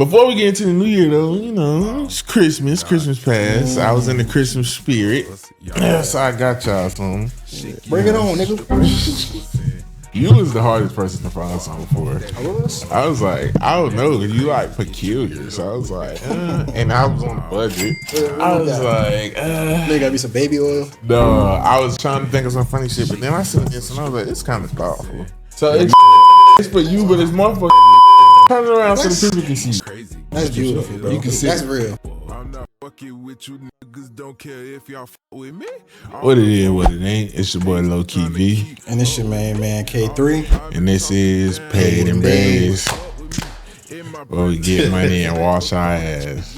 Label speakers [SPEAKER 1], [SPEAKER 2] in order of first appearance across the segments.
[SPEAKER 1] Before we get into the new year, though, you know, it's Christmas. Christmas passed. I was in the Christmas spirit. So I got y'all some.
[SPEAKER 2] Bring it on, nigga.
[SPEAKER 1] You was the hardest person to find something for. I was like, I don't know. You like peculiar. So I was like, and I was on a budget. I was like,
[SPEAKER 2] There gotta be some baby oil.
[SPEAKER 1] no, I was trying to think of some funny shit, but then I seen this and I was like, it's kind of thoughtful. So it's for you, but it's more for turn it around so the people can see.
[SPEAKER 2] That's beautiful, bro.
[SPEAKER 1] You can see.
[SPEAKER 2] That's real.
[SPEAKER 1] What it is, what it ain't. It's your boy Low Key V.
[SPEAKER 2] And this your man K3.
[SPEAKER 1] And this is Paid N Bazed, where we get money and wash our ass.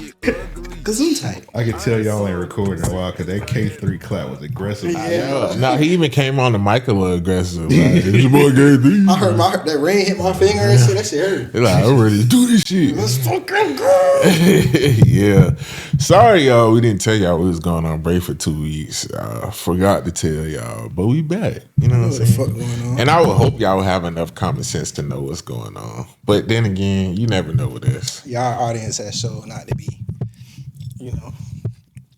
[SPEAKER 2] Kazoo type.
[SPEAKER 3] I can tell y'all ain't recording in a while because that K3 clap was aggressive.
[SPEAKER 2] Yeah.
[SPEAKER 1] No, he even came on the mic a little aggressive. Like, it's your boy K3.
[SPEAKER 2] I heard that rain hit my finger and shit. That shit hurt.
[SPEAKER 1] He's like, I'm ready to do this shit.
[SPEAKER 2] Let's fucking go.
[SPEAKER 1] Yeah. Sorry, y'all. We didn't tell y'all we was going on break for 2 weeks. Forgot to tell y'all, but we back. You know what I'm saying?
[SPEAKER 2] What the fuck going on?
[SPEAKER 1] And I would hope y'all would have enough common sense to know what's going on. But then again, you never know with this.
[SPEAKER 2] Y'all audience has shown not to be, you know.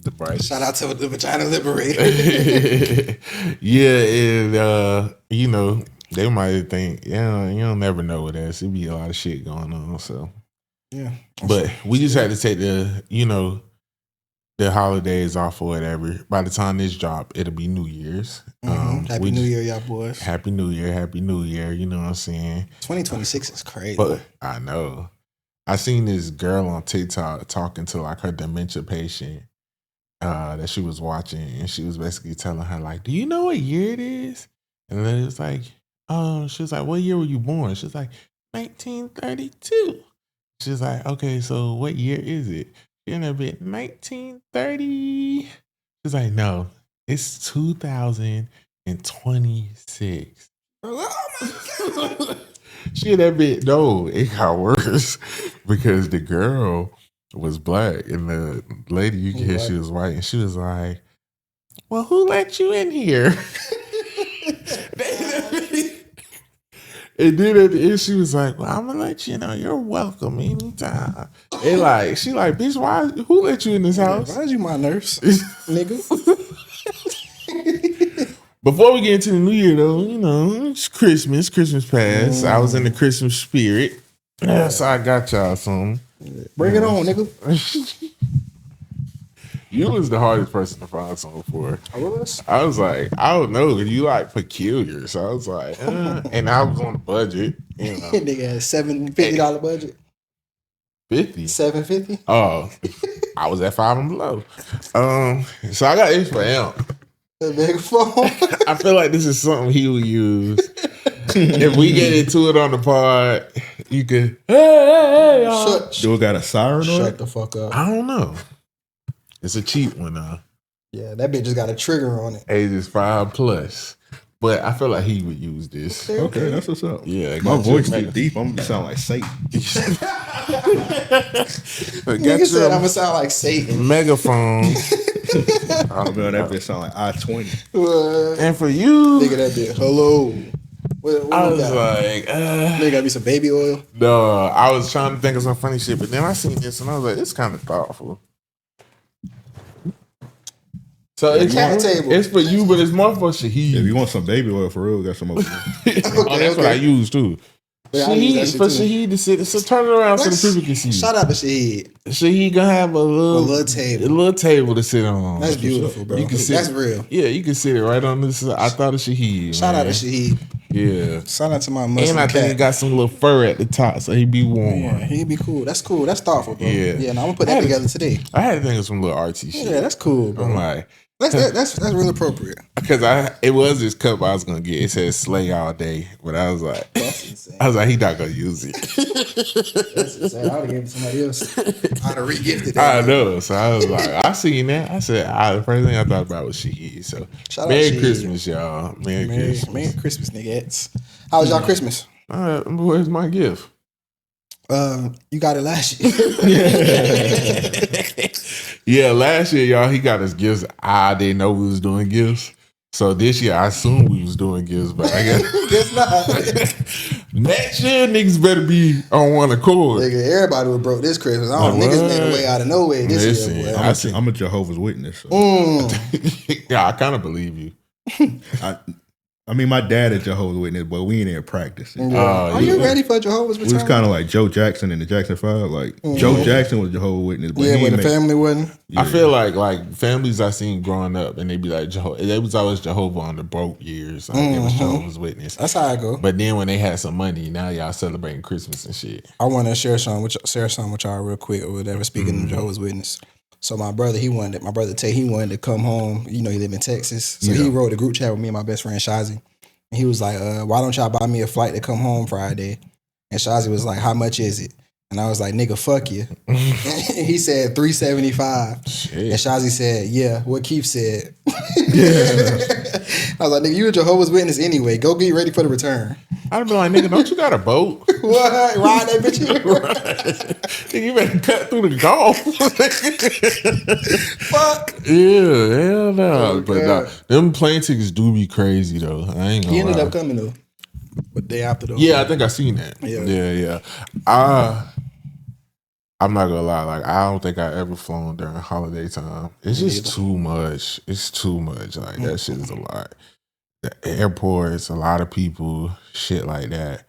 [SPEAKER 1] The bright.
[SPEAKER 2] Shout out to the Vagina Liberator.
[SPEAKER 1] Yeah, and you know, they might think, yeah, you don't never know with this. It be a lot of shit going on. So
[SPEAKER 2] Yeah.
[SPEAKER 1] but we just had to take the, you know, the holidays off or whatever. By the time this drop, it'll be New Year's.
[SPEAKER 2] Happy New Year, y'all boys.
[SPEAKER 1] Happy New Year, Happy New Year. You know what I'm saying?
[SPEAKER 2] 2026 is crazy.
[SPEAKER 1] But I know. I seen this girl on TikTok talking to like her dementia patient that she was watching, and she was basically telling her like, "Do you know what year it is?" And then it was like, she was like, "What year were you born?" She was like, 1932. She's like, "Okay, so what year is it?" She ended up at 1930. She's like, "No, it's 2026."
[SPEAKER 2] Oh my God.
[SPEAKER 1] Shit, that bit, no, it got worse because the girl was black and the lady, you could hear she was white, and she was like, "Well, who let you in here?" And then at the end, she was like, "Well, I'm gonna let you know you're welcome anytime." And like, she like, "Bitch, why? Who let you in this house?"
[SPEAKER 2] Why is you my nurse, nigga?
[SPEAKER 1] Before we get into the new year, though, you know, it's Christmas. Christmas passed. I was in the Christmas spirit. So I got y'all some.
[SPEAKER 2] Bring it on, nigga.
[SPEAKER 1] You was the hardest person to find something for.
[SPEAKER 2] I was.
[SPEAKER 1] I was like, I don't know. You like peculiar. So I was like, and I was on a budget. You know,
[SPEAKER 2] Nigga had $750 budget.
[SPEAKER 1] 50.
[SPEAKER 2] $750.
[SPEAKER 1] Oh, I was at 5 and below. So I got this for him.
[SPEAKER 2] The megaphone.
[SPEAKER 1] I feel like this is something he will use. If we get into it on the pod, you could, hey, y'all.
[SPEAKER 3] Do it got a siren on
[SPEAKER 2] Shut
[SPEAKER 3] it?
[SPEAKER 2] the fuck up.
[SPEAKER 1] I don't know. It's a cheap one,
[SPEAKER 2] Yeah, that bitch just got a trigger on it.
[SPEAKER 1] ages 5+. But I feel like he would use this.
[SPEAKER 3] Okay, that's what's up.
[SPEAKER 1] Yeah,
[SPEAKER 3] My voice
[SPEAKER 1] get
[SPEAKER 3] get deep. I'm gonna sound like Satan.
[SPEAKER 2] Nigga said I'm gonna sound like Satan.
[SPEAKER 1] megaphone.
[SPEAKER 3] I'm gonna that bitch sound like I-20.
[SPEAKER 1] And for you,
[SPEAKER 2] Nigga, that bitch. Hello. What
[SPEAKER 1] I
[SPEAKER 2] we
[SPEAKER 1] was
[SPEAKER 2] got?
[SPEAKER 1] like,
[SPEAKER 2] Nigga, gotta be some baby oil.
[SPEAKER 1] no, I was trying to think of some funny shit, but then I seen this and I was like, it's kind of thoughtful. So it's
[SPEAKER 2] cat table.
[SPEAKER 1] It's for you, but it's more for Shaheed.
[SPEAKER 3] If you want some baby oil for real, got some over there.
[SPEAKER 1] Oh, that's what I use too.
[SPEAKER 2] Yeah, I use that
[SPEAKER 1] Shaheed,
[SPEAKER 2] shit
[SPEAKER 1] for
[SPEAKER 2] too.
[SPEAKER 1] Shaheed to sit, so turn it around so the people can see.
[SPEAKER 2] Shout out to Shaheed.
[SPEAKER 1] Shaheed gonna have a little table to sit on.
[SPEAKER 2] That's beautiful, bro.
[SPEAKER 1] You can sit,
[SPEAKER 2] That's real.
[SPEAKER 1] Yeah, you can sit it right on this. I thought of Shaheed.
[SPEAKER 2] Shout out to
[SPEAKER 1] man.
[SPEAKER 2] Shaheed.
[SPEAKER 1] Yeah.
[SPEAKER 2] Shout out to my Muslim
[SPEAKER 1] And I think
[SPEAKER 2] cat.
[SPEAKER 1] he got some little fur at the top, so he be warm.
[SPEAKER 2] Yeah, he'd be cool. That's cool. That's thoughtful, bro.
[SPEAKER 1] Yeah.
[SPEAKER 2] Yeah, no, I'm gonna put that together today.
[SPEAKER 1] I had to think of some little artsy shit.
[SPEAKER 2] Yeah, that's cool, bro.
[SPEAKER 1] I'm like,
[SPEAKER 2] That's real appropriate.
[SPEAKER 1] because it was this cup I was gonna get. It said "Slay all day," but I was like,
[SPEAKER 2] That's insane.
[SPEAKER 1] I was like, he not gonna use it.
[SPEAKER 2] That's insane. I would have given it to somebody else. I'd have re-gifted
[SPEAKER 1] I
[SPEAKER 2] that.
[SPEAKER 1] know. So I was like, I seen that. I said, the first thing I thought about was Shaheed. So
[SPEAKER 2] Shout out
[SPEAKER 1] Merry
[SPEAKER 2] Shaheed.
[SPEAKER 1] Christmas, y'all. Merry Christmas.
[SPEAKER 2] Merry Christmas, niggas. How was y'all Christmas?
[SPEAKER 1] Where's my gift?
[SPEAKER 2] You got it last year.
[SPEAKER 1] Yeah, last year, y'all, he got us gifts. I didn't know we was doing gifts. So this year, I assume we was doing gifts, but I guess
[SPEAKER 2] Guess not.
[SPEAKER 1] next year niggas better be on one accord.
[SPEAKER 2] Nigga, everybody was broke this Christmas. I don't know. Niggas made a way out of no way this year, boy.
[SPEAKER 3] I'm a Jehovah's Witness. So.
[SPEAKER 1] Yeah, I kind of believe you.
[SPEAKER 3] I mean, my dad is Jehovah's Witness, but we ain't in practice.
[SPEAKER 2] Are you ready for Jehovah's return?
[SPEAKER 3] We was kind of like Joe Jackson in the Jackson 5. Like, Joe Jackson was Jehovah's Witness. But
[SPEAKER 2] yeah, but the family wasn't.
[SPEAKER 1] Yeah. I feel like families I seen growing up, and they be like, they was always Jehovah on the broke years. Like, it was Jehovah's Witness.
[SPEAKER 2] That's how I go.
[SPEAKER 1] But then when they had some money, now y'all celebrating Christmas and shit.
[SPEAKER 2] I want to share something with y'all real quick or whatever, speaking of Jehovah's Witness. So my brother Tay, he wanted to come home. You know, he live in Texas. So he wrote a group chat with me and my best friend, Shazi. And he was like, why don't y'all buy me a flight to come home Friday? And Shazi was like, how much is it? And I was like, nigga, fuck you. He said $375. Shit. And Shazi said, yeah, what Keith said. I was like, nigga, you a Jehovah's Witness anyway. Go get ready for the return.
[SPEAKER 1] I'd be like, nigga, don't you got a boat?
[SPEAKER 2] What? Ride that bitch in.
[SPEAKER 1] Right. You better cut through the Gulf.
[SPEAKER 2] Fuck.
[SPEAKER 1] Yeah, hell no. But them plane tickets do be crazy though. I ain't gonna
[SPEAKER 2] He ended
[SPEAKER 1] lie.
[SPEAKER 2] up coming though. But day after though.
[SPEAKER 1] Yeah, I think I seen that. Yeah. I'm not gonna lie, like I don't think I ever flown during holiday time. It's just too much. It's too much. Like that shit is a lot. The airports, a lot of people, shit like that.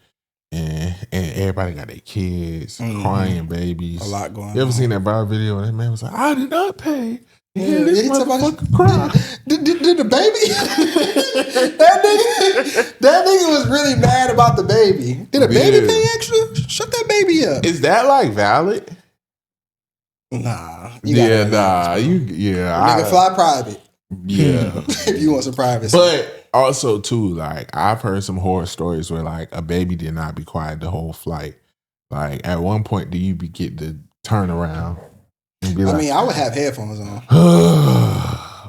[SPEAKER 1] And everybody got their kids, crying babies.
[SPEAKER 2] A lot going on.
[SPEAKER 1] You ever seen that viral video and that man was like, I did not pay.
[SPEAKER 2] Yeah,
[SPEAKER 1] this motherfucker cry.
[SPEAKER 2] Did the baby? that nigga was really mad about the baby. Did a baby pay extra? Shut that baby up.
[SPEAKER 1] Is that like valid?
[SPEAKER 2] Nah.
[SPEAKER 1] Nigga,
[SPEAKER 2] fly private.
[SPEAKER 1] Yeah.
[SPEAKER 2] If you want some privacy.
[SPEAKER 1] But also too, like I've heard some horror stories where like a baby did not be quiet the whole flight. Like at one point, do you get to turn around and be like,
[SPEAKER 2] I mean, I would have headphones on.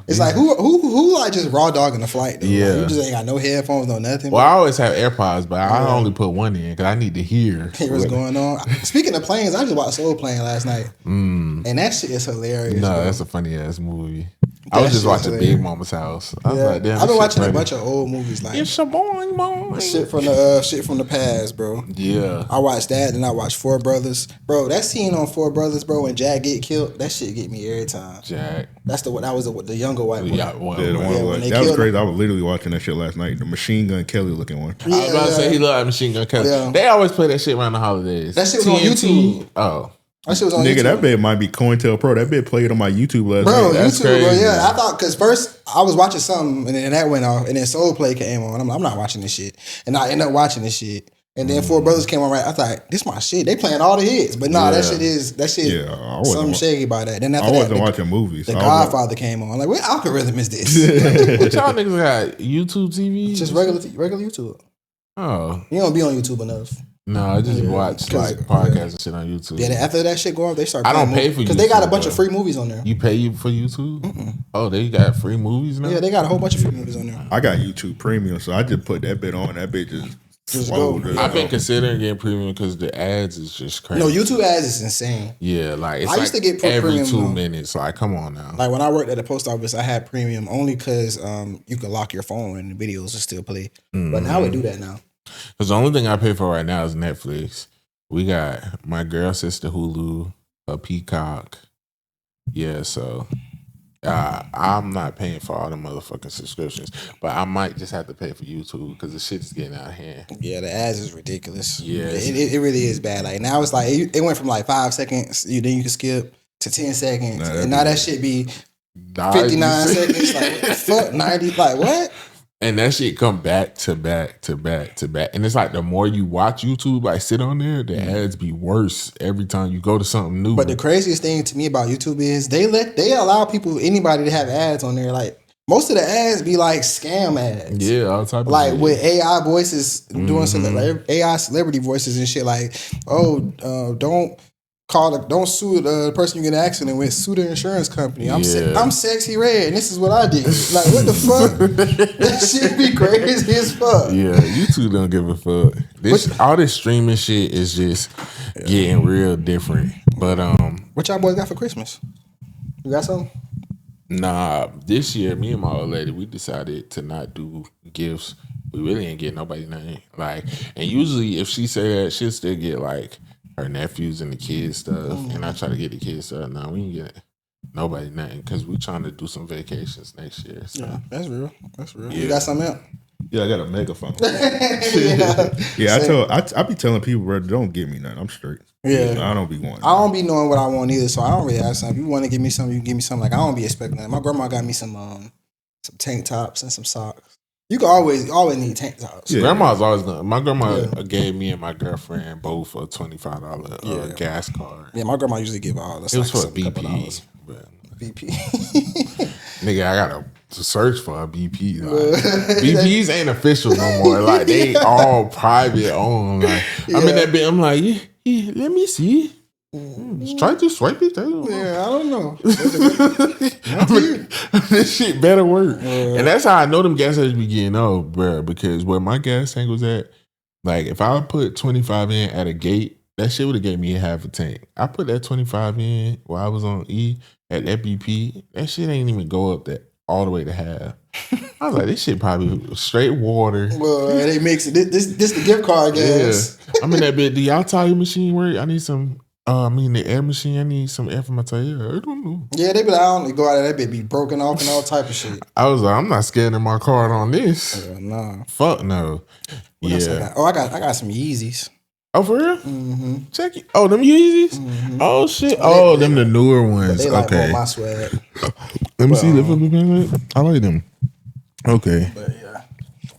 [SPEAKER 2] It's like who like just raw dogging the flight though?
[SPEAKER 1] Yeah.
[SPEAKER 2] Like, you just ain't got no headphones, no nothing.
[SPEAKER 1] Well, I always have AirPods, but I only put one in because I need to hear
[SPEAKER 2] what's going on. Speaking of planes, I just watched Soul Plane last night, and that shit is hilarious.
[SPEAKER 1] No,
[SPEAKER 2] bro.
[SPEAKER 1] that's a funny ass movie. I was just watching Big Mama's House. I was like, damn,
[SPEAKER 2] I've been watching a bunch of old movies like
[SPEAKER 1] it's a boing boing.
[SPEAKER 2] Shit from the past, bro.
[SPEAKER 1] Yeah,
[SPEAKER 2] I watched that, and I watched Four Brothers, bro. That scene on Four Brothers, bro, when Jack get killed, that shit get me every time.
[SPEAKER 1] Jack,
[SPEAKER 2] that was the younger white one.
[SPEAKER 1] Yeah,
[SPEAKER 3] that was crazy. I was literally watching that shit last night. The Machine Gun Kelly looking one.
[SPEAKER 1] I was about to say he loved Machine Gun Kelly. Yeah. They always play that shit around the holidays.
[SPEAKER 2] That shit was on YouTube.
[SPEAKER 1] Oh.
[SPEAKER 2] That shit was on
[SPEAKER 3] Nigga,
[SPEAKER 2] YouTube.
[SPEAKER 3] that bit might be COINTELPRO. That bit played on my YouTube last
[SPEAKER 2] night.
[SPEAKER 1] That's
[SPEAKER 2] YouTube,
[SPEAKER 1] crazy.
[SPEAKER 2] Bro, yeah. I thought, because first I was watching something and then that went off and then Soul Play came on. I'm not watching this shit. And I ended up watching this shit. And then Four Brothers came on right. I thought, this my shit. They playing all the hits. But nah, that shit something shaggy about that. Then after
[SPEAKER 3] I wasn't watching movies.
[SPEAKER 2] The Godfather came on. Like, what algorithm is this?
[SPEAKER 1] What y'all niggas got? YouTube TV?
[SPEAKER 2] Just regular YouTube.
[SPEAKER 1] Oh.
[SPEAKER 2] You don't be on YouTube enough.
[SPEAKER 1] No, I just watch like podcasts and shit on YouTube.
[SPEAKER 2] Yeah, after that shit go off, they start.
[SPEAKER 1] I don't pay for YouTube
[SPEAKER 2] because they got a bunch of free movies on there.
[SPEAKER 1] You pay for YouTube? Oh, they got free movies now.
[SPEAKER 2] Yeah, they got a whole bunch of free movies on there.
[SPEAKER 3] I got YouTube Premium, so I just put that bit on. That bit just
[SPEAKER 2] go.
[SPEAKER 1] I've been considering getting premium because the ads is just crazy.
[SPEAKER 2] No, YouTube ads is insane.
[SPEAKER 1] Yeah, like it's
[SPEAKER 2] I used to get
[SPEAKER 1] every
[SPEAKER 2] premium
[SPEAKER 1] 2 minutes. Like, come on now.
[SPEAKER 2] Like when I worked at the post office, I had premium only because you could lock your phone and the videos will still play. But now we do that now.
[SPEAKER 1] Because the only thing I pay for right now is Netflix. We got my girl sister Hulu, a Peacock. Yeah, so I'm not paying for all the motherfucking subscriptions, but I might just have to pay for YouTube because the shit is getting out of hand.
[SPEAKER 2] Yeah, the ads is ridiculous.
[SPEAKER 1] Yeah,
[SPEAKER 2] it really is bad. Like now it's like it went from like 5 seconds, then you can skip to 10 seconds, and now that shit be 59 seconds. Like what the fuck, 90? Like what?
[SPEAKER 1] And that shit come back to back to back to back. And it's like the more you watch YouTube, like sit on there, the ads be worse every time you go to something new.
[SPEAKER 2] But the craziest thing to me about YouTube is they allow anybody to have ads on there. Like most of the ads be like scam ads.
[SPEAKER 1] Yeah, all type of
[SPEAKER 2] like
[SPEAKER 1] shit.
[SPEAKER 2] with AI voices doing AI celebrity voices and shit like, don't sue the person you get in an accident with, sue the insurance company. I'm Sexy Red and this is what I did. Like what the fuck? That shit be crazy as fuck.
[SPEAKER 1] Yeah, YouTube don't give a fuck. All this streaming shit is just getting real different. But
[SPEAKER 2] what y'all boys got for Christmas? You got something?
[SPEAKER 1] Nah, this year, me and my old lady, we decided to not do gifts. We really ain't get nobody nothing. Like, and usually if she say that, she'll still get like her nephews and the kids stuff. And I try to get the kids stuff. Nah, we ain't get nobody nothing because we trying to do some vacations next year. So.
[SPEAKER 2] Yeah, that's real. That's real.
[SPEAKER 1] Yeah.
[SPEAKER 2] You got something else?
[SPEAKER 3] Yeah, I got a megaphone.
[SPEAKER 2] Yeah,
[SPEAKER 3] I be telling people, bro, don't give me nothing. I'm straight.
[SPEAKER 2] Yeah.
[SPEAKER 3] I don't be wanting.
[SPEAKER 2] I don't be knowing what I want either, so I don't really ask something. If you want to give me something, you give me something. Like I don't be expecting that. My grandma got me some tank tops and some socks. You can always need tank tops.
[SPEAKER 1] Yeah. Grandma's always gonna. My grandma gave me and my girlfriend both a $25 gas card.
[SPEAKER 2] Yeah, my grandma usually give all us.
[SPEAKER 1] It was
[SPEAKER 2] like
[SPEAKER 1] for a BP.
[SPEAKER 2] BP.
[SPEAKER 1] Nigga, I gotta search for a BP. Like, BPs ain't official no more. Like they all private owned. Like I'm in that bit. I'm like, yeah, let me see. Try to swipe it.
[SPEAKER 2] Yeah, I don't know.
[SPEAKER 1] This shit better work. And that's how I know them gas stations be getting old, bro. Because where my gas tank was at, like if I would put 25 in at a gate, that shit would have gave me a half a tank. I put that 25 in while I was on E at that BP. That shit ain't even go up that all the way to half. I was like, this shit probably straight water.
[SPEAKER 2] Well, they mix it. This the gift card gas.
[SPEAKER 1] Yeah. I'm in that bit. Do y'all tire machine work? I need some. The air machine. I need some air for my tire. I don't know.
[SPEAKER 2] Yeah, they be like, I don't go out of that bit, be broken off and all type of shit.
[SPEAKER 1] I was like, I'm not scared of my card on this.
[SPEAKER 2] Nah.
[SPEAKER 1] Fuck no.
[SPEAKER 2] What else I got? Oh, I got some Yeezys.
[SPEAKER 1] Oh, for real?
[SPEAKER 2] Mm-hmm.
[SPEAKER 1] Check it. Oh, them Yeezys? Mm-hmm. Oh, shit. Oh, them the newer ones.
[SPEAKER 2] They like
[SPEAKER 1] okay.
[SPEAKER 2] my swag.
[SPEAKER 1] Let me see. I like them. Okay.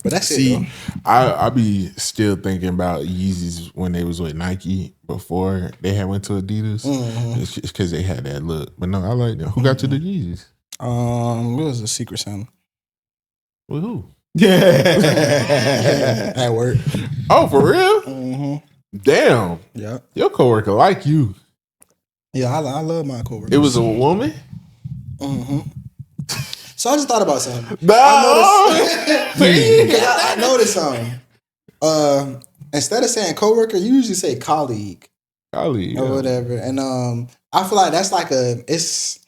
[SPEAKER 2] But that's
[SPEAKER 1] see,
[SPEAKER 2] it,
[SPEAKER 1] I be still thinking about Yeezys when they was with Nike before they had went to Adidas. Mm-hmm. It's because they had that look. But no, I like them. Who got you the Yeezys?
[SPEAKER 2] What was the Secret Santa?
[SPEAKER 1] With who?
[SPEAKER 2] Yeah. At work.
[SPEAKER 1] Oh, for real?
[SPEAKER 2] Mm-hmm.
[SPEAKER 1] Damn.
[SPEAKER 2] Yeah.
[SPEAKER 1] Your coworker like you.
[SPEAKER 2] Yeah, I love my coworkers.
[SPEAKER 1] It was a woman?
[SPEAKER 2] Mm-hmm. So I just thought about something.
[SPEAKER 1] No.
[SPEAKER 2] I noticed something. Instead of saying coworker, you usually say colleague.
[SPEAKER 1] Colleague.
[SPEAKER 2] Or whatever. And I feel like that's like it's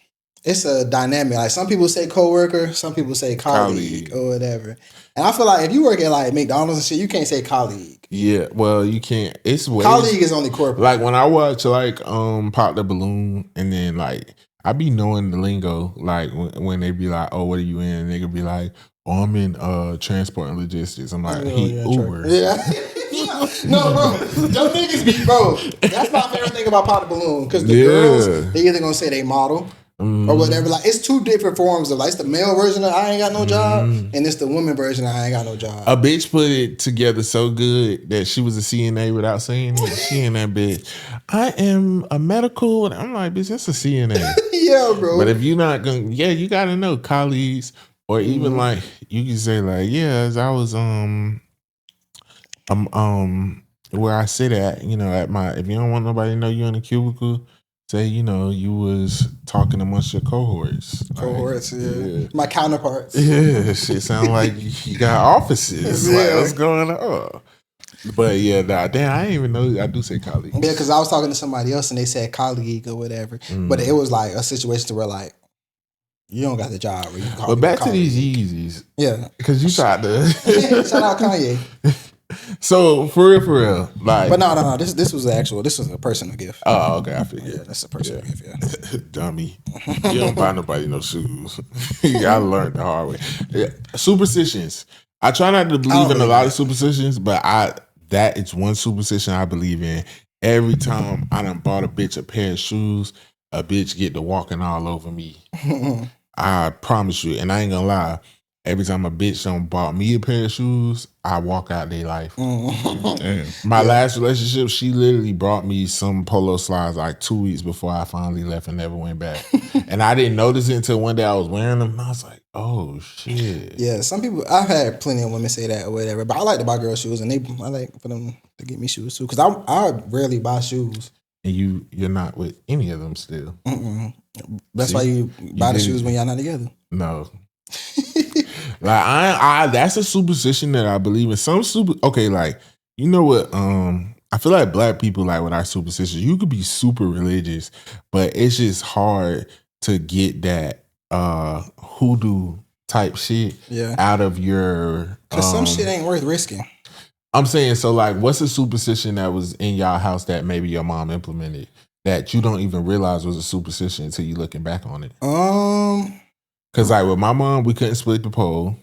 [SPEAKER 2] a dynamic. Like some people say coworker, some people say colleague. Or whatever. And I feel like if you work at like McDonald's and shit, you can't say colleague.
[SPEAKER 1] Yeah, well, you can't. It's ways.
[SPEAKER 2] Colleague is only corporate.
[SPEAKER 1] Like when I watch like Pop the Balloon, and then like I be knowing the lingo. Like when they be like, "Oh, what are you in?" And they could be like, "Oh, I'm in transport and logistics." I'm like, Uber.
[SPEAKER 2] Yeah. No, bro. Them niggas be, bro. That's my favorite thing about Pop the Balloon, because the girls, they either gonna say they model. Or whatever. Like it's two different forms of like it's the male version of I ain't got no job, and it's the woman version of I ain't got no job.
[SPEAKER 1] A bitch put it together so good that she was a CNA without saying it. She in that bitch. I am a medical. I'm like, bitch, that's a CNA.
[SPEAKER 2] Yeah, bro.
[SPEAKER 1] But if you're not gonna, you gotta know colleagues, or even like you can say like, as I was where I sit at, at my, if you don't want nobody to know you in a cubicle. Say, you was talking amongst your cohorts.
[SPEAKER 2] Cohorts, yeah. My counterparts.
[SPEAKER 1] Yeah, shit sound like you got offices. Yeah. Like, what's going on? But damn, I didn't even know. I do say colleague.
[SPEAKER 2] Yeah, because I was talking to somebody else and they said colleague or whatever. But it was like a situation where like, you don't got the job. Where you
[SPEAKER 1] but back to these Yeezys.
[SPEAKER 2] Yeah.
[SPEAKER 1] Because you tried to.
[SPEAKER 2] Shout out Kanye.
[SPEAKER 1] So for real, like.
[SPEAKER 2] But no. This was a personal gift.
[SPEAKER 1] Oh, okay, I figured.
[SPEAKER 2] Yeah, that's a personal gift. Yeah,
[SPEAKER 1] dummy. You don't buy nobody no shoes. I learned the hard way. Yeah. Superstitions. I try not to believe in a lot of superstitions, but that is one superstition I believe in. Every time I done bought a bitch a pair of shoes, a bitch get to walking all over me. I promise you, and I ain't gonna lie. Every time a bitch done bought me a pair of shoes, I walk out their life. My last relationship, she literally brought me some polo slides like 2 weeks before I finally left and never went back. And I didn't notice it until one day I was wearing them. And I was like, oh, shit.
[SPEAKER 2] Yeah, some people, I've had plenty of women say that or whatever, but I like to buy girl shoes, and I like for them to get me shoes too. Because I rarely buy shoes.
[SPEAKER 1] And you're not with any of them still.
[SPEAKER 2] That's why you buy the shoes when y'all not together.
[SPEAKER 1] No. Like I that's a superstition that I believe in. Okay, like you know what? I feel like black people, like with our superstitions, you could be super religious, but it's just hard to get that hoodoo type shit out of your.
[SPEAKER 2] Because some shit ain't worth risking.
[SPEAKER 1] I'm saying, so like, what's a superstition that was in y'all house that maybe your mom implemented that you don't even realize was a superstition until you looking back on it? Because like with my mom, we couldn't split the pole.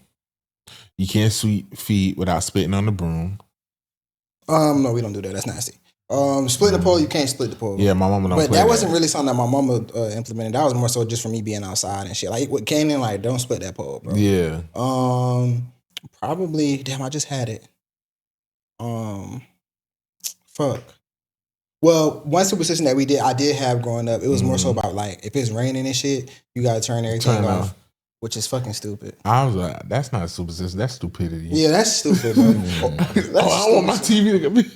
[SPEAKER 1] You can't sweep feet without spitting on the broom.
[SPEAKER 2] No, we don't do that. That's nasty. Split the pole, you can't split the pole.
[SPEAKER 1] Yeah, my mama don't.
[SPEAKER 2] But that wasn't really something that my mama implemented. That was more so just for me being outside and shit. Like with Kanan, like don't split that pole, bro.
[SPEAKER 1] Yeah.
[SPEAKER 2] Probably. Damn, I just had it. Fuck. Well, one superstition that I did have growing up, it was more so about like if it's raining and shit, you gotta turn everything off. Which is fucking stupid.
[SPEAKER 1] I was like, that's not superstition. That's stupidity.
[SPEAKER 2] Yeah, that's stupid, bro.
[SPEAKER 1] I want my TV to be.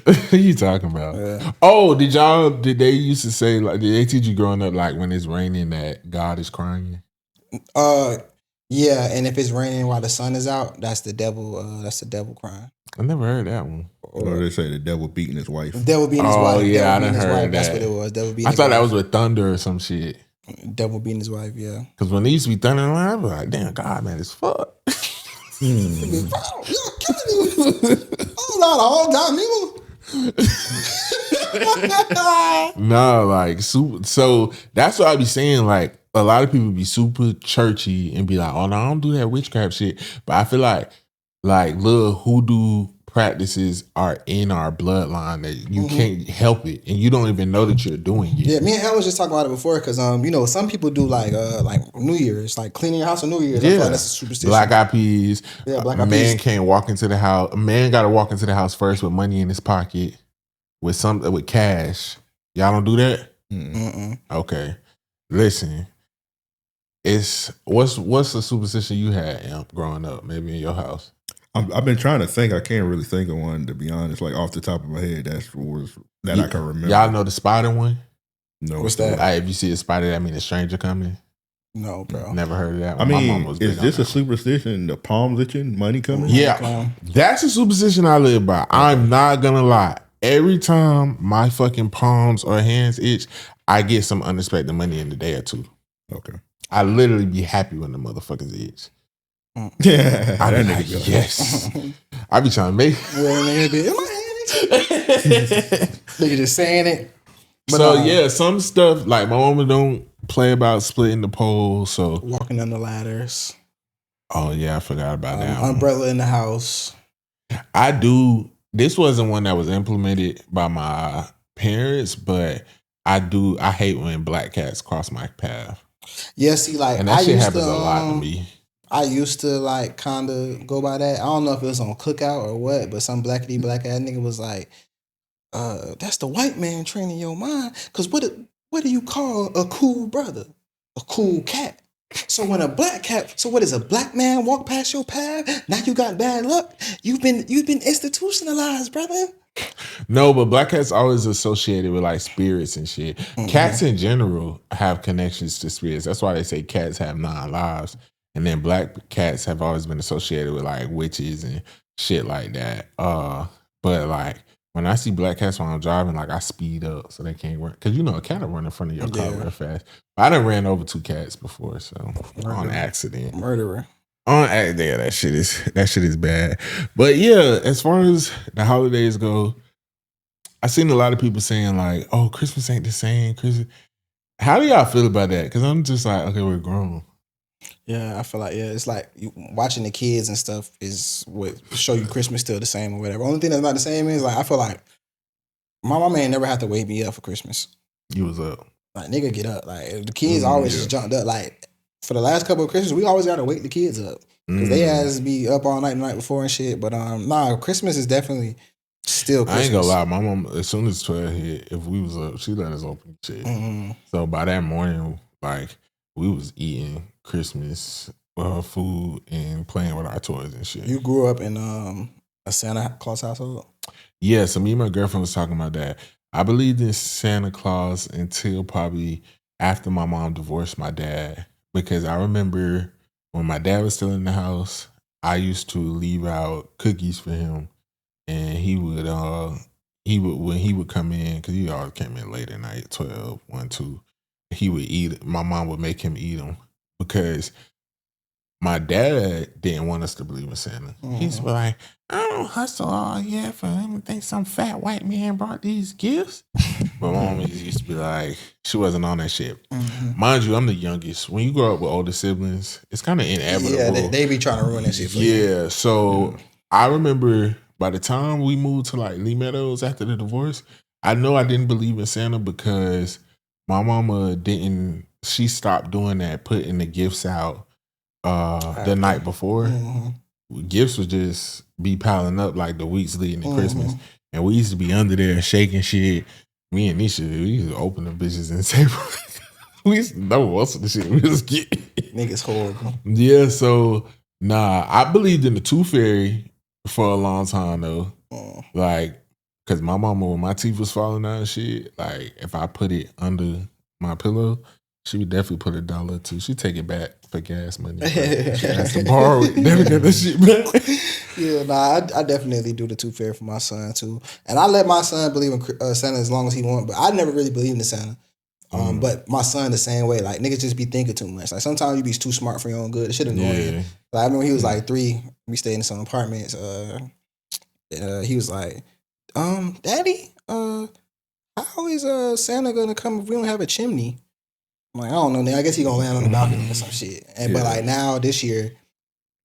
[SPEAKER 1] What are you talking about? Yeah. Oh, did they used to say, like, did they teach you growing up, like, when it's raining that God is crying?
[SPEAKER 2] Yeah, and if it's raining while the sun is out, that's the devil crying.
[SPEAKER 1] I never heard that one.
[SPEAKER 3] Or they say the devil beating his wife.
[SPEAKER 2] The devil beating his wife.
[SPEAKER 1] Oh, yeah, I done heard that.
[SPEAKER 2] That's what it was. Devil beating
[SPEAKER 1] I
[SPEAKER 2] his
[SPEAKER 1] thought
[SPEAKER 2] wife.
[SPEAKER 1] that was with thunder or some shit.
[SPEAKER 2] Devil beating his wife, yeah.
[SPEAKER 1] Because when they used to be thunder, I was like, damn, God, man, it's fuck.
[SPEAKER 2] You're killing me. Oh, not all God, nigga.
[SPEAKER 1] No, like super. So that's what I be saying. Like a lot of people be super churchy and be like, "Oh no, I don't do that witchcraft shit." But I feel like little hoodoo practices are in our bloodline that you can't help it, and you don't even know that you're doing it.
[SPEAKER 2] Yeah, me and Hal was just talking about it before because you know, some people do like New Year's, like cleaning your house on New Year's. I feel like that's a superstition.
[SPEAKER 1] Black eyed peas.
[SPEAKER 2] Yeah, black eyed peas.
[SPEAKER 1] Man can't walk into the house. A man got to walk into the house first with money in his pocket, with cash. Y'all don't do that?
[SPEAKER 2] Mm-mm.
[SPEAKER 1] Okay, listen. What's the superstition you had growing up? Maybe in your house.
[SPEAKER 3] I've been trying to think. I can't really think of one, to be honest. Like off the top of my head, that I can remember.
[SPEAKER 1] Y'all know the spider one?
[SPEAKER 3] No.
[SPEAKER 2] What's that?
[SPEAKER 1] If you see a spider, that means a stranger coming.
[SPEAKER 2] No, bro.
[SPEAKER 1] Never heard of that.
[SPEAKER 3] I mean, is this a superstition? The palms itching, money coming?
[SPEAKER 1] Yeah, that's a superstition I live by. I'm not gonna lie. Every time my fucking palms or hands itch, I get some unexpected money in the day or two.
[SPEAKER 3] Okay.
[SPEAKER 1] I literally be happy when the motherfuckers itch.
[SPEAKER 3] Yeah,
[SPEAKER 1] I be like, yes. I be trying to make.
[SPEAKER 2] Nigga just saying it.
[SPEAKER 1] But so yeah, some stuff like my mama don't play about splitting the pole. So
[SPEAKER 2] walking on the ladders.
[SPEAKER 1] Oh yeah, I forgot about that.
[SPEAKER 2] Umbrella in the house.
[SPEAKER 1] I do. This wasn't one that was implemented by my parents, but I do. I hate when black cats cross my path.
[SPEAKER 2] Yeah, see, like,
[SPEAKER 1] and that shit happens a lot to me.
[SPEAKER 2] I used to like kind of go by that. I don't know if it was on Cookout or what, but some black ass nigga was like, "That's the white man training your mind." Because what do you call a cool brother? A cool cat. So when a black cat, so what is a black man walk past your path? Now you got bad luck. You've been institutionalized, brother.
[SPEAKER 1] No, but black cats always associated with like spirits and shit. Mm-hmm. Cats in general have connections to spirits. That's why they say cats have 9 lives. And then black cats have always been associated with like witches and shit like that. But like when I see black cats while I'm driving, like I speed up so they can't run. Cause you know a cat will run in front of your car real fast. But I done ran over 2 cats before, so on accident.
[SPEAKER 2] Murderer.
[SPEAKER 1] Yeah, that shit is bad. But yeah, as far as the holidays go, I seen a lot of people saying like, "Oh, Christmas ain't the same." Christmas. How do y'all feel about that? Because I'm just like, okay, we're grown.
[SPEAKER 2] Yeah, I feel like it's like watching the kids and stuff is what show you Christmas still the same or whatever. Only thing that's not the same is like I feel like my mama ain't never have to wake me up for Christmas.
[SPEAKER 1] You was up.
[SPEAKER 2] Like nigga, get up. Like the kids always just jumped up. Like for the last couple of Christmas, we always got to wake the kids up because they has be up all night the night before and shit. But Christmas is definitely still Christmas.
[SPEAKER 1] I ain't gonna lie, my mom as soon as 12 hit, if we was up, she let us open shit. Mm-hmm. So by that morning, like we was eating Christmas food and playing with our toys and shit.
[SPEAKER 2] You grew up in a Santa Claus household?
[SPEAKER 1] Yeah, so me and my girlfriend was talking about that. I believed in Santa Claus until probably after my mom divorced my dad. Because I remember when my dad was still in the house, I used to leave out cookies for him. And he would when he would come in, because he always came in late at night, 12, 1, 2. he would eat. My mom would make him eat them because my dad didn't want us to believe in Santa. He's like, I don't hustle all year for him to think some fat white man brought these gifts. My mom used to be like, she wasn't on that shit. Mind you, I'm the youngest. When you grow up with older siblings, it's kind of inevitable.
[SPEAKER 2] Yeah, they be trying to ruin that shit for you.
[SPEAKER 1] Yeah, so I remember by the time we moved to like Lee Meadows after the divorce, I know I didn't believe in Santa because my mama didn't, she stopped doing that, putting the gifts out the night before. Gifts would just be piling up like the weeks leading to Christmas. And we used to be under there shaking shit. Me and Nisha, we used to open the bitches and say, we used to know most of the shit we was getting.
[SPEAKER 2] Niggas horrible.
[SPEAKER 1] Yeah, so I believed in the Tooth Fairy for a long time though. Like, cause my mama, when my teeth was falling out and shit, like if I put it under my pillow, she would definitely put $1 or $2. She'd take it back for gas money. She has to borrow it. Never get that shit back.
[SPEAKER 2] Yeah, I definitely do the Tooth Fairy for my son too. And I let my son believe in Santa as long as he wants, but I never really believed in Santa. But my son the same way. Like niggas just be thinking too much. Like sometimes you be too smart for your own good. It should annoy you. Like, I remember he was like 3. We stayed in some apartments. He was like, Daddy, how is Santa gonna come if we don't have a chimney? I'm like, I don't know, nigga. I guess he gonna land on the balcony or some shit. But like now this year,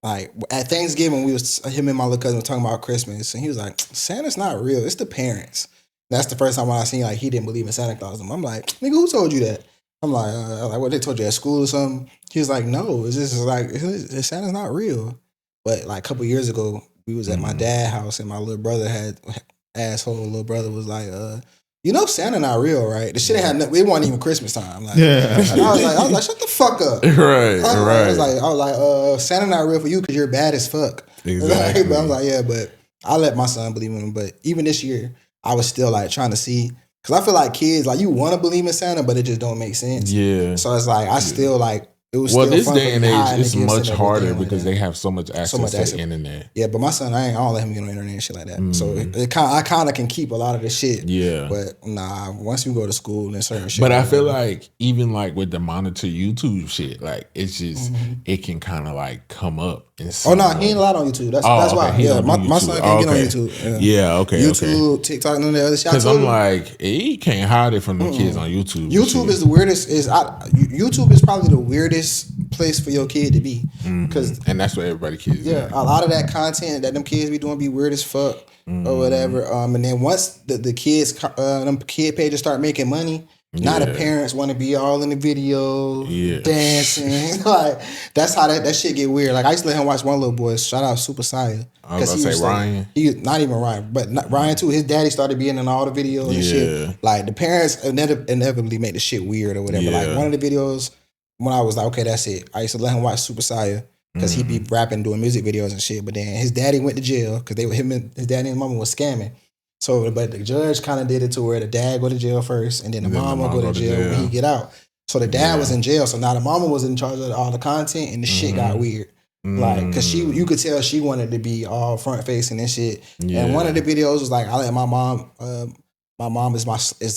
[SPEAKER 2] like at Thanksgiving, him and my little cousin were talking about Christmas, and he was like, Santa's not real. It's the parents. That's the first time when I seen like he didn't believe in Santa Claus. I'm like, nigga, who told you that? I'm like, what, they told you at school or something? He was like, no, it's just like Santa's not real. But like a couple years ago, we was at my dad's house, and my little brother little brother was like, you know Santa not real, right? The shit ain't had nothing. It wasn't even Christmas time. Like, and I was like, shut the fuck up.
[SPEAKER 1] Right.
[SPEAKER 2] I was like, Santa not real for you because you're bad as fuck.
[SPEAKER 1] Exactly.
[SPEAKER 2] But I was like, yeah, but I let my son believe in him. But even this year, I was still like trying to see, because I feel like kids, like you want to believe in Santa, but it just don't make sense. Yeah. So it's like I still like. It was
[SPEAKER 1] well,
[SPEAKER 2] still
[SPEAKER 1] this
[SPEAKER 2] fun
[SPEAKER 1] day and age, it's much harder
[SPEAKER 2] like
[SPEAKER 1] because they have so much access to the internet.
[SPEAKER 2] Yeah, but my son, I don't let him get on the internet and shit like that. So I kind of can keep a lot of the shit. Yeah. But once you go to school and certain shit.
[SPEAKER 1] But I feel like even like with the monitor YouTube shit, like it's just it can kind of like come up.
[SPEAKER 2] He ain't allowed on YouTube. That's why. Yeah, my son can't get on YouTube.
[SPEAKER 1] Yeah, okay.
[SPEAKER 2] YouTube, TikTok, and the other shit.
[SPEAKER 1] Because I'm like, he can't hide it from the kids on YouTube.
[SPEAKER 2] YouTube is the weirdest. YouTube is probably the weirdest place for your kid to be,
[SPEAKER 1] and that's what everybody kids.
[SPEAKER 2] Yeah, a lot of that content that them kids be doing be weird as fuck or whatever. And then once the kids, them kid pages start making money. Now the parents want to be all in the video, dancing. Like that's how that shit get weird. Like I used to let him watch one little boy. Shout out Super Saiyan.
[SPEAKER 1] I was gonna say Ryan.
[SPEAKER 2] He not even Ryan, but Ryan too. His daddy started being in all the videos and shit. Like the parents inevitably make the shit weird or whatever. Like one of the videos when I was like, okay, that's it. I used to let him watch Super Saiyan because he'd be rapping, doing music videos and shit. But then his daddy went to jail because his daddy and his mama was scamming. So, but the judge kind of did it to where the dad go to jail first, and then the mama go to jail when he get out. So the dad was in jail, so now the mama was in charge of all the content, and the shit got weird. Like, cause you could tell she wanted to be all front facing and shit. And one of the videos was like, I let my mom is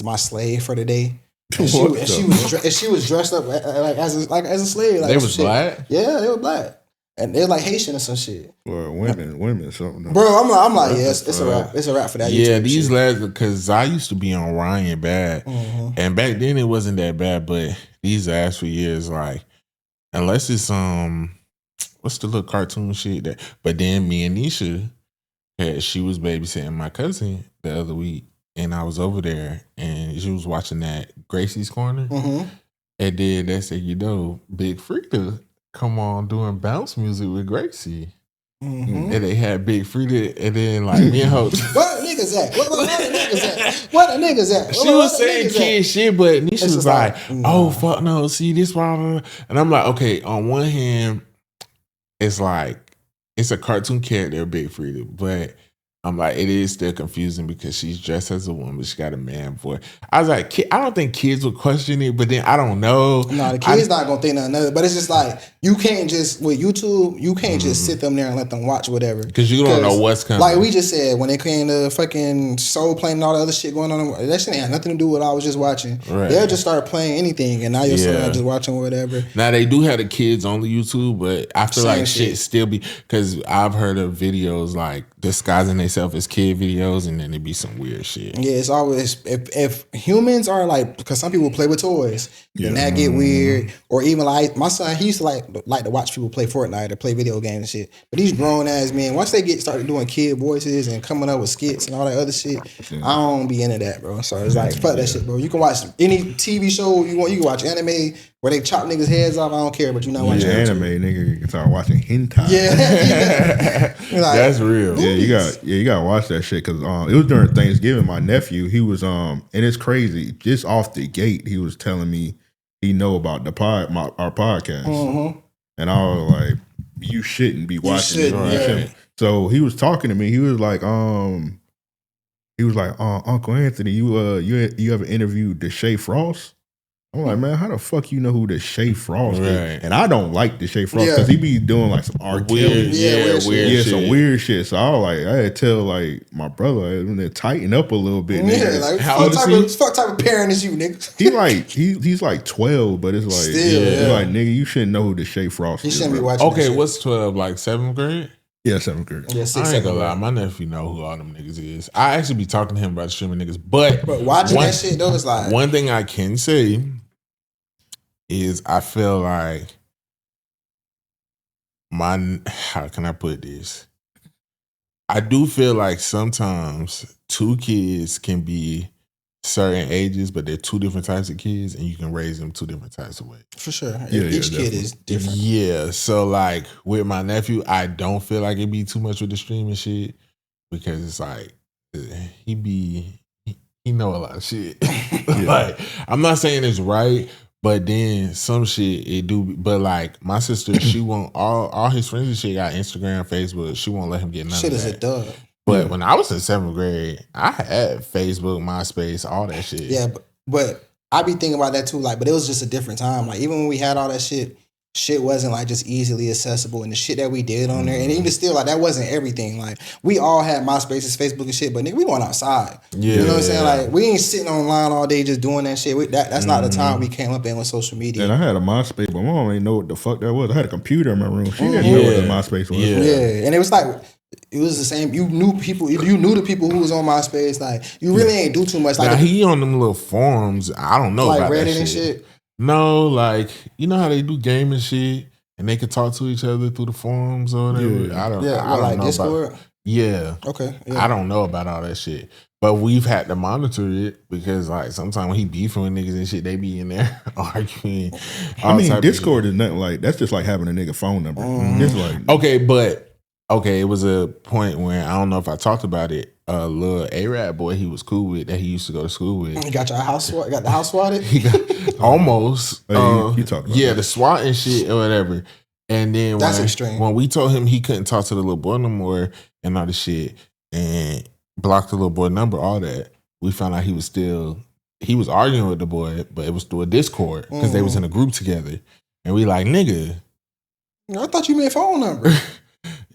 [SPEAKER 2] my slave for the day. And she was dressed up like as a slave. Like
[SPEAKER 1] they was black.
[SPEAKER 2] Yeah, they were black. And they're like Haitian or some shit.
[SPEAKER 3] Or women, something.
[SPEAKER 2] Bro, I'm like, yes, it's a wrap. It's a wrap for that.
[SPEAKER 1] Yeah,
[SPEAKER 2] YouTube
[SPEAKER 1] these
[SPEAKER 2] shit.
[SPEAKER 1] lads, because I used to be on Ryan bad, and back then it wasn't that bad. But these ass for years, like, unless it's what's the little cartoon shit that? But then me and Nisha, she was babysitting my cousin the other week, and I was over there, and she was watching that Gracie's Corner, and then they said, Big Freaka come on doing bounce music with Gracie. And they had Big Freaka, and then like me and her.
[SPEAKER 2] What a nigga's at? What a nigga's at?
[SPEAKER 1] She was saying kid shit, but Nisha was like, oh, fuck no, see this one. And I'm like, okay, on one hand, it's like, it's a cartoon character, Big Freaka, but I'm like, it is still confusing because she's dressed as a woman. She got a man voice. I was like, I don't think kids would question it, but then I don't know.
[SPEAKER 2] No, the kids not gonna think nothing of it. But it's just like you can't just with YouTube, you can't just sit them there and let them watch whatever.
[SPEAKER 1] Because you don't know what's coming.
[SPEAKER 2] Like we just said, when it came to fucking Soul playing and all the other shit going on, that shit ain't had nothing to do with what I was just watching. Right. They'll just start playing anything, and now you're just watching whatever.
[SPEAKER 1] Now they do have the kids on the YouTube, but I feel like shit still be because I've heard of videos like disguising themselves as kid videos, and then it be some weird shit.
[SPEAKER 2] Yeah, it's always if humans are like, because some people play with toys, then that get weird. Or even like my son, he used to like to watch people play Fortnite or play video games and shit. But these grown ass men, once they started doing kid voices and coming up with skits and all that other shit, I don't be into that, bro. So it's like fuck that shit, bro. You can watch any TV show you want. You can watch anime where they chop niggas' heads off. I don't care, but you not watching
[SPEAKER 3] anime, nigga. You can start watching hentai.
[SPEAKER 2] Yeah,
[SPEAKER 1] like, that's real.
[SPEAKER 3] Yeah, you gotta watch that shit because it was during Thanksgiving. My nephew, he was and it's crazy. Just off the gate, he was telling me he know about our podcast, and I was like, "You shouldn't be watching it." Right? So he was talking to me. He was like, Uncle Anthony, you ever interviewed Deshae Frost? I'm like, man, how the fuck you know who Deshae Frost is? And I don't like Deshae Frost because he be doing like some R. Kelly. Some weird shit. So I was like, I had to tell like my brother when they tighten up a little bit. Nigga.
[SPEAKER 2] Like how old is he? What type of parent is you, nigga?
[SPEAKER 3] He's like 12, but it's like it's like nigga, you shouldn't know who Deshae Frost is.
[SPEAKER 2] You shouldn't be watching.
[SPEAKER 1] Okay, what's 12? Like 7th grade?
[SPEAKER 3] Yeah, 7th grade.
[SPEAKER 2] Yeah,
[SPEAKER 1] I ain't gonna lie, my nephew know who all them niggas is. I actually be talking to him about streaming niggas, but
[SPEAKER 2] watching that shit though is like
[SPEAKER 1] one thing I can say is I feel like how can I put this? I do feel like sometimes two kids can be certain ages, but they're two different types of kids, and you can raise them two different types of ways.
[SPEAKER 2] For sure. Each kid is different.
[SPEAKER 1] Yeah. So like with my nephew, I don't feel like it'd be too much with the streaming shit because it's like he know a lot of shit. Like I'm not saying it's right, but then some shit it do. But like my sister, she won't all his friends and shit got Instagram, Facebook. She won't let him get none
[SPEAKER 2] shit
[SPEAKER 1] of that.
[SPEAKER 2] Shit is a dub.
[SPEAKER 1] But when I was in 7th grade, I had Facebook, MySpace, all that shit.
[SPEAKER 2] Yeah, but I be thinking about that too. Like, but it was just a different time. Like even when we had all that shit wasn't like just easily accessible, and the shit that we did on there, and even still like that wasn't everything. Like we all had MySpaces, Facebook, and shit, but nigga, we going outside. Yeah, you know what I'm saying? Like we ain't sitting online all day just doing that shit. That's not the time we came up in with social media.
[SPEAKER 3] And I had a MySpace, but my mom ain't know what the fuck that was. I had a computer in my room. She didn't know what the MySpace was.
[SPEAKER 2] Yeah, and it was like. It was the same. You knew people. You knew the people who was on MySpace. Like you really ain't do too much. Like
[SPEAKER 1] now he on them little forums. I don't know
[SPEAKER 2] like
[SPEAKER 1] about
[SPEAKER 2] Reddit
[SPEAKER 1] that
[SPEAKER 2] and shit.
[SPEAKER 1] No, like you know how they do gaming shit and they can talk to each other through the forums or whatever.
[SPEAKER 2] Yeah.
[SPEAKER 1] I don't
[SPEAKER 2] like
[SPEAKER 1] know
[SPEAKER 2] Discord.
[SPEAKER 1] About, yeah.
[SPEAKER 2] Okay. Yeah.
[SPEAKER 1] I don't know about all that shit, but we've had to monitor it because like sometimes when he beefing with niggas and shit, they be in there arguing.
[SPEAKER 3] I mean, Discord is nothing like that's just like having a nigga phone number. It's like
[SPEAKER 1] Okay, it was a point when I don't know if I talked about it. A little Arab boy he was cool with that he used to go to school with.
[SPEAKER 2] You got your house swatted? Got the house swatted?
[SPEAKER 1] Almost.
[SPEAKER 3] You talk about that.
[SPEAKER 1] The SWAT and shit or whatever. And then when we told him he couldn't talk to the little boy no more and all the shit and blocked the little boy number, all that, we found out he was arguing with the boy, but it was through a Discord because they was in a group together. And we like, nigga.
[SPEAKER 2] I thought you made a phone number.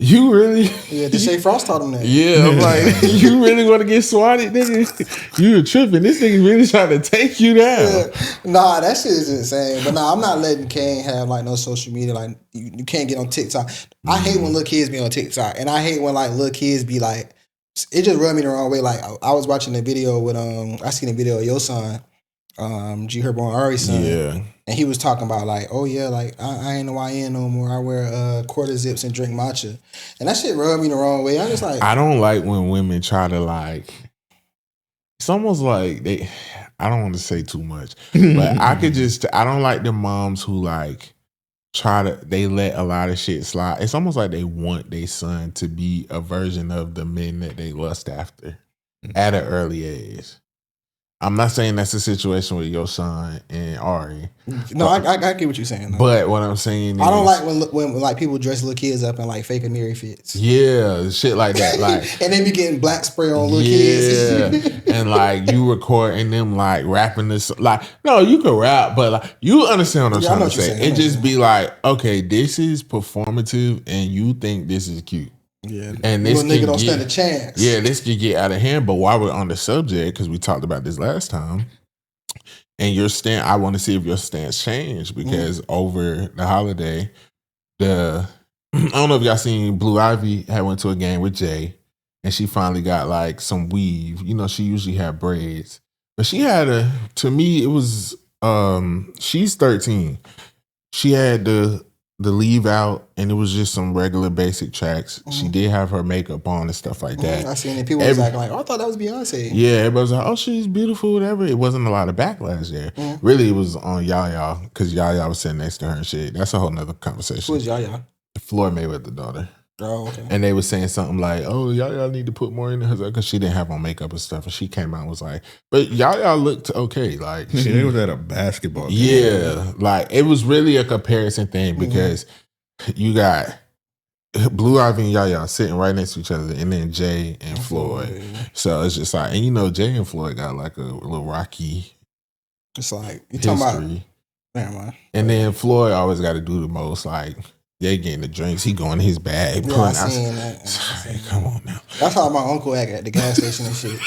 [SPEAKER 1] You really?
[SPEAKER 2] Yeah, Deshae Frost taught him that.
[SPEAKER 1] Yeah, I'm like, you really want to get swatted, nigga? You tripping. This nigga really trying to take you down.
[SPEAKER 2] Yeah. Nah, that shit is insane. But nah, I'm not letting Kane have like no social media. Like you can't get on TikTok. I hate when little kids be on TikTok. And I hate when like little kids be like, it just rubbed me the wrong way. Like I was watching a video with I seen a video of your son, G Herbo and Ari's son.
[SPEAKER 1] Yeah.
[SPEAKER 2] And he was talking about like, oh yeah, like I ain't a YN no more. I wear quarter zips and drink matcha. And that shit rubbed me the wrong way. I'm just like,
[SPEAKER 1] I don't like when women try to like, it's almost like I don't want to say too much, but I don't like the moms who like they let a lot of shit slide. It's almost like they want their son to be a version of the men that they lust after at an early age. I'm not saying that's the situation with your son and Ari.
[SPEAKER 2] No, I get what you're saying. Though.
[SPEAKER 1] But what I'm saying is,
[SPEAKER 2] I don't like when like people dress little kids up in like fake Amiri fits.
[SPEAKER 1] Yeah, shit like that. Like
[SPEAKER 2] and they be getting black spray on little kids.
[SPEAKER 1] And like you recording them like rapping this. Like, no, you can rap, but like you understand what I'm trying to say. It just be like, okay, this is performative and you think this is cute.
[SPEAKER 2] Yeah,
[SPEAKER 1] and this
[SPEAKER 2] nigga don't stand a chance.
[SPEAKER 1] Yeah, this could get out of hand. But while we're on the subject, because we talked about this last time, and your stand, I want to see if your stance changed because over the holiday, I don't know if y'all seen Blue Ivy had went to a game with Jay, and she finally got like some weave. You know, she usually had braids, but she had to me, it was she's 13. She had the leave out, and it was just some regular basic tracks. She did have her makeup on and stuff like that.
[SPEAKER 2] I seen it. People was acting like, oh, I thought that was Beyonce.
[SPEAKER 1] Yeah, everybody was like, oh, she's beautiful, whatever. It wasn't a lot of backlash there. Really, it was on Yaya, because Yaya was sitting next to her and shit. That's a whole nother conversation.
[SPEAKER 2] Who is Yaya?
[SPEAKER 1] Floyd Mayweather's daughter.
[SPEAKER 2] Oh, okay.
[SPEAKER 1] And they were saying something like, oh, y'all need to put more in her, because she didn't have on makeup and stuff. And she came out and was like, but y'all looked okay. Like,
[SPEAKER 3] she was at a basketball game.
[SPEAKER 1] Yeah, like it was really a comparison thing because you got Blue Ivy and Yaya sitting right next to each other, and then Jay and Floyd. So it's just like, and you know, Jay and Floyd got like a little rocky.
[SPEAKER 2] It's like you
[SPEAKER 1] history.
[SPEAKER 2] talking about, man.
[SPEAKER 1] And then Floyd always got to do the most. Like they getting the drinks, he going in his bag, pulling out. Sorry, come on now.
[SPEAKER 2] That's how my uncle act at the gas station and shit.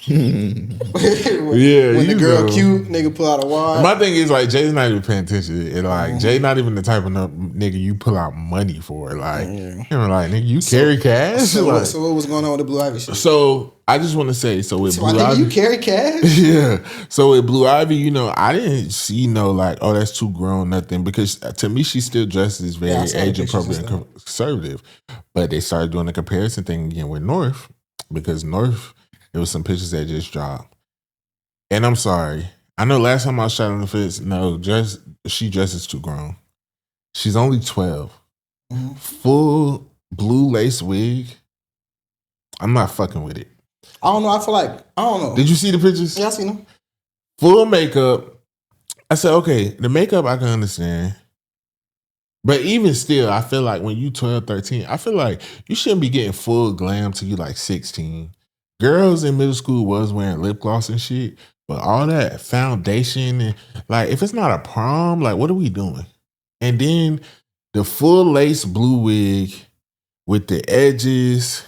[SPEAKER 1] when
[SPEAKER 2] the girl cute, nigga pull out a wad.
[SPEAKER 1] My thing is like Jay's not even paying attention, and like Jay not even the type of nigga you pull out money for. Like, you know, like nigga, you carry cash.
[SPEAKER 2] So
[SPEAKER 1] what
[SPEAKER 2] was going on with the Blue Ivy shit?
[SPEAKER 1] So I just want to say, with Blue Ivy,
[SPEAKER 2] you carry cash?
[SPEAKER 1] Yeah. So with Blue Ivy, you know, I didn't see like, oh, that's too grown, nothing, because to me she still dresses very age appropriate and conservative. But they started doing the comparison thing again with North, because North. There was some pictures that just dropped. And I'm sorry. I know last time I was shot in the face, she dresses too grown. She's only 12. Full blue lace wig. I'm not fucking with it.
[SPEAKER 2] I don't know. I don't know.
[SPEAKER 1] Did you see the pictures?
[SPEAKER 2] Yeah, I seen them.
[SPEAKER 1] Full makeup. I said, okay, the makeup I can understand. But even still, I feel like when you 12, 13, I feel like you shouldn't be getting full glam till you like 16. Girls in middle school was wearing lip gloss and shit, but all that foundation and like, if it's not a prom, like what are we doing? And then the full lace blue wig with the edges.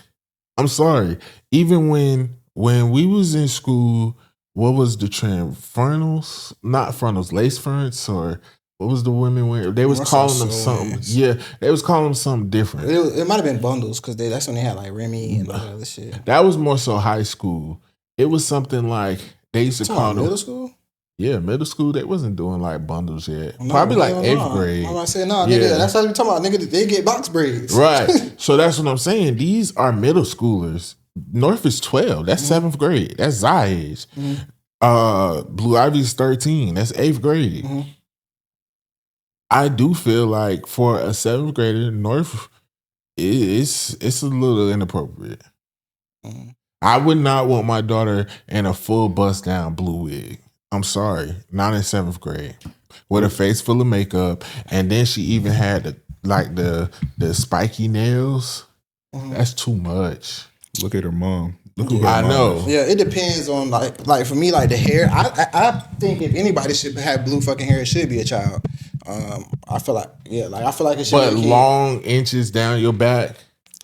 [SPEAKER 1] I'm sorry. Even when we was in school, what was the trend? Frontals? Not frontals, lace fronts, or what was the women wearing? They was calling them something. Yeah, they was calling them something different.
[SPEAKER 2] It might have been bundles, because that's when they had like Remy and all that other shit.
[SPEAKER 1] That was more so high school. It was something like they used to call them
[SPEAKER 2] middle school.
[SPEAKER 1] Yeah, middle school. They wasn't doing like bundles yet. Probably like 8th grade.
[SPEAKER 2] I'm saying nigga. That's what we talking about. Nigga, they get box braids.
[SPEAKER 1] Right. So that's what I'm saying. These are middle schoolers. North is 12. That's 7th grade. That's Zai age. Blue Ivy's 13. That's 8th grade. I do feel like for a 7th grader, North, it's a little inappropriate. I would not want my daughter in a full bust down blue wig. I'm sorry, not in 7th grade, with a face full of makeup, and then she even had the spiky nails. That's too much.
[SPEAKER 3] Look at her mom.
[SPEAKER 1] I know.
[SPEAKER 2] Yeah, it depends on like for me, like the hair. I think if anybody should have blue fucking hair, it should be a child. I feel like it should.
[SPEAKER 1] But long inches down your back.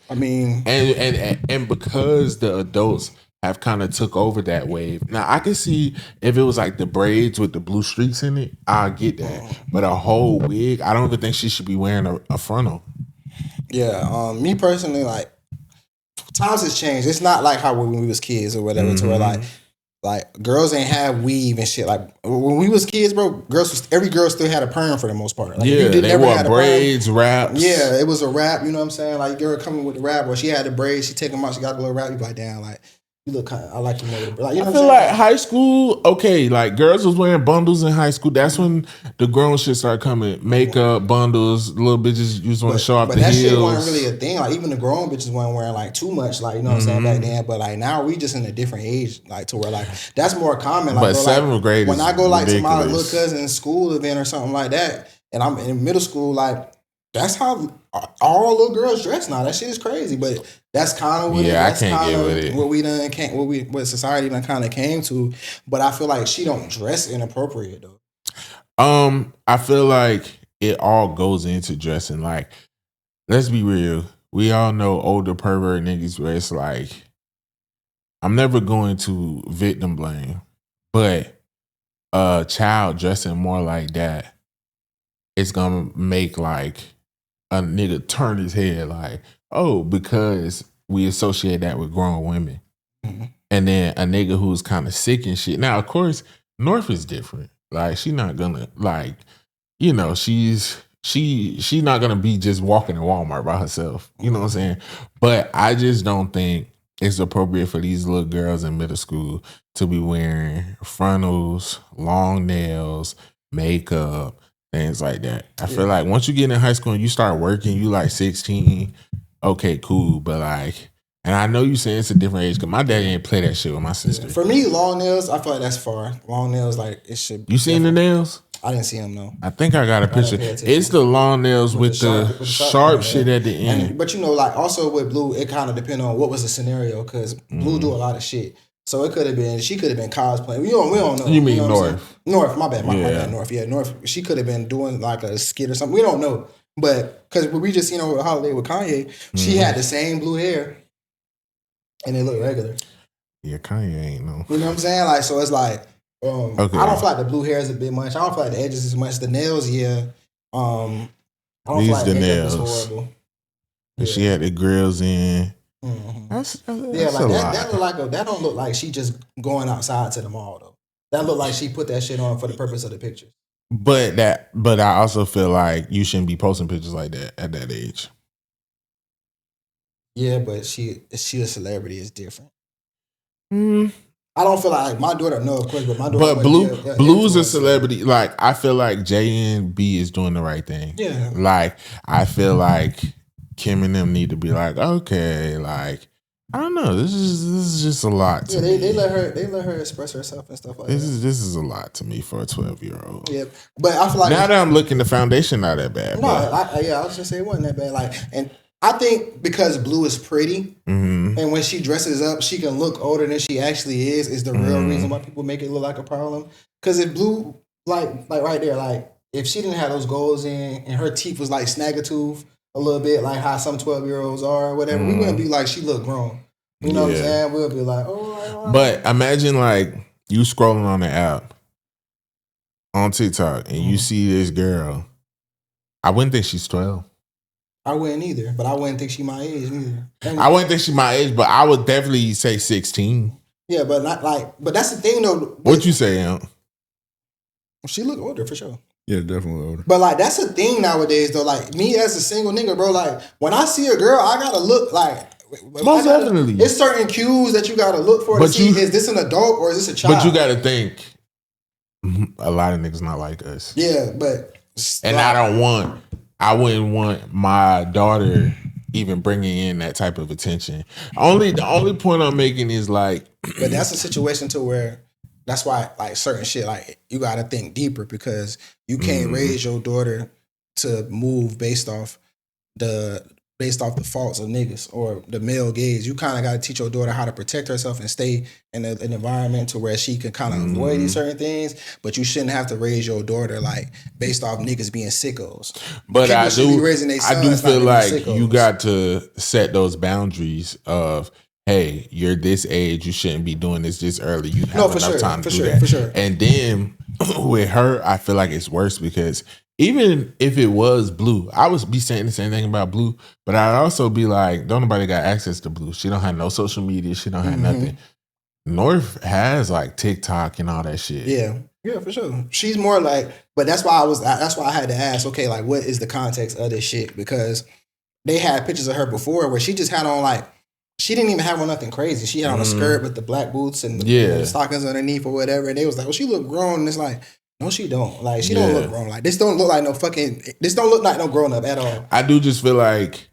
[SPEAKER 2] I mean,
[SPEAKER 1] and because the adults have kind of took over that wave. Now I can see if it was like the braids with the blue streaks in it, I'll get that. But a whole wig, I don't even think she should be wearing a frontal.
[SPEAKER 2] Yeah, me personally, like times has changed. It's not like how when we was kids or whatever. To where like girls ain't have weave and shit. Like when we was kids, bro, every girl still had a perm for the most part. Like,
[SPEAKER 1] yeah, they wore braids, wraps.
[SPEAKER 2] Yeah, it was a wrap. You know what I'm saying? Like girl coming with the wrap, or she had the braids, she take them out, she got a little wrap. You be like, damn, like You look kind of, I like you more. Like, you know
[SPEAKER 1] I feel like high school, okay, like girls was wearing bundles in high school. That's when the grown shit started coming. Makeup, bundles, little bitches just want to show off the heels. But that shit
[SPEAKER 2] wasn't really a thing. Like even the grown bitches weren't wearing like too much, like, you know what I'm saying, back then. But like now we just in a different age, like to where like that's more common. Like,
[SPEAKER 1] but bro, seventh
[SPEAKER 2] like,
[SPEAKER 1] grade
[SPEAKER 2] when I go like
[SPEAKER 1] ridiculous.
[SPEAKER 2] to my little cousin's school event or something like that, and I'm in middle school, like that's how all little girls dress now. That shit is crazy, but that's kind of what
[SPEAKER 1] I can't get with it.
[SPEAKER 2] What we done can't what society done kind of came to. But I feel like she don't dress inappropriate though.
[SPEAKER 1] I feel like it all goes into dressing. Like, let's be real. We all know older pervert niggas where it's like, I'm never going to victim blame, but a child dressing more like that, it's gonna make like a nigga turn his head like, oh, because we associate that with grown women. Mm-hmm. And then a nigga who's kind of sick and shit. Now, of course, North is different. Like, she not gonna, like, you know, she's not gonna be just walking in Walmart by herself. You know what I'm saying? But I just don't think it's appropriate for these little girls in middle school to be wearing frontals, long nails, makeup, things like that. I feel like once you get in high school and you start working, you like 16, okay, cool. But like, and I know you saying it's a different age because my daddy didn't play that shit with my sister.
[SPEAKER 2] For me, long nails, I feel like that's far. Long nails, like it should.
[SPEAKER 1] You seen the nails?
[SPEAKER 2] I didn't see them, no.
[SPEAKER 1] I think I got a picture. It's the long nails with the sharp shit at the end.
[SPEAKER 2] But you know, like also with Blue, it kind of depends on what was the scenario because Blue do a lot of shit. So it could have been, she could have been cosplaying. We don't know.
[SPEAKER 1] You mean North?
[SPEAKER 2] North, my bad. My bad, North. Yeah, North. She could have been doing like a skit or something. We don't know. But because we just seen her with Holiday with Kanye, she had the same blue hair and it looked regular.
[SPEAKER 1] Yeah, Kanye ain't no.
[SPEAKER 2] You know what I'm saying? Like, so it's like, okay. I don't feel like the blue hair is a bit much. I don't feel like the edges is much. The nails, yeah. I don't
[SPEAKER 1] These
[SPEAKER 2] feel like
[SPEAKER 1] the
[SPEAKER 2] nails.
[SPEAKER 1] Is horrible. Yeah. She had the grills in.
[SPEAKER 2] Mm-hmm.
[SPEAKER 1] That's
[SPEAKER 2] like that look like that don't look like she just going outside to the mall though. That look like she put that shit on for the purpose of the pictures.
[SPEAKER 1] But I also feel like you shouldn't be posting pictures like that at that age.
[SPEAKER 2] Yeah, but she a celebrity is different. I don't feel like my daughter, no, of course, but my daughter.
[SPEAKER 1] But Blue's a celebrity. Like, I feel like JNB is doing the right thing.
[SPEAKER 2] Yeah.
[SPEAKER 1] Like, I feel like Kim and them need to be like, okay, like, I don't know. This is just a lot to me.
[SPEAKER 2] They let her express herself and stuff like
[SPEAKER 1] this that. This is a lot to me for a 12-year-old.
[SPEAKER 2] Yeah, but I feel like
[SPEAKER 1] now that I'm looking, the foundation not that bad.
[SPEAKER 2] No, I was just saying it wasn't that bad. Like, and I think because Blue is pretty, and when she dresses up, she can look older than she actually is the real reason why people make it look like a problem. Because if Blue, like right there, like if she didn't have those goals in and her teeth was like snag-a-tooth a little bit, like how some 12-year-olds are or whatever, we wouldn't be like she look grown. You know what I'm saying? We'll be like, oh.
[SPEAKER 1] But imagine like you scrolling on the app on TikTok and you see this girl. I wouldn't think she's 12.
[SPEAKER 2] I wouldn't either, but I wouldn't think she my age either.
[SPEAKER 1] I wouldn't think she my age, but I would definitely say 16.
[SPEAKER 2] Yeah, but not like. But that's the thing, though.
[SPEAKER 1] What you say, Aunt?
[SPEAKER 2] She look older for sure.
[SPEAKER 3] Yeah, definitely older.
[SPEAKER 2] But like that's the thing nowadays, though. Like me as a single nigga, bro. Like when I see a girl, I gotta look like.
[SPEAKER 1] Most definitely.
[SPEAKER 2] It's certain cues that you gotta look for to see is this an adult or is this a child?
[SPEAKER 1] But you gotta think. A lot of niggas not like us.
[SPEAKER 2] Yeah, but
[SPEAKER 1] and I wouldn't want my daughter even bringing in that type of attention. The only point I'm making is like,
[SPEAKER 2] but that's a situation to where that's why like certain shit like you got to think deeper because you can't raise your daughter to move based off the faults of niggas or the male gaze. You kind of got to teach your daughter how to protect herself and stay in an environment to where she can kind of avoid these certain things, but you shouldn't have to raise your daughter like based off niggas being sickos.
[SPEAKER 1] But I do feel like you got to set those boundaries of, hey, you're this age, you shouldn't be doing this early. You have enough time to do that. For sure. And then with her, I feel like it's worse because even if it was Blue, I would be saying the same thing about Blue, but I'd also be like, don't nobody got access to Blue. She don't have no social media. She don't have nothing. North has like TikTok and all that shit.
[SPEAKER 2] Yeah, for sure. She's more like, but that's why I had to ask, okay, like what is the context of this shit? Because they had pictures of her before where she just had on like she didn't even have on nothing crazy. She had on a skirt with the black boots and the stockings underneath or whatever. And they was like, well, she look grown. And it's like, no, she don't. Like, she don't look grown. Like, this don't look like no grown up at all.
[SPEAKER 1] I do just feel like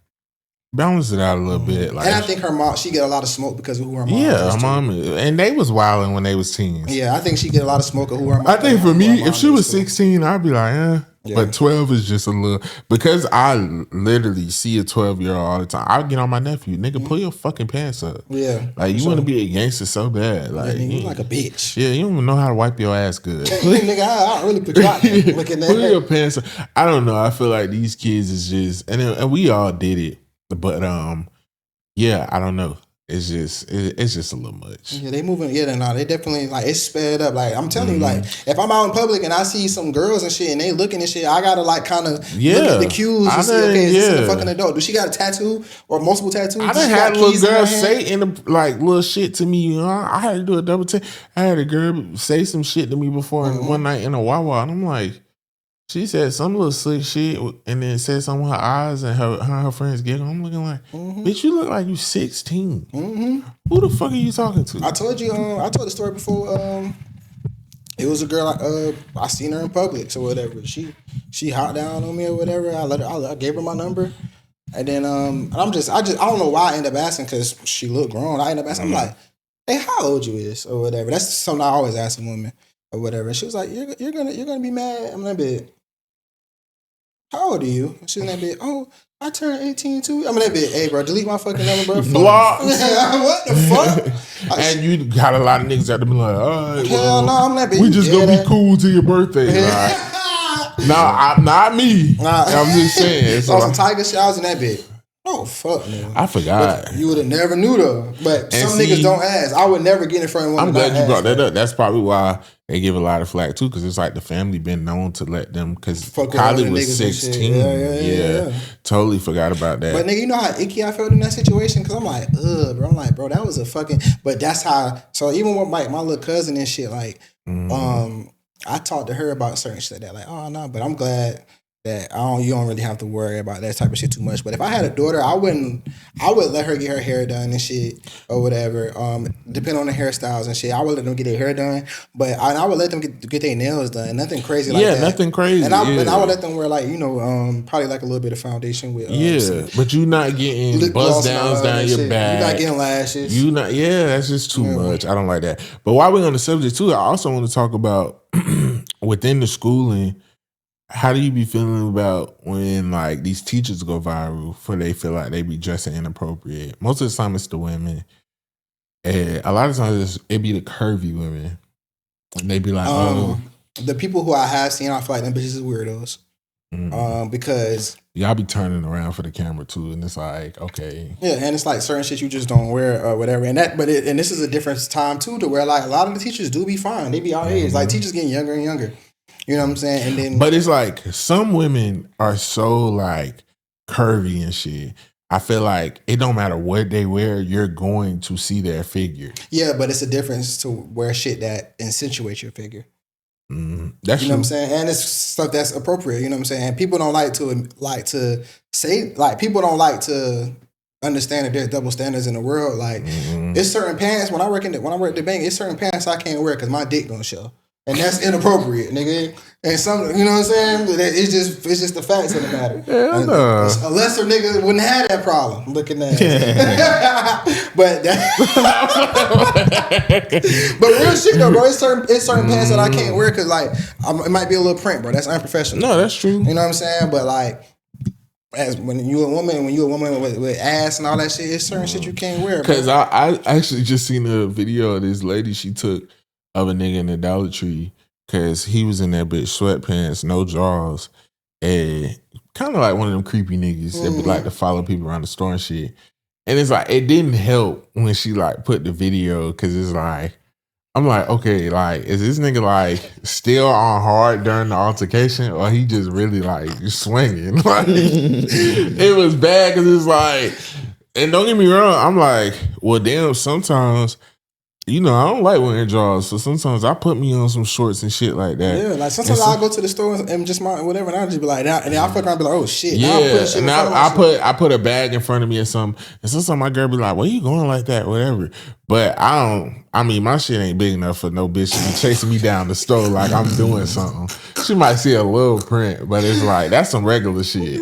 [SPEAKER 1] balance it out a little bit. Like,
[SPEAKER 2] and I think her mom, she get a lot of smoke because of who her mom is.
[SPEAKER 1] Yeah, her mom is. And they was wilding when they was teens.
[SPEAKER 2] Yeah, I think she get a lot of smoke of who her mom is.
[SPEAKER 1] I think for me, if she was 16, I'd be like, Yeah. But 12 is just a little, because I literally see a 12-year-old all the time. I'll get on my nephew, nigga, pull your fucking pants up.
[SPEAKER 2] Yeah.
[SPEAKER 1] Like, you want to be a gangster so bad. Like,
[SPEAKER 2] you like a bitch.
[SPEAKER 1] Yeah, you don't even know how to wipe your ass good.
[SPEAKER 2] Nigga, I really put you out there looking at
[SPEAKER 1] pull your pants up. I don't know. I feel like these kids is just, and we all did it. But, yeah, I don't know. It's just a little much.
[SPEAKER 2] Yeah, they moving. Yeah, they definitely like it's sped up. Like I'm telling you, like if I'm out in public and I see some girls and shit and they looking and shit, I gotta like kind of look at the cues and see, okay, is this a fucking adult? Do she got a tattoo or multiple tattoos?
[SPEAKER 1] I done had little girls say like little shit to me. You know, I had to do a double take. I had a girl say some shit to me before one night in a Wawa, and I'm like, she said some little slick shit and then said something with her eyes and her friends giggle. I'm looking like, bitch, you look like you 16. Who the fuck are you talking to?
[SPEAKER 2] I told you, I told the story before. It was a girl I seen her in public, so whatever. She hopped down on me or whatever. I gave her my number. And then I don't know why I ended up asking because she looked grown. I ended up asking, I'm like, hey, how old you is or whatever. That's something I always ask a woman or whatever. And she was like, you're gonna be mad. I'm that bitch. How old are you? She's that bitch. Oh, I turned 18 too. I'm that bitch. Hey, bro, delete my fucking number, bro.
[SPEAKER 1] Block.
[SPEAKER 2] What the fuck?
[SPEAKER 1] And you got a lot of niggas out there be like, all right,
[SPEAKER 2] hell no, I'm that bitch.
[SPEAKER 1] We just gonna be cool till your birthday. Nah, not me. I'm just saying.
[SPEAKER 2] So some Tiger shit, I was in that bitch. Oh fuck, man!
[SPEAKER 1] I forgot.
[SPEAKER 2] But you would have never knew though. But some niggas don't ask. I would never get in front of one.
[SPEAKER 1] I'm glad you brought that up. That's probably why they give a lot of flack too, because it's like the family been known to let them. Because Kylie was 16. Yeah. Totally forgot about that.
[SPEAKER 2] But nigga, you know how icky I felt in that situation? Because I'm like, ugh, bro. I'm like, bro, that was a fucking. But that's how. So even with my little cousin and shit, like, I talked to her about certain shit like that. Like, oh no, but I'm glad that you don't really have to worry about that type of shit too much. But if I had a daughter, I would let her get her hair done and shit or whatever. Depending on the hairstyles and shit, I would let them get their hair done. But I would let them get their nails done. Nothing crazy like that.
[SPEAKER 1] Yeah, nothing crazy.
[SPEAKER 2] And I would let them wear like, probably like a little bit of foundation with
[SPEAKER 1] but you not getting bust downs down your back.
[SPEAKER 2] You're not getting lashes.
[SPEAKER 1] That's just too much. I don't like that. But while we're on the subject too, I also want to talk about within the schooling. How do you be feeling about when like these teachers go viral for they feel like they be dressing inappropriate? Most of the time it's the women. And a lot of times it be the curvy women. And they be like,
[SPEAKER 2] the people who I have seen, I feel like them bitches is weirdos. Because
[SPEAKER 1] y'all be turning around for the camera too, and it's like, okay.
[SPEAKER 2] Yeah, and it's like certain shit you just don't wear or whatever. And and this is a different time too, to where like a lot of the teachers do be fine. They be our age. Like teachers getting younger and younger. You know what I'm saying? And then,
[SPEAKER 1] but it's like some women are so like curvy and shit. I feel like it don't matter what they wear, you're going to see their figure.
[SPEAKER 2] Yeah, but it's a difference to wear shit that accentuates your figure.
[SPEAKER 1] That's
[SPEAKER 2] you know what I'm saying? And it's stuff that's appropriate. You know what I'm saying? People don't like to say, like, people don't like to understand that there's double standards in the world. Like, it's certain pants when I work at the bank, it's certain pants I can't wear because my dick gonna show. And that's inappropriate, nigga. And some, you know what I'm saying? It's just the facts of the matter.
[SPEAKER 1] Hell no.
[SPEAKER 2] A lesser nigga wouldn't have that problem looking at it. But real shit though, bro. It's certain pants that I can't wear because like it might be a little print, bro. That's unprofessional.
[SPEAKER 1] No, that's true.
[SPEAKER 2] You know what I'm saying? But like, when you a woman with ass and all that shit, it's certain shit you can't wear.
[SPEAKER 1] Because I actually just seen a video of this lady she took of a nigga in the Dollar Tree because he was in that bitch sweatpants, no drawers, and kind of like one of them creepy niggas that be like to follow people around the store and shit. And it's like, it didn't help when she like put the video because it's like, I'm like, okay, like, is this nigga like still on hard during the altercation or he just really like swinging? Like, it was bad because it's like, and don't get me wrong, I'm like, well, damn, sometimes I don't like wearing drawers, so sometimes I put me on some shorts and shit like that.
[SPEAKER 2] Yeah, like sometimes I'll go to the store and just whatever, and I'll just be like, and then I'll fuck around and be like, oh shit.
[SPEAKER 1] Yeah,
[SPEAKER 2] now I'm putting shit in front of my shit.
[SPEAKER 1] I put a bag in front of me or something, and sometimes my girl be like, "Where you going like that?" Whatever. But I don't. I mean, my shit ain't big enough for no bitch to be chasing me down the store like I'm doing something. She might see a little print, but it's like that's some regular shit.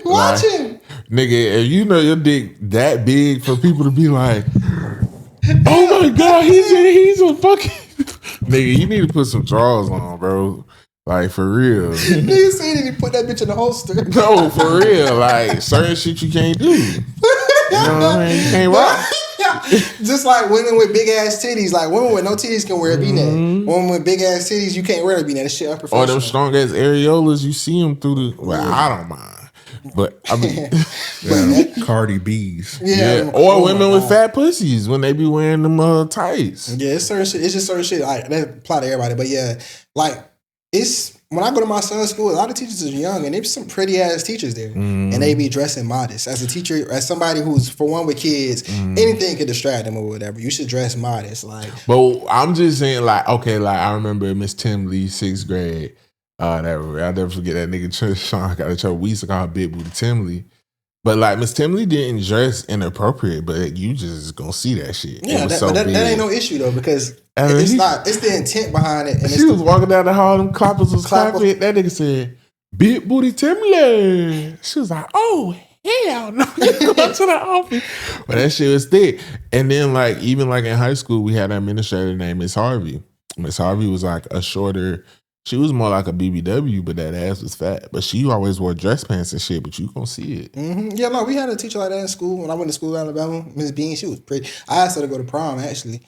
[SPEAKER 2] Watch him,
[SPEAKER 1] nigga. If you know your dick that big for people to be like, "Oh my god, he's a fucking." Nigga, you need to put some drawers on, bro. Like, for real.
[SPEAKER 2] Nigga said he put that bitch in the holster.
[SPEAKER 1] No, for real. Like, certain shit you can't do. You know what I mean? You can't rock.
[SPEAKER 2] Just like women with big ass titties. Like, women with no titties can wear a V-neck. Women with big ass titties, you can't wear a V-neck. That shit unprofessional.
[SPEAKER 1] Or them strong ass areolas, you see them through the... Well, I don't mind. But, I mean...
[SPEAKER 3] Cardi B's.
[SPEAKER 1] Yeah. Or women with fat pussies when they be wearing them tights.
[SPEAKER 2] Yeah, it's certain shit. It's just certain shit. Like, that apply to everybody. But yeah, like, it's... When I go to my son's school, a lot of teachers are young, and there's some pretty ass teachers there, and they be dressing modest. As a teacher, as somebody who's for one with kids, anything could distract them or whatever. You should dress modest, like.
[SPEAKER 1] But I'm just saying, like, okay, like I remember Miss Timley, 6th grade. I'll never forget that nigga Sean got in trouble. We used to call her Big Booty Timley. But like Miss Timley didn't dress inappropriate, but you just gonna see that shit.
[SPEAKER 2] Yeah, that ain't no issue though, because it's the intent behind it. And
[SPEAKER 1] she was walking down the hall, them clappers was clapping. That nigga said, "Big Booty Timley." She was like, "Oh hell no!" Go to the office, but that shit was thick. And then like even like in high school, we had an administrator named Miss Harvey. Miss Harvey was like a shorter. She was more like a BBW, but that ass was fat. But she always wore dress pants and shit, but you gonna see it.
[SPEAKER 2] Mm-hmm. Yeah, no, we had a teacher like that in school. When I went to school in Alabama, Miss Bean, she was pretty. I asked her to go to prom, actually.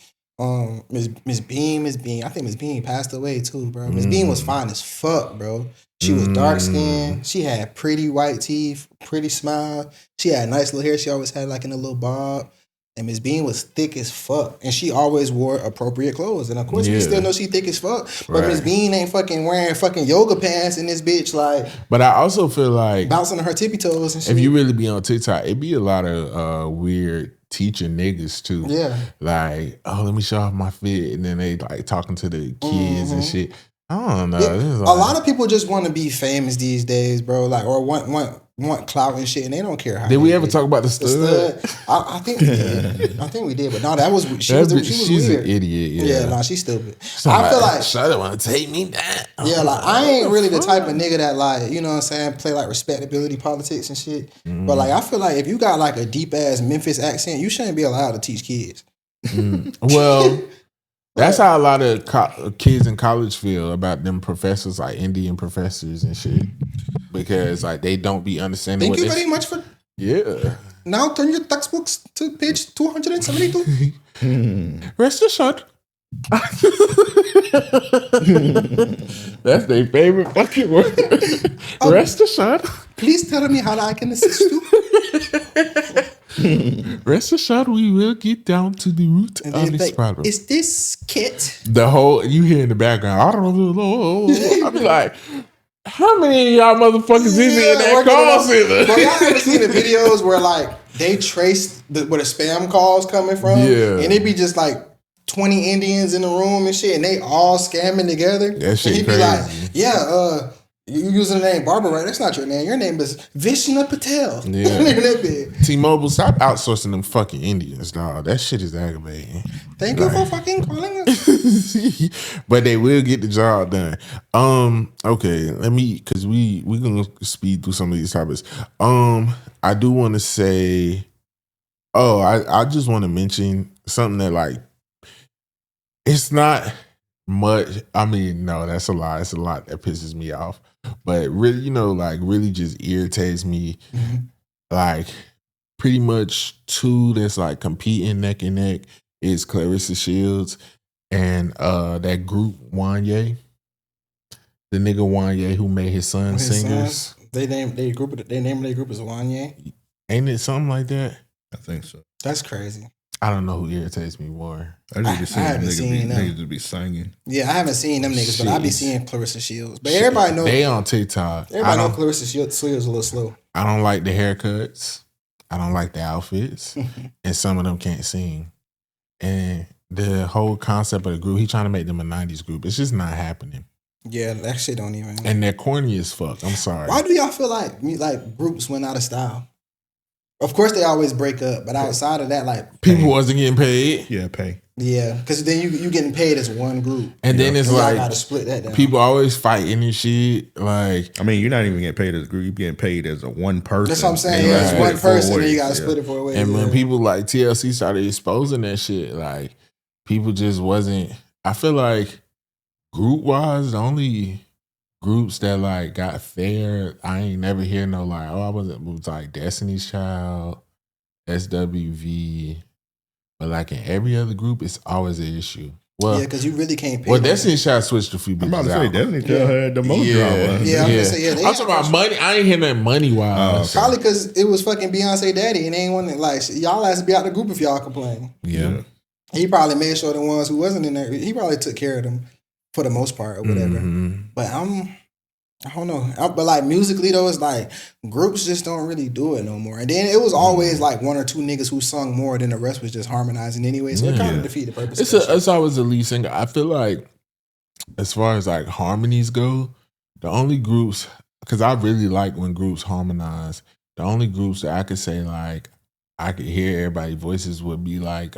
[SPEAKER 2] Miss Bean. I think Miss Bean passed away too, bro. Miss Bean was fine as fuck, bro. She was dark skinned. She had pretty white teeth, pretty smile. She had nice little hair. She always had like in a little bob. And Miss Bean was thick as fuck. And she always wore appropriate clothes. And of course, we still know she thick as fuck. But Miss Bean ain't fucking wearing fucking yoga pants in this bitch. Like,
[SPEAKER 1] but I also feel like
[SPEAKER 2] bouncing on her tippy toes and shit.
[SPEAKER 1] If you really be on TikTok, it be a lot of weird teacher niggas too.
[SPEAKER 2] Yeah.
[SPEAKER 1] Like, oh, let me show off my fit. And then they like talking to the kids and shit. I don't know. Yeah.
[SPEAKER 2] A lot of people just want to be famous these days, bro. Like, or want clout and shit, and they don't care how.
[SPEAKER 1] Did we ever talk about the stud?
[SPEAKER 2] I think we did. I think we did, but no, that was she was
[SPEAKER 1] she's
[SPEAKER 2] weird.
[SPEAKER 1] An idiot.
[SPEAKER 2] Yeah, no, she's stupid.
[SPEAKER 1] I feel like Shawty want to take me down.
[SPEAKER 2] Yeah, like I ain't really the type of nigga that like, you know what I'm saying, play like respectability politics and shit. But like, I feel like if you got like a deep ass Memphis accent, you shouldn't be allowed to teach kids.
[SPEAKER 1] Well. That's how a lot of kids in college feel about them professors, like Indian professors and shit, because like they don't be understanding.
[SPEAKER 2] Thank you very much for.
[SPEAKER 1] Yeah.
[SPEAKER 2] Now turn your textbooks to page 272.
[SPEAKER 1] Rest assured. That's their favorite fucking word. Rest assured.
[SPEAKER 2] Please tell me how I can assist you.
[SPEAKER 1] Rest assured, we will get down to the root of this problem.
[SPEAKER 2] Is this Kit?
[SPEAKER 1] The whole you hear in the background. I don't know. I be like, how many of y'all motherfuckers is in that call center?
[SPEAKER 2] Bro, y'all ever seen the videos where like they trace where the spam calls coming from?
[SPEAKER 1] Yeah,
[SPEAKER 2] and it be just like 20 Indians in the room and shit, and they all scamming together.
[SPEAKER 1] That shit
[SPEAKER 2] and he be
[SPEAKER 1] crazy.
[SPEAKER 2] like, you using the name Barbara, right? That's not your name. Your name is Vishnu Patel.
[SPEAKER 1] Yeah.
[SPEAKER 2] That big.
[SPEAKER 1] T-Mobile, stop outsourcing them fucking Indians, dog. That shit is aggravating.
[SPEAKER 2] Thank you for fucking calling us.
[SPEAKER 1] But they will get the job done. Okay, because we gonna speed through some of these topics. I do want to say, I just want to mention something that like, it's not much. I mean, no, that's a lie. It's a lot that pisses me off. But really, like really just irritates me. Like pretty much two that's like competing neck and neck is Clarissa Shields and that group Wanye. The nigga Wanye who made his son singers.
[SPEAKER 2] They name their group as Wanye.
[SPEAKER 1] Ain't it something like that?
[SPEAKER 3] I think so.
[SPEAKER 2] That's crazy.
[SPEAKER 1] I don't know who irritates me more.
[SPEAKER 3] I just seen niggas to be singing.
[SPEAKER 2] Yeah, I haven't seen them niggas, but I be seeing Clarissa Shields. But everybody know
[SPEAKER 1] they on TikTok.
[SPEAKER 2] Everybody know Clarissa Shields is a little slow.
[SPEAKER 1] I don't like the haircuts. I don't like the outfits, and some of them can't sing. And the whole concept of the group. He trying to make them a 90s group. It's just not happening.
[SPEAKER 2] Yeah, that shit don't even.
[SPEAKER 1] And they're corny as fuck. I'm sorry.
[SPEAKER 2] Why do y'all feel like groups went out of style? Of course, they always break up, but outside of that, like
[SPEAKER 1] people wasn't getting paid.
[SPEAKER 3] Yeah, pay.
[SPEAKER 2] Yeah, because then you getting paid as one group,
[SPEAKER 1] and then it's like
[SPEAKER 2] gotta split that down.
[SPEAKER 1] People always fighting and shit. Like,
[SPEAKER 3] I mean, you're not even getting paid as a group. You're getting paid as a one person.
[SPEAKER 2] That's what I'm saying. Yeah, it's one person, and you gotta split it 4 ways.
[SPEAKER 1] And when people like TLC started exposing that shit, like people just wasn't. I feel like group wise, the only groups that like got fair, I ain't never hear no like, oh, it was like Destiny's Child, SWV, but like in every other group, it's always an issue. Well,
[SPEAKER 2] yeah, because you really can't pay.
[SPEAKER 1] Well, Destiny's Child switched a few bitches.
[SPEAKER 3] I'm about to say Destiny's Child had the most drama.
[SPEAKER 2] Yeah, I'm gonna say
[SPEAKER 1] I'm talking about money. I ain't hearing that money wise.
[SPEAKER 2] Probably because it was fucking Beyonce daddy, and they ain't want to like y'all has to be out the group if y'all complain.
[SPEAKER 1] Yeah.
[SPEAKER 2] He probably made sure the ones who wasn't in there, he probably took care of them for the most part or whatever.
[SPEAKER 1] Mm-hmm.
[SPEAKER 2] But I don't know. But like musically though, it's like groups just don't really do it no more. And then it was always like one or two niggas who sung more than the rest was just harmonizing anyway. So it kind of defeated the purpose.
[SPEAKER 1] It's always the lead singer. I feel like as far as like harmonies go, the only groups, because I really like when groups harmonize, the only groups that I could say like I could hear everybody's voices would be like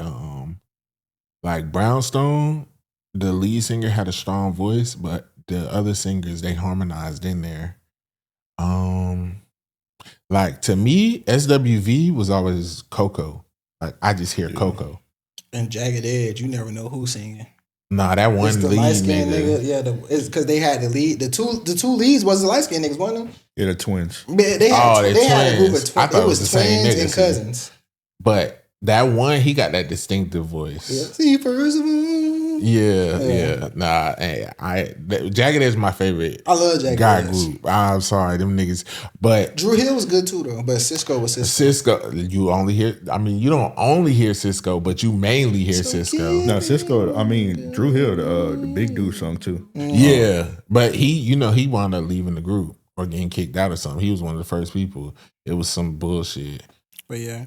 [SPEAKER 1] Brownstone. The lead singer had a strong voice, but the other singers, they harmonized in there. Like to me, SWV was always Coco. Like I just hear Coco.
[SPEAKER 2] And Jagged Edge, you never know who's singing.
[SPEAKER 1] Nah, that one
[SPEAKER 2] the
[SPEAKER 1] lead nigga.
[SPEAKER 2] Yeah, it's because they had the lead. The two leads was the light skinned niggas, wasn't them?
[SPEAKER 3] Yeah, the twins.
[SPEAKER 2] They had a group of twins.
[SPEAKER 1] I thought
[SPEAKER 2] it was
[SPEAKER 1] the same
[SPEAKER 2] twins
[SPEAKER 1] niggas,
[SPEAKER 2] and cousins.
[SPEAKER 1] But that one, he got that distinctive voice.
[SPEAKER 2] Yeah. See, first of all.
[SPEAKER 1] Yeah. Nah, Jagged Edge is my favorite.
[SPEAKER 2] I love Jagged
[SPEAKER 1] guy
[SPEAKER 2] Edge.
[SPEAKER 1] group. I'm sorry, them niggas. But
[SPEAKER 2] Drew Hill was good too, though. But Cisco was Cisco.
[SPEAKER 1] Cisco, you only hear. I mean, you don't only hear Cisco, but you mainly hear Cisco.
[SPEAKER 3] No, Cisco. I mean, Drew Hill, the big dude, sung too.
[SPEAKER 1] Yeah, but he wound up leaving the group or getting kicked out or something. He was one of the first people. It was some bullshit.
[SPEAKER 2] But yeah.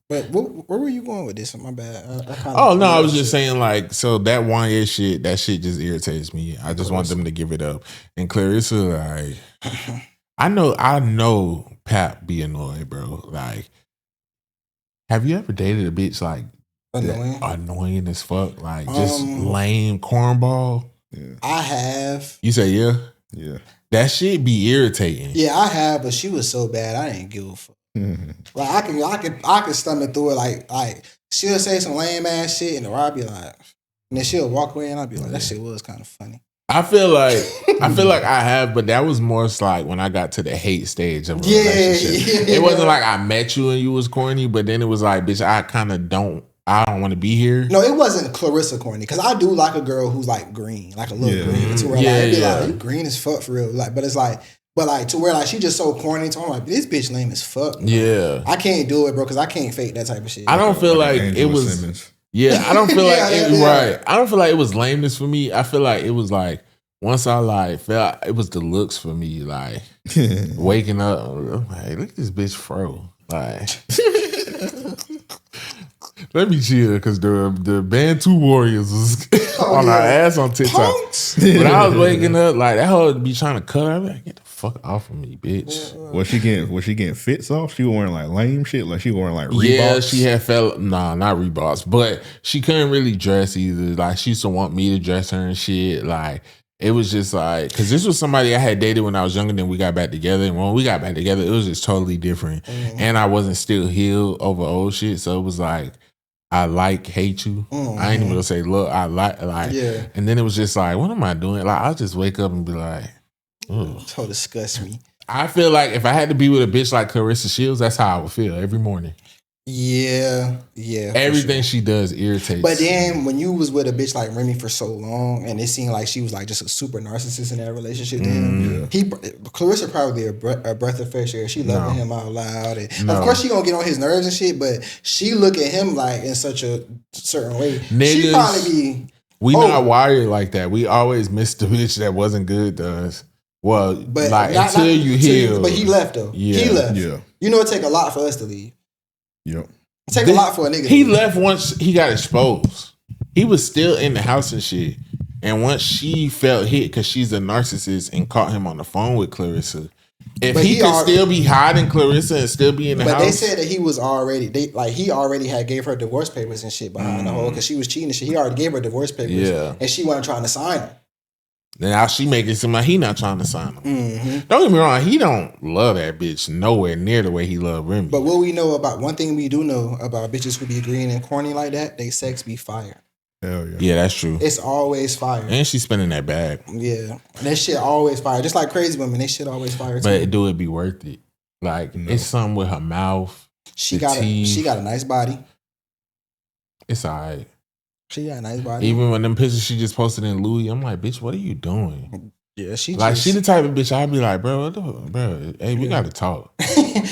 [SPEAKER 2] But where were you going with this? My bad.
[SPEAKER 1] I was just saying like, so that one shit, that shit just irritates me. I just want them to give it up. And Clarissa, like, I know Pap be annoyed, bro. Like, have you ever dated a bitch like annoying as fuck? Like, just lame cornball?
[SPEAKER 3] Yeah.
[SPEAKER 2] I have.
[SPEAKER 1] You say yeah?
[SPEAKER 3] Yeah.
[SPEAKER 1] That shit be irritating.
[SPEAKER 2] Yeah, I have, but she was so bad, I didn't give a fuck. Like I can stomach through it. Like she'll say some lame ass shit, and I'll be like, and then she'll walk away, and I'll be like, that shit was kind of funny.
[SPEAKER 1] I feel like I have, but that was more like when I got to the hate stage of a relationship. It wasn't like I met you and you was corny, but then it was like, bitch, I don't want to be here.
[SPEAKER 2] No, it wasn't Clarissa corny, because I do like a girl who's like green, like a little green. To where like, be like, you green as fuck for real. Like, but it's like. But like to where like she just so corny, so I'm like, this bitch lame as fuck. Bro.
[SPEAKER 1] Yeah,
[SPEAKER 2] I can't do it, bro, because I can't fake that type of shit.
[SPEAKER 1] I don't feel like it was.
[SPEAKER 3] Simmons.
[SPEAKER 1] Yeah, I don't feel like right. I don't feel like it was lameness for me. I feel like it was like once I like felt it was the looks for me. Like waking up, I'm like, look at this bitch fro. Like, let me chill because the Bantu Warriors was on our ass on TikTok. When I was waking up, like that hoe would be trying to cut her. I'm like, get the fuck off of me, bitch.
[SPEAKER 3] Was she getting fits off? She was wearing like lame shit. Like she was wearing like Reeboks.
[SPEAKER 1] Yeah, she had not Reeboks, but she couldn't really dress either. Like she used to want me to dress her and shit. Like it was just like, because this was somebody I had dated when I was younger. Then we got back together, and when we got back together, it was just totally different. And I wasn't still healed over old shit, so it was like, I hate you. I ain't even gonna say look, I like.
[SPEAKER 2] Yeah.
[SPEAKER 1] And then it was just like, what am I doing? Like I'll just wake up and be like, ugh.
[SPEAKER 2] So disgust me.
[SPEAKER 1] I feel like if I had to be with a bitch like Clarissa Shields, that's how I would feel every morning.
[SPEAKER 2] Yeah.
[SPEAKER 1] Everything she does irritates.
[SPEAKER 2] But then when you was with a bitch like Remy for so long, and it seemed like she was like just a super narcissist in that relationship, then Clarissa probably a breath of fresh air. She loving him out loud, and of course she gonna get on his nerves and shit. But she look at him like in such a certain way.
[SPEAKER 1] Niggas,
[SPEAKER 2] she probably be.
[SPEAKER 1] We not wired like that. We always miss the bitch that wasn't good to us. Well, but like until you heal.
[SPEAKER 2] But he left though.
[SPEAKER 1] Yeah.
[SPEAKER 2] He left.
[SPEAKER 3] Yeah.
[SPEAKER 2] You know, it take a lot for us to leave.
[SPEAKER 3] Yep.
[SPEAKER 2] It take a lot for a nigga.
[SPEAKER 1] He left once he got exposed. he was still in the house and shit. And once she felt hit because she's a narcissist and caught him on the phone with Clarissa, if he could still be hiding Clarissa and still be in the house.
[SPEAKER 2] But they said that he was already, he already had gave her divorce papers and shit behind the hole because she was cheating and shit. He already gave her divorce papers and she wasn't trying to sign them.
[SPEAKER 1] Now she making it seem like he not trying to sign them. Don't get me wrong, he don't love that bitch nowhere near the way he loved Remy.
[SPEAKER 2] But what we know about, one thing we do know about bitches who be green and corny like that, they sex be fire.
[SPEAKER 3] Hell yeah.
[SPEAKER 1] Yeah, that's true.
[SPEAKER 2] It's always fire.
[SPEAKER 1] And she's spending that bag.
[SPEAKER 2] Yeah. That shit always fire. Just like crazy women, they shit always fire too.
[SPEAKER 1] But do it be worth it? Like, it's something with her mouth.
[SPEAKER 2] She got a nice body.
[SPEAKER 1] It's all right.
[SPEAKER 2] She got a nice body.
[SPEAKER 1] Even when them pictures she just posted in Louis, I'm like, bitch, what are you doing?
[SPEAKER 2] Yeah, she
[SPEAKER 1] the type of bitch I'd be like, bro, hey, we gotta talk.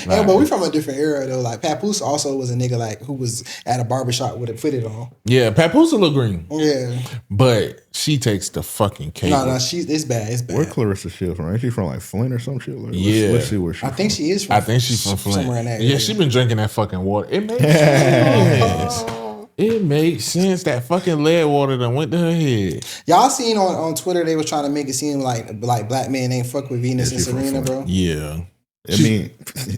[SPEAKER 2] Like, but we from a different era though. Like Papoose also was a nigga like who was at a barbershop with a footed on.
[SPEAKER 1] Yeah, Papoose a little green.
[SPEAKER 2] Yeah,
[SPEAKER 1] but she takes the fucking cake.
[SPEAKER 2] No, it's bad. It's bad.
[SPEAKER 3] Where Clarissa shit from? Ain't she from like Flint or some shit? Like,
[SPEAKER 1] yeah,
[SPEAKER 3] let's see where she.
[SPEAKER 2] I think she is.
[SPEAKER 1] I think she's from Flint.
[SPEAKER 2] Somewhere in that
[SPEAKER 1] yeah,
[SPEAKER 2] area.
[SPEAKER 1] she been drinking that fucking water. It makes sense. It makes sense. That fucking lead water done went to her head.
[SPEAKER 2] Y'all seen on Twitter they was trying to make it seem like black men ain't fuck with Venus and Serena, bro.
[SPEAKER 1] Yeah.
[SPEAKER 3] I mean,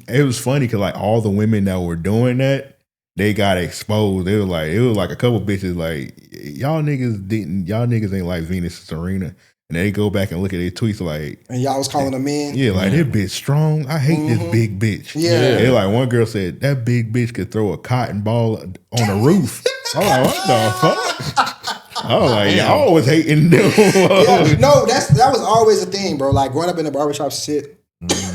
[SPEAKER 3] it was funny because like all the women that were doing that, they got exposed. It was like a couple bitches like y'all niggas ain't like Venus and Serena. And they go back and look at their tweets like,
[SPEAKER 2] and y'all was calling them men.
[SPEAKER 3] Yeah, like this bitch strong. I hate this big bitch.
[SPEAKER 2] Yeah.
[SPEAKER 3] And like one girl said that big bitch could throw a cotton ball on a roof. I'm like, what the fuck? I was like, y'all was hating them.
[SPEAKER 2] Yeah, no, that was always a thing, bro. Like growing up in the barbershop shit,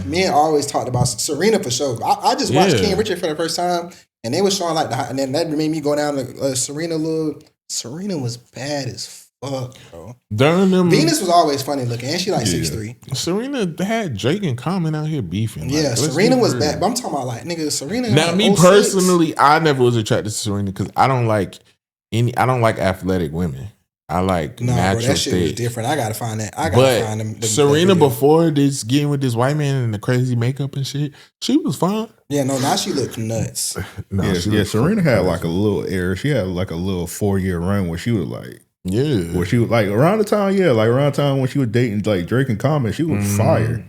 [SPEAKER 2] men always talked about Serena for sure. I just watched King Richard for the first time, and they was showing like and then that made me go down to Serena look. Serena was bad as fuck, bro. Venus was always funny looking, and she like 6'3".
[SPEAKER 1] Serena had Drake and Common out here beefing.
[SPEAKER 2] Yeah, like, Serena was bad, but I'm talking about like nigga Serena.
[SPEAKER 1] Now, me personally, I never was attracted to Serena because I don't like athletic women. I like natural.
[SPEAKER 2] Bro, that shit was different. I gotta find that. I gotta find them.
[SPEAKER 1] Serena before this getting with this white man and the crazy makeup and shit, she was fine.
[SPEAKER 2] Yeah, no, now she looked nuts.
[SPEAKER 3] Serena had like a little era. She had like a little 4-year run where she was like.
[SPEAKER 1] Yeah,
[SPEAKER 3] where she was like around the time when she was dating like Drake and Common, she was fire.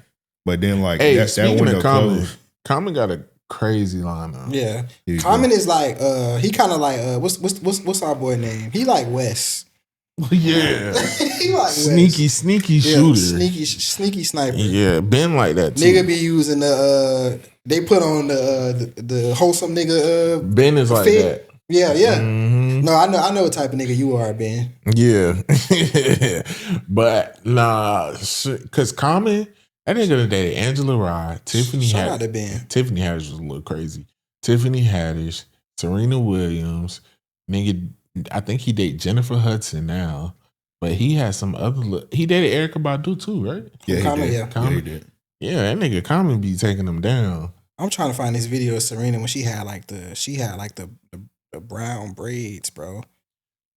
[SPEAKER 3] But then like that window closed.
[SPEAKER 1] Common got a crazy lineup.
[SPEAKER 2] Yeah, Common is like he kind of like what's our boy name? He like Wes.
[SPEAKER 1] Yeah,
[SPEAKER 2] he like
[SPEAKER 1] sneaky shooter,
[SPEAKER 2] sneaky sniper.
[SPEAKER 1] Yeah, been like that too.
[SPEAKER 2] Nigga be using they put on the wholesome nigga.
[SPEAKER 1] Ben is like that.
[SPEAKER 2] Yeah. Mm-hmm. No, I know what type of nigga you are, Ben.
[SPEAKER 1] Yeah. But nah, cause Common, that nigga that dated Angela Rye, Tiffany Haddish.
[SPEAKER 2] Shout out to Ben.
[SPEAKER 1] Tiffany Haddish was a little crazy. Tiffany Haddish, Serena Williams, nigga, I think he dated Jennifer Hudson now. But he had some other he dated Erykah Badu too, right?
[SPEAKER 3] Yeah,
[SPEAKER 2] Common,
[SPEAKER 3] he did.
[SPEAKER 2] yeah.
[SPEAKER 3] Common. Yeah, he did.
[SPEAKER 1] Yeah, that nigga Common be taking them down.
[SPEAKER 2] I'm trying to find this video of Serena when she had the brown braids, bro.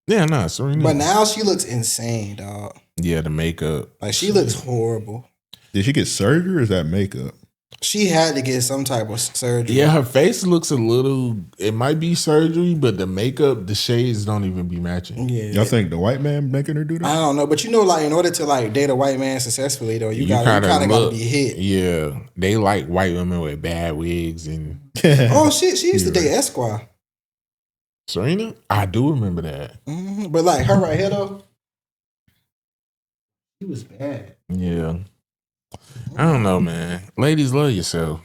[SPEAKER 1] Yeah, nah, Serena.
[SPEAKER 2] But now she looks insane, dog.
[SPEAKER 1] Yeah, the makeup.
[SPEAKER 2] Like she looks horrible.
[SPEAKER 3] Did she get surgery or is that makeup?
[SPEAKER 2] She had to get some type of surgery.
[SPEAKER 1] Yeah, her face looks a little, it might be surgery, but the makeup, the shades don't even be matching.
[SPEAKER 2] Yeah.
[SPEAKER 3] Y'all think the white man making her do that?
[SPEAKER 2] I don't know, but you know, like in order to like date a white man successfully though, you kind of got to be hit.
[SPEAKER 1] Yeah, they like white women with bad wigs and.
[SPEAKER 2] Oh shit, she used to date Esquire.
[SPEAKER 1] Serena? I do remember that.
[SPEAKER 2] Mm-hmm. But like her right here though, she was bad.
[SPEAKER 1] Yeah. I don't know, man. Ladies, love yourself.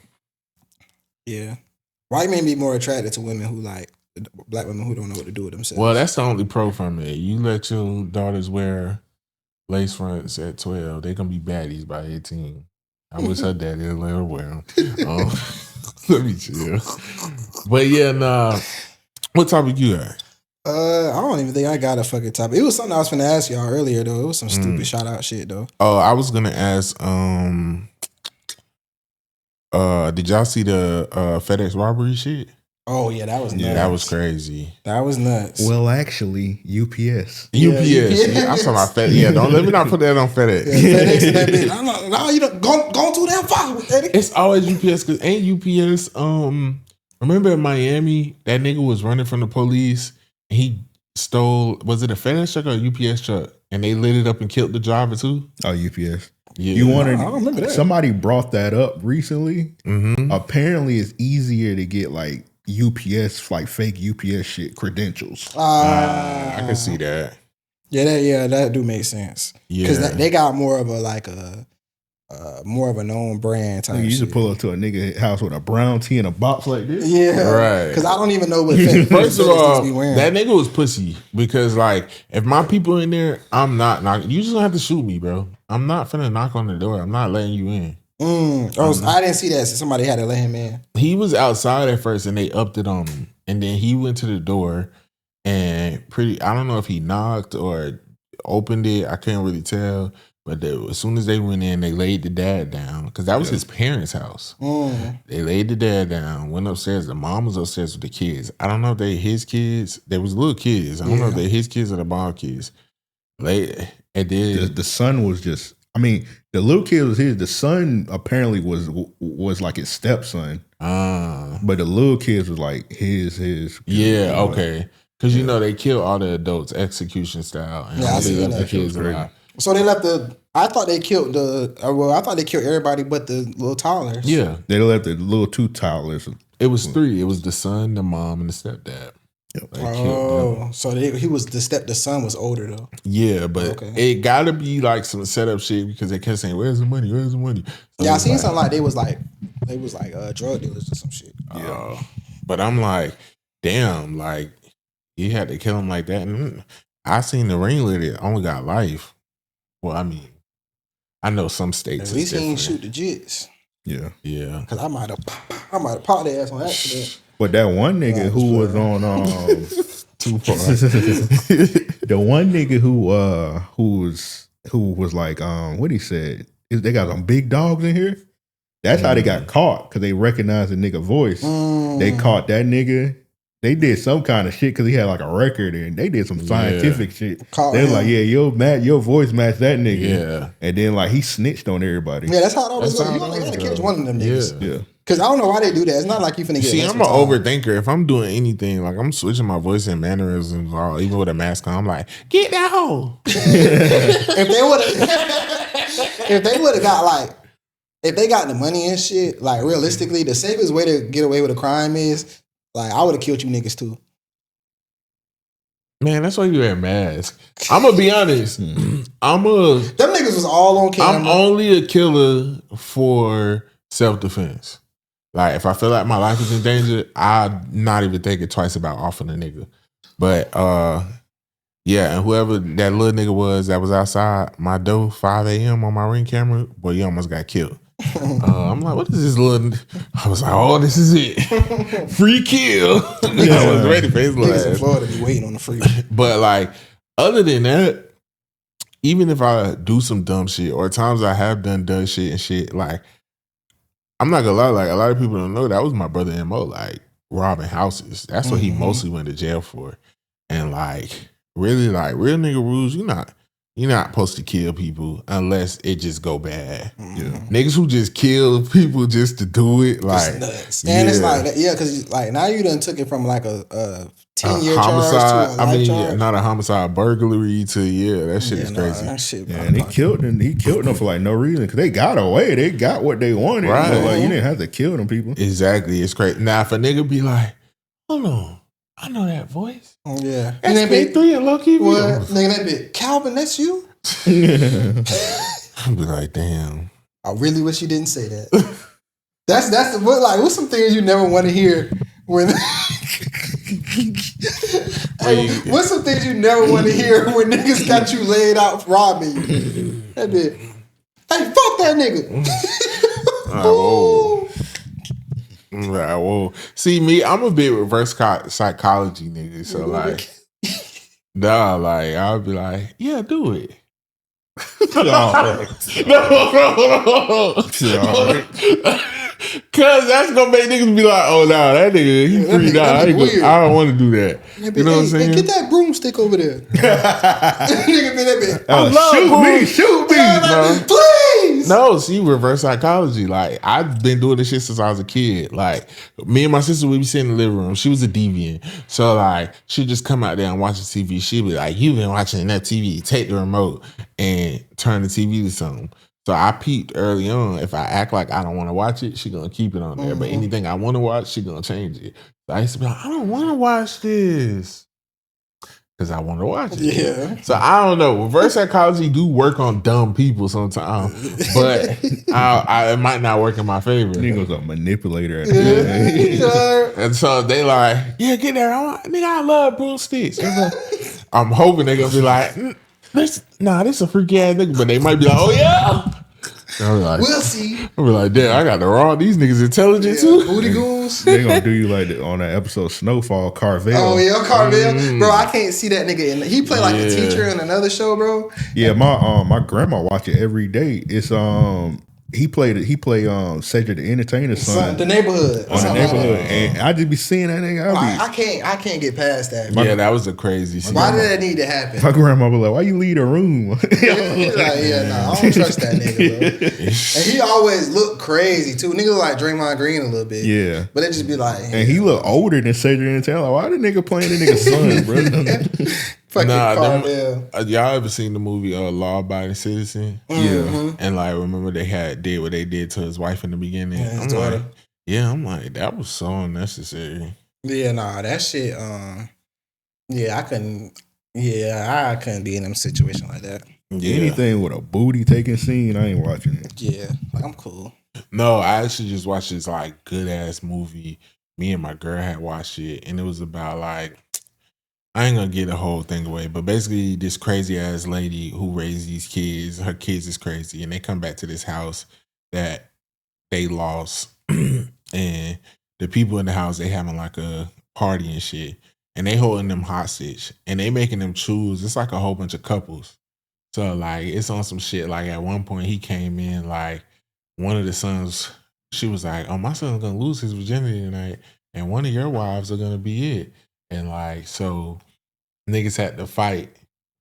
[SPEAKER 2] Yeah. White men be more attracted to women who like black women who don't know what to do with themselves.
[SPEAKER 1] Well, that's the only pro from it. You let your daughters wear lace fronts at 12, they gonna be baddies by 18. I wish her daddy would let her wear them. Let me chill. But yeah, nah. What topic you got?
[SPEAKER 2] I don't even think I got a fucking topic. It was something I was finna ask y'all earlier though. It was some stupid shout out shit though.
[SPEAKER 1] Oh, I was gonna ask. Did y'all see the FedEx robbery shit?
[SPEAKER 2] Oh yeah, that was nuts.
[SPEAKER 1] Yeah, that was crazy.
[SPEAKER 2] That was nuts.
[SPEAKER 3] Well, actually, UPS.
[SPEAKER 1] UPS. Yeah, I'm talking about FedEx. Yeah, let me not put that on FedEx.
[SPEAKER 2] Yeah, FedEx and that bitch. No, you don't go too damn far with that.
[SPEAKER 1] It's always UPS because ain't UPS. Remember in Miami, that nigga was running from the police. He stole, was it a FedEx truck or a UPS truck? And they lit it up and killed the driver too?
[SPEAKER 3] Oh, UPS.
[SPEAKER 1] Yeah.
[SPEAKER 3] You wanted,
[SPEAKER 2] I don't remember that.
[SPEAKER 3] Somebody brought that up recently.
[SPEAKER 1] Mm-hmm.
[SPEAKER 3] Apparently, it's easier to get like UPS, like fake UPS shit credentials.
[SPEAKER 1] I can see that.
[SPEAKER 2] Yeah, that do make sense. Because
[SPEAKER 1] Yeah.
[SPEAKER 2] they got more of a more of a known brand type.
[SPEAKER 3] You
[SPEAKER 2] shit.
[SPEAKER 3] should pull up to a nigga house with a brown tee and a box like this.
[SPEAKER 2] Yeah,
[SPEAKER 1] Right.
[SPEAKER 2] Because I don't even know what.
[SPEAKER 1] First of all,
[SPEAKER 2] be wearing.
[SPEAKER 1] that nigga was pussy because like if my people in there, I'm not knocking. You just don't have to shoot me, bro. I'm not finna knock on the door. I'm not letting you in.
[SPEAKER 2] I didn't see that. So somebody had to let him in.
[SPEAKER 1] He was outside at first and they upped it on him, and then he went to the door and I don't know if he knocked or opened it. I couldn't really tell. But as soon as they went in, they laid the dad down because that was his parents' house. They laid the dad down, went upstairs. The mom was upstairs with the kids. I don't know if they his kids. They was little kids. I don't know if they his kids or the mom kids. And then
[SPEAKER 3] The son was just. I mean, the little kid was his. The son apparently was like his stepson. But the little kids was like his.
[SPEAKER 1] Yeah, okay. Because you know they kill all the adults execution style. And
[SPEAKER 2] Yeah, I see
[SPEAKER 1] left
[SPEAKER 2] that.
[SPEAKER 1] the kids alive.
[SPEAKER 2] So they left I thought they killed I thought they killed everybody but the little toddlers.
[SPEAKER 1] Yeah,
[SPEAKER 3] They left the little two toddlers.
[SPEAKER 1] it was 3. It was the son, the mom, and the stepdad.
[SPEAKER 3] Yep.
[SPEAKER 1] They killed them.
[SPEAKER 2] So the son was older though.
[SPEAKER 1] Yeah, but it gotta be like some setup shit because they kept saying, "Where's the money? Where's the money?" So
[SPEAKER 2] Yeah, I seen something like they was like drug dealers or some shit.
[SPEAKER 1] Yeah, but I'm like, damn, like he had to kill him like that. And I seen the ringleader only got life. Well, I mean, I know some states.
[SPEAKER 2] At least he ain't shoot the jits.
[SPEAKER 3] Yeah.
[SPEAKER 1] Yeah,
[SPEAKER 2] Cause I might have popped their ass on accident.
[SPEAKER 3] But that one nigga who was on
[SPEAKER 1] too far.
[SPEAKER 3] the one nigga who was like what he said is they got some big dogs in here. That's how they got caught because they recognized the nigga voice. They caught that nigga. They did some kind of shit because he had like a record and they did some scientific shit. They was like, yeah, your voice matched that nigga.
[SPEAKER 1] Yeah,
[SPEAKER 3] and then like he snitched on everybody.
[SPEAKER 2] Yeah, that's how it always goes. You only gotta catch one of them niggas.
[SPEAKER 3] Yeah.
[SPEAKER 2] Cause I don't know why they do that. It's not like you finna get.
[SPEAKER 1] See, I'm an overthinker. If I'm doing anything, like I'm switching my voice and mannerisms, all even with a mask on, I'm like, get that hoe.
[SPEAKER 2] If they would have got like, if they got the money and shit, like realistically, the safest way to get away with a crime is like I would have killed you niggas too.
[SPEAKER 1] Man, that's why you wear a mask. I'm gonna be honest.
[SPEAKER 2] Them niggas was all on camera.
[SPEAKER 1] I'm only a killer for self-defense. Like if I feel like my life is in danger, I'd not even think it twice about offing a nigga. But yeah, and whoever that little nigga was that was outside my door 5 a.m. on my Ring camera, boy, you almost got killed. I'm like, what is this little? I was like, oh, this is it, free kill. I was ready for his little
[SPEAKER 2] Niggas in
[SPEAKER 1] ass.
[SPEAKER 2] Florida be waiting on the free.
[SPEAKER 1] But like, other than that, even if I do some dumb shit or times I have done dumb shit and shit, like I'm not gonna lie, like a lot of people don't know that was my brother MO, like robbing houses. That's what he mostly went to jail for. And like really, like real nigga rules, you're not supposed to kill people unless it just go bad.
[SPEAKER 3] Yeah.
[SPEAKER 1] Niggas who just kill people just to do it, like
[SPEAKER 2] It's nuts. And it's like because like now you done took it from like a 10-year charge to a life charge.
[SPEAKER 1] Not a homicide, burglary to that shit is crazy.
[SPEAKER 2] That shit,
[SPEAKER 3] Yeah, and he killed them for like no reason because they got away. They got what they wanted.
[SPEAKER 1] Right.
[SPEAKER 3] So, like, you didn't have to kill them people.
[SPEAKER 1] Exactly, it's crazy. Now if a nigga be like, hold on, I know that voice.
[SPEAKER 2] Yeah.
[SPEAKER 1] That's Big 3 and Lucky.
[SPEAKER 2] What? Nigga, that bit. Calvin, that's you?
[SPEAKER 1] I'd be like, damn.
[SPEAKER 2] I really wish you didn't say that. That's what's some things you never want to hear when what's some things you never want to hear when niggas got you laid out robbing you? That bit. Hey, fuck that nigga.
[SPEAKER 1] Whoa. Right, whoa. See me, I'm a bit reverse psychology nigga. So like, nah, like I'll be like, yeah, do it. No. Cause that's gonna make niggas be like, oh nah, that nigga, he free now. I don't want to do that. You know what I'm saying?
[SPEAKER 2] Hey, get that broomstick over there. Nigga be that bit.
[SPEAKER 3] Shoot me.
[SPEAKER 2] Please.
[SPEAKER 1] See, reverse psychology. Like, I've been doing this shit since I was a kid. Like, me and my sister, we be sitting in the living room. She was a deviant. So, like, she'd just come out there and watch the TV. She'd be like, you've been watching that TV. Take the remote and turn the TV to something. So I peeped early on. If I act like I don't want to watch it, she gonna keep it on there. But anything I want to watch, she gonna change it. So I used to be like, I don't want to watch this. Because I want to watch it.
[SPEAKER 2] Yeah.
[SPEAKER 1] So I don't know. Reverse psychology do work on dumb people sometimes, but it might not work in my favor.
[SPEAKER 3] Nigga's a manipulator at the end of the day.
[SPEAKER 1] And so they like, yeah, get there. Nigga, I love broomsticks. I'm hoping they're gonna be like, this a freaky ass nigga, but they might be like, oh yeah. Like,
[SPEAKER 2] we'll see.
[SPEAKER 1] I'll be like, damn, I got the wrong. These niggas intelligent too.
[SPEAKER 2] Booty goons.
[SPEAKER 3] They gonna do you like on that episode Snowfall, Carvel.
[SPEAKER 2] Oh yeah, Carvel. Bro, I can't see that nigga. He played like a teacher in another show, bro.
[SPEAKER 3] Yeah, my grandma watch it every day. It's he played Cedric the Entertainer's son.
[SPEAKER 2] The Neighborhood.
[SPEAKER 3] On the Neighborhood. And I just be seeing that nigga.
[SPEAKER 2] I can't get past that.
[SPEAKER 1] Yeah, that was a crazy scene.
[SPEAKER 2] Why did that need to happen?
[SPEAKER 3] My grandma was like, why you leave the room?
[SPEAKER 2] He's like, I don't trust that nigga, bro. And he always looked crazy too. Nigga look like Draymond Green a little bit.
[SPEAKER 3] Yeah.
[SPEAKER 2] But it just be like,
[SPEAKER 3] and he look older than Cedric the Entertainer. Like, why the nigga playing the nigga's son, bro?
[SPEAKER 2] Fucking Carvel.
[SPEAKER 1] Y'all ever seen the movie Law Abiding Citizen?
[SPEAKER 3] Yeah.
[SPEAKER 1] And like, remember they did what they did to his wife in the beginning?
[SPEAKER 2] Yeah,
[SPEAKER 1] I'm like, that was so unnecessary.
[SPEAKER 2] Yeah, that shit, I couldn't be in them situation like that.
[SPEAKER 1] Yeah.
[SPEAKER 3] Anything with a booty taking scene, I ain't watching it.
[SPEAKER 2] Yeah, like, I'm cool.
[SPEAKER 1] No, I actually just watched this like good ass movie. Me and my girl had watched it, and it was about like, I ain't gonna give the whole thing away, but basically this crazy ass lady who raised these kids, her kids is crazy, and they come back to this house that they lost, and the people in the house, they having like a party and shit, and they holding them hostage, and they making them choose. It's like a whole bunch of couples. So like, it's on some shit. Like at one point he came in, like one of the sons, she was like, oh, my son's gonna lose his virginity tonight, and one of your wives are gonna be it. And like, so niggas had to fight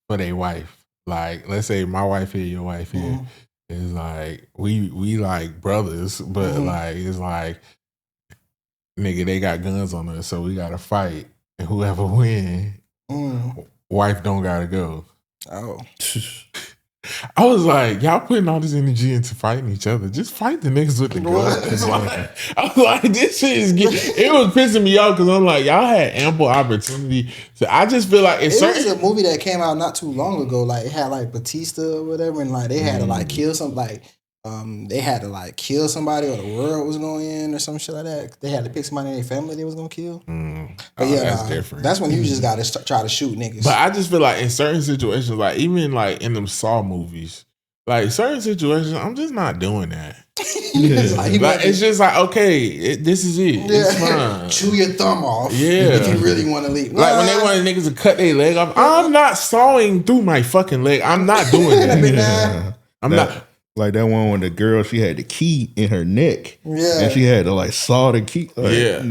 [SPEAKER 1] for their wife. Like, let's say my wife here, your wife here. It's like, we like brothers, but like, it's like, nigga, they got guns on us, so we gotta fight. And whoever win, wife don't gotta go.
[SPEAKER 2] Oh.
[SPEAKER 1] I was like, y'all putting all this energy into fighting each other. Just fight the niggas with the guns. I was like, this shit is it was pissing me off because I'm like, y'all had ample opportunity. So I just feel like
[SPEAKER 2] it was a movie that came out not too long ago. Like it had like Batista or whatever, and like they had to like kill some they had to like kill somebody or the world was going in or some shit like that. They had to pick somebody in their family they was gonna kill. But yeah, that's different. That's when you just gotta try to shoot niggas.
[SPEAKER 1] But I just feel like in certain situations, like even like in them Saw movies, like certain situations, I'm just not doing that. It's just like, okay, this is it. Yeah. It's fine.
[SPEAKER 2] Chew your thumb off.
[SPEAKER 1] Yeah.
[SPEAKER 2] If you really want to leave.
[SPEAKER 1] Like when they wanted niggas to cut their leg off, I'm not sawing through my fucking leg. I'm not doing that. I'm not.
[SPEAKER 3] Like that one when the girl, she had the key in her neck.
[SPEAKER 2] Yeah.
[SPEAKER 3] And she had to like saw the key. Like,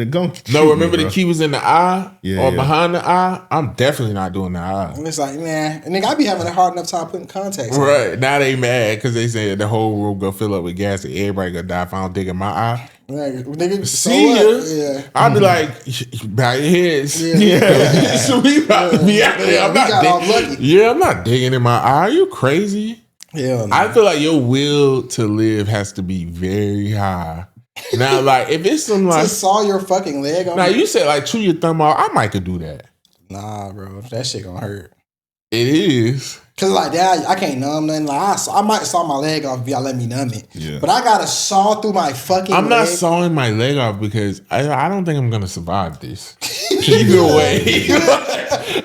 [SPEAKER 1] no, remember the key was in the eye or behind the eye? I'm definitely not doing the eye.
[SPEAKER 2] And it's like, man, nigga, I be having a hard enough time putting contacts on.
[SPEAKER 1] Right. Now they mad because they said the whole room gonna fill up with gas and everybody gonna die if I don't dig in my eye.
[SPEAKER 2] Like, nigga,
[SPEAKER 1] see ya. Yeah. I'll be like, bow your heads. Yeah. So we about to be out there. I'm not digging in my eye. Are you crazy?
[SPEAKER 2] Yeah,
[SPEAKER 1] I feel like your will to live has to be very high. Now, like, if it's some like
[SPEAKER 2] to saw your fucking leg off.
[SPEAKER 1] Now you said like chew your thumb off, I might could do that.
[SPEAKER 2] Nah, bro, that shit gonna hurt.
[SPEAKER 1] It is.
[SPEAKER 2] Cause like that, I can't numb nothing. Like I might saw my leg off if y'all let me numb it.
[SPEAKER 3] Yeah.
[SPEAKER 2] But I gotta saw through my fucking.
[SPEAKER 1] I'm not sawing my leg off because I don't think I'm gonna survive this. Either way,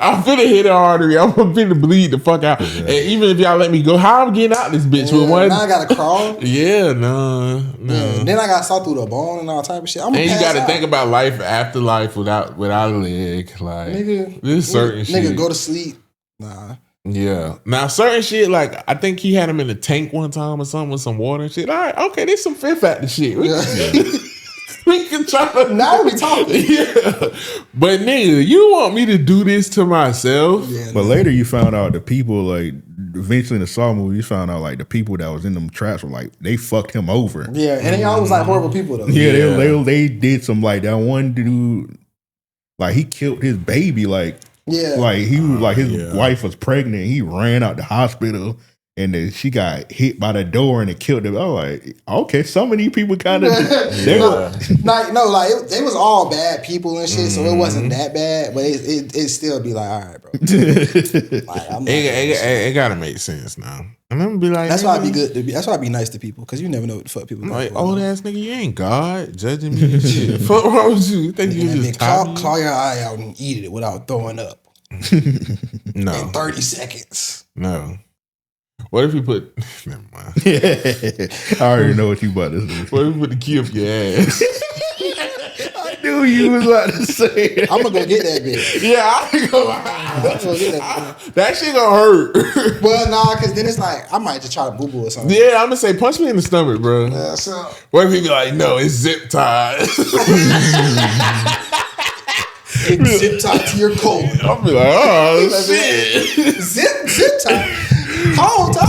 [SPEAKER 1] I'm finna hit an artery. I'm finna bleed the fuck out. And even if y'all let me go, how I'm getting out this bitch with one?
[SPEAKER 2] Now I gotta crawl.
[SPEAKER 1] Yeah, no.
[SPEAKER 2] Yeah, then I gotta saw through the bone and all type of shit.
[SPEAKER 1] And you gotta think about life after life without a leg. Like
[SPEAKER 2] nigga,
[SPEAKER 1] this certain shit.
[SPEAKER 2] Nigga, go to sleep. Nah.
[SPEAKER 1] Yeah. Now certain shit, like I think he had him in the tank one time or something with some water and shit. All right, okay, there's some fear factor shit. We can try to
[SPEAKER 2] now we talking.
[SPEAKER 1] Yeah. But nigga, you want me to do this to myself?
[SPEAKER 2] Yeah,
[SPEAKER 3] but later you found out the people like eventually in the Saw movie, you found out like the people that was in them traps were like they fucked him over.
[SPEAKER 2] Yeah, and they always like horrible people though.
[SPEAKER 3] Yeah, they did some like that one dude, like he killed his baby. Like he was like his wife was pregnant. He ran out the hospital. And then she got hit by the door and it killed him. I was like, okay, some of these people kind of
[SPEAKER 2] they was all bad people and shit, so it wasn't that bad, but it still be like, all right, bro. Like,
[SPEAKER 1] it gotta make sense now. And I'm gonna be like,
[SPEAKER 2] that's why I be good. That's why I be nice to people because you never know what the fuck people do.
[SPEAKER 1] Like old ass nigga, you ain't God judging me and shit. Fuck wrong with you? You think you just
[SPEAKER 2] claw your eye out and eat it without throwing up?
[SPEAKER 1] No,
[SPEAKER 2] in 30 seconds.
[SPEAKER 1] No. What if you put? Never mind.
[SPEAKER 3] I already know what you about to say.
[SPEAKER 1] What if you put the key up your ass?
[SPEAKER 3] I knew you was about to say it.
[SPEAKER 2] I'm gonna go get that bitch.
[SPEAKER 1] Yeah, I'm gonna get that. That shit gonna hurt.
[SPEAKER 2] Well, nah, because then it's like I might just try to boo boo or something.
[SPEAKER 1] Yeah, I'm gonna say punch me in the stomach, bro.
[SPEAKER 2] So
[SPEAKER 1] what if he be like, no, it's zip tied.
[SPEAKER 2] It's zip tied to your colon.
[SPEAKER 1] I'll be like, oh shit.
[SPEAKER 2] Zip tied. Whole time,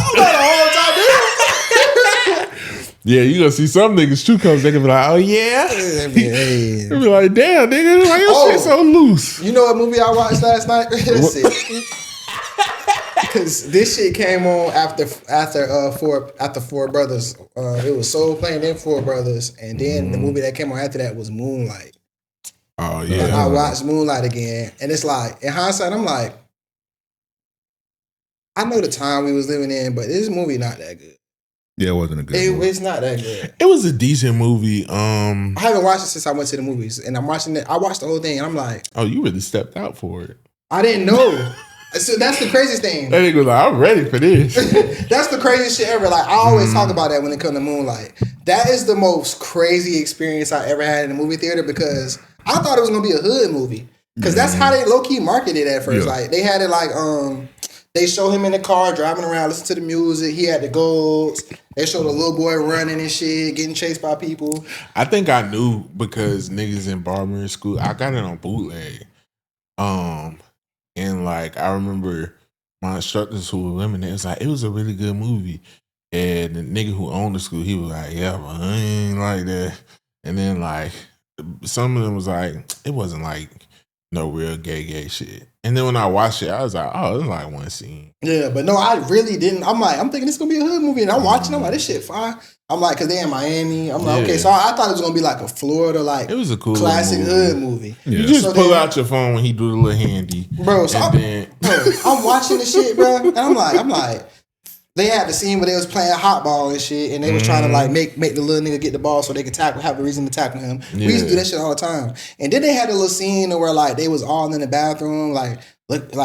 [SPEAKER 2] dude.
[SPEAKER 1] Yeah, you gonna see some niggas too comes. They can be like, oh yeah. They be like, damn, nigga, why your shit so loose?
[SPEAKER 2] You know what movie I watched last night? Because this shit came on after Four Brothers. It was Soul playing then Four Brothers, and then the movie that came on after that was Moonlight.
[SPEAKER 1] Oh yeah.
[SPEAKER 2] And I watched Moonlight again, and it's like in hindsight, I'm like, I know the time we was living in, but this movie not that good.
[SPEAKER 3] Yeah, it wasn't a good movie.
[SPEAKER 2] It's not that good.
[SPEAKER 1] It was a decent movie.
[SPEAKER 2] I haven't watched it since I went to the movies, and I'm watching it. I watched the whole thing, and I'm like,
[SPEAKER 1] oh, you really stepped out for it.
[SPEAKER 2] I didn't know. So that's the craziest thing.
[SPEAKER 1] That nigga was like, I'm ready for this.
[SPEAKER 2] That's the craziest shit ever. Like I always talk about that when it comes to Moonlight. That is the most crazy experience I ever had in a movie theater because I thought it was gonna be a hood movie. Because that's how they low key marketed it at first. Yeah. Like they had it like they show him in the car driving around, listen to the music. He had the golds. They showed a little boy running and shit, getting chased by people.
[SPEAKER 1] I think I knew because niggas in barbering school. I got it on bootleg. And like I remember my instructors who were women, it was like it was a really good movie. And the nigga who owned the school, he was like, yeah, but I ain't like that. And then like some of them was like, it wasn't like no real gay shit. And then when I watched it, I was like, oh, it's like one scene.
[SPEAKER 2] Yeah, but no, I really didn't. I'm thinking it's gonna be a hood movie, and I'm watching. I'm like, this shit fine. I'm like, cause they in Miami. I'm like, okay, so I thought it was gonna be like a Florida, like
[SPEAKER 1] it was a cool
[SPEAKER 2] classic hood movie.
[SPEAKER 1] Yeah. You just pull out your phone when he do the little handy,
[SPEAKER 2] bro. So I'm watching the shit, bro, and I'm like. They had the scene where they was playing hot ball and shit, and they was trying to like make the little nigga get the ball so they could have a reason to tackle him. Yeah. We used to do that shit all the time. And then they had a little scene where like they was all in the bathroom, like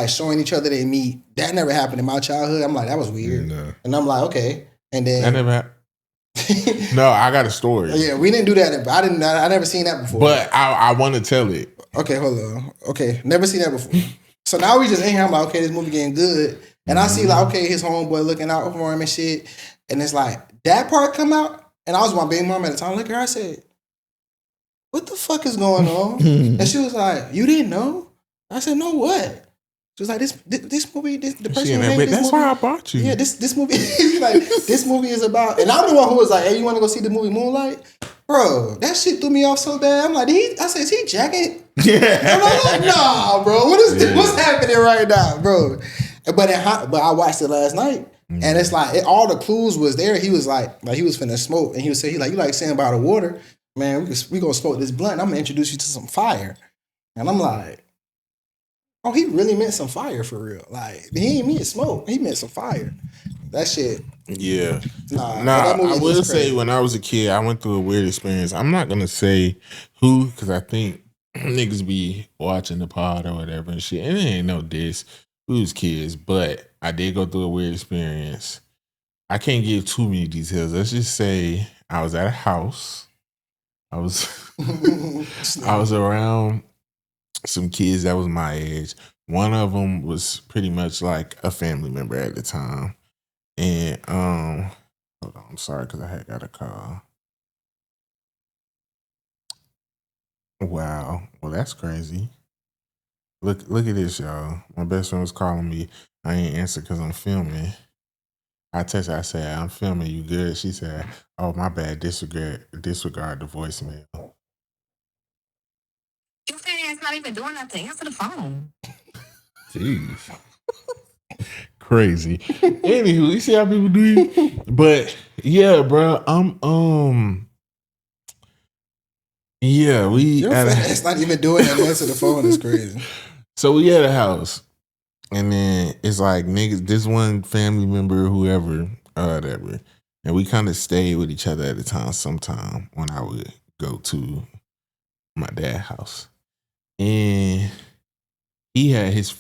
[SPEAKER 2] showing each other they meet. That never happened in my childhood. I'm like, that was weird. No. And I'm like, okay. And then
[SPEAKER 1] that never happened. No, I got a story.
[SPEAKER 2] Yeah, we didn't do that. I never seen that before.
[SPEAKER 1] But I want to tell it.
[SPEAKER 2] Okay, hold on. Okay, never seen that before. So now we just in here. I'm like, okay, this movie getting good. And I see like, okay, his homeboy looking out for him and shit. And it's like, that part come out. And I was with my baby mom at the time. Look at her, I said, what the fuck is going on? And she was like, you didn't know? I said, no, what? She was like, this movie, the person who made this
[SPEAKER 1] that's
[SPEAKER 2] movie,
[SPEAKER 1] why I bought you.
[SPEAKER 2] Yeah, this movie, like, this movie is about, and I'm the one who was like, hey, you want to go see the movie Moonlight? Bro, that shit threw me off so bad. I'm like, I said, is he jacking? Yeah. And I'm like, nah, bro, what's happening right now, bro? But I watched it last night, and it's like all the clues was there. He was like he was finna smoke, and he was saying, you like sitting by the water, man. We gonna smoke this blunt. I'm gonna introduce you to some fire, and I'm like, oh, he really meant some fire for real. Like he ain't mean smoke, he meant some fire. That shit.
[SPEAKER 1] Yeah. Nah. I will say when I was a kid, I went through a weird experience. I'm not gonna say who, because I think niggas be watching the pod or whatever and shit, and it ain't no diss. We was kids, but I did go through a weird experience. I can't give too many details. Let's just say I was at a house. I was around some kids that was my age. One of them was pretty much like a family member at the time. And hold on, I'm sorry because I had got a call. Wow, well that's crazy. Look at this, y'all. My best friend was calling me. I ain't answer because I'm filming. I texted her, I said, I'm filming, you good? She said, oh, my bad, disregard the voicemail.
[SPEAKER 4] You saying it's not even doing nothing. Answer the phone.
[SPEAKER 3] Jeez.
[SPEAKER 1] Crazy. Anywho, you see how people do? But yeah, bro, yeah,
[SPEAKER 2] Your fat not even doing that. Answer the phone is crazy.
[SPEAKER 1] So we at a house, and then it's like niggas, this one family member, whoever, whatever, and we kind of stayed with each other at the time. Sometime when I would go to my dad's house, and he had his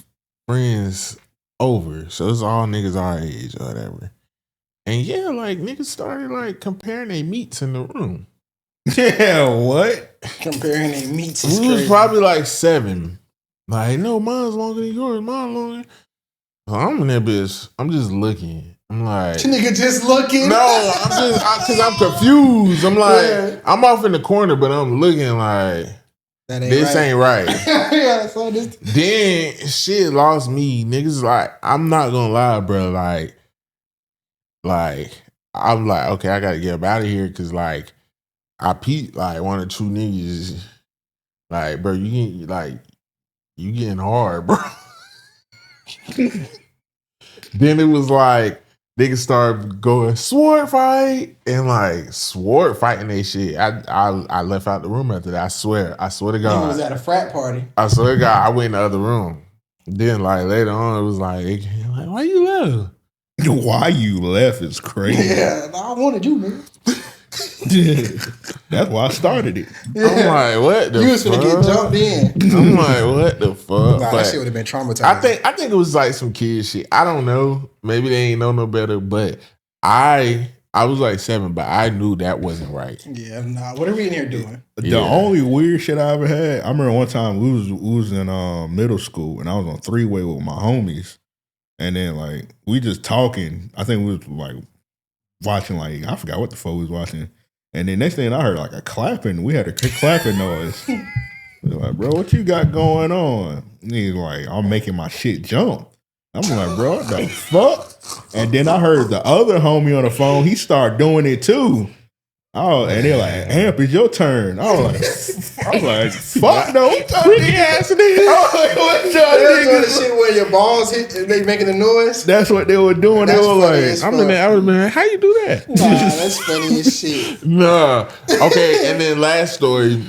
[SPEAKER 1] friends over, so it's all niggas our age or whatever. And yeah, like niggas started like comparing their meats in the room.
[SPEAKER 3] Yeah, what?
[SPEAKER 2] Comparing their meats is
[SPEAKER 1] We
[SPEAKER 2] crazy.
[SPEAKER 1] was probably like 7. Like, no, mine's longer than yours. Mine longer. So I'm in that bitch. I'm just looking. I'm like,
[SPEAKER 2] nigga just looking.
[SPEAKER 1] no, I'm just because I'm confused. I'm like, I'm off in the corner, but I'm looking like
[SPEAKER 2] That ain't
[SPEAKER 1] this
[SPEAKER 2] right.
[SPEAKER 1] ain't right.
[SPEAKER 2] Yeah, so this.
[SPEAKER 1] Then shit lost me. Niggas like, I'm not gonna lie, bro. Like I'm like, okay, I gotta get up out of here because like I peeped like one or two niggas. Like, bro, you getting hard, bro. Then it was like niggas started going sword fight and like sword fighting they shit. I left out the room after that. I swear to
[SPEAKER 2] He
[SPEAKER 1] God.
[SPEAKER 2] was at a frat party.
[SPEAKER 1] I swear to God, I went in the other room. Then like later on, it was like why you left?
[SPEAKER 3] Why you left is crazy.
[SPEAKER 2] Yeah, I wanted you, man.
[SPEAKER 3] That's why I started it.
[SPEAKER 2] Yeah.
[SPEAKER 1] I'm like, what the
[SPEAKER 2] You was
[SPEAKER 1] fuck?
[SPEAKER 2] finna get jumped in.
[SPEAKER 1] I'm like, what the fuck?
[SPEAKER 2] Nah,
[SPEAKER 1] But
[SPEAKER 2] that shit would have been traumatizing.
[SPEAKER 1] I think it was like some kid shit. I don't know. Maybe they ain't know no better, but I was like 7, but I knew that wasn't right.
[SPEAKER 2] Yeah, nah. What are we in here doing?
[SPEAKER 3] The only weird shit I ever had, I remember one time we was in middle school and I was on 3-way with my homies. And then like we just talking. I think we was like watching like I forgot what the fuck we was watching. And then next thing I heard like a clapping. We had a clapping noise. We were like, bro, what you got going on? And he's like, I'm making my shit jump. I'm like, bro, what the fuck? And then I heard the other homie on the phone, he started doing it too. Oh, and they're like, Amp, it's your turn. I was like, fuck no.
[SPEAKER 1] Freaky ass nigga.
[SPEAKER 3] I was like, what y'all
[SPEAKER 2] That's the
[SPEAKER 3] niggas?
[SPEAKER 2] shit where your balls hit and they making the noise.
[SPEAKER 3] That's what they were doing.
[SPEAKER 2] That's
[SPEAKER 3] They were
[SPEAKER 2] funny
[SPEAKER 3] like,
[SPEAKER 2] as
[SPEAKER 1] I'm in there. I was like, how you do that?
[SPEAKER 2] Nah, that's funny as shit.
[SPEAKER 1] Nah. Okay, and then last story.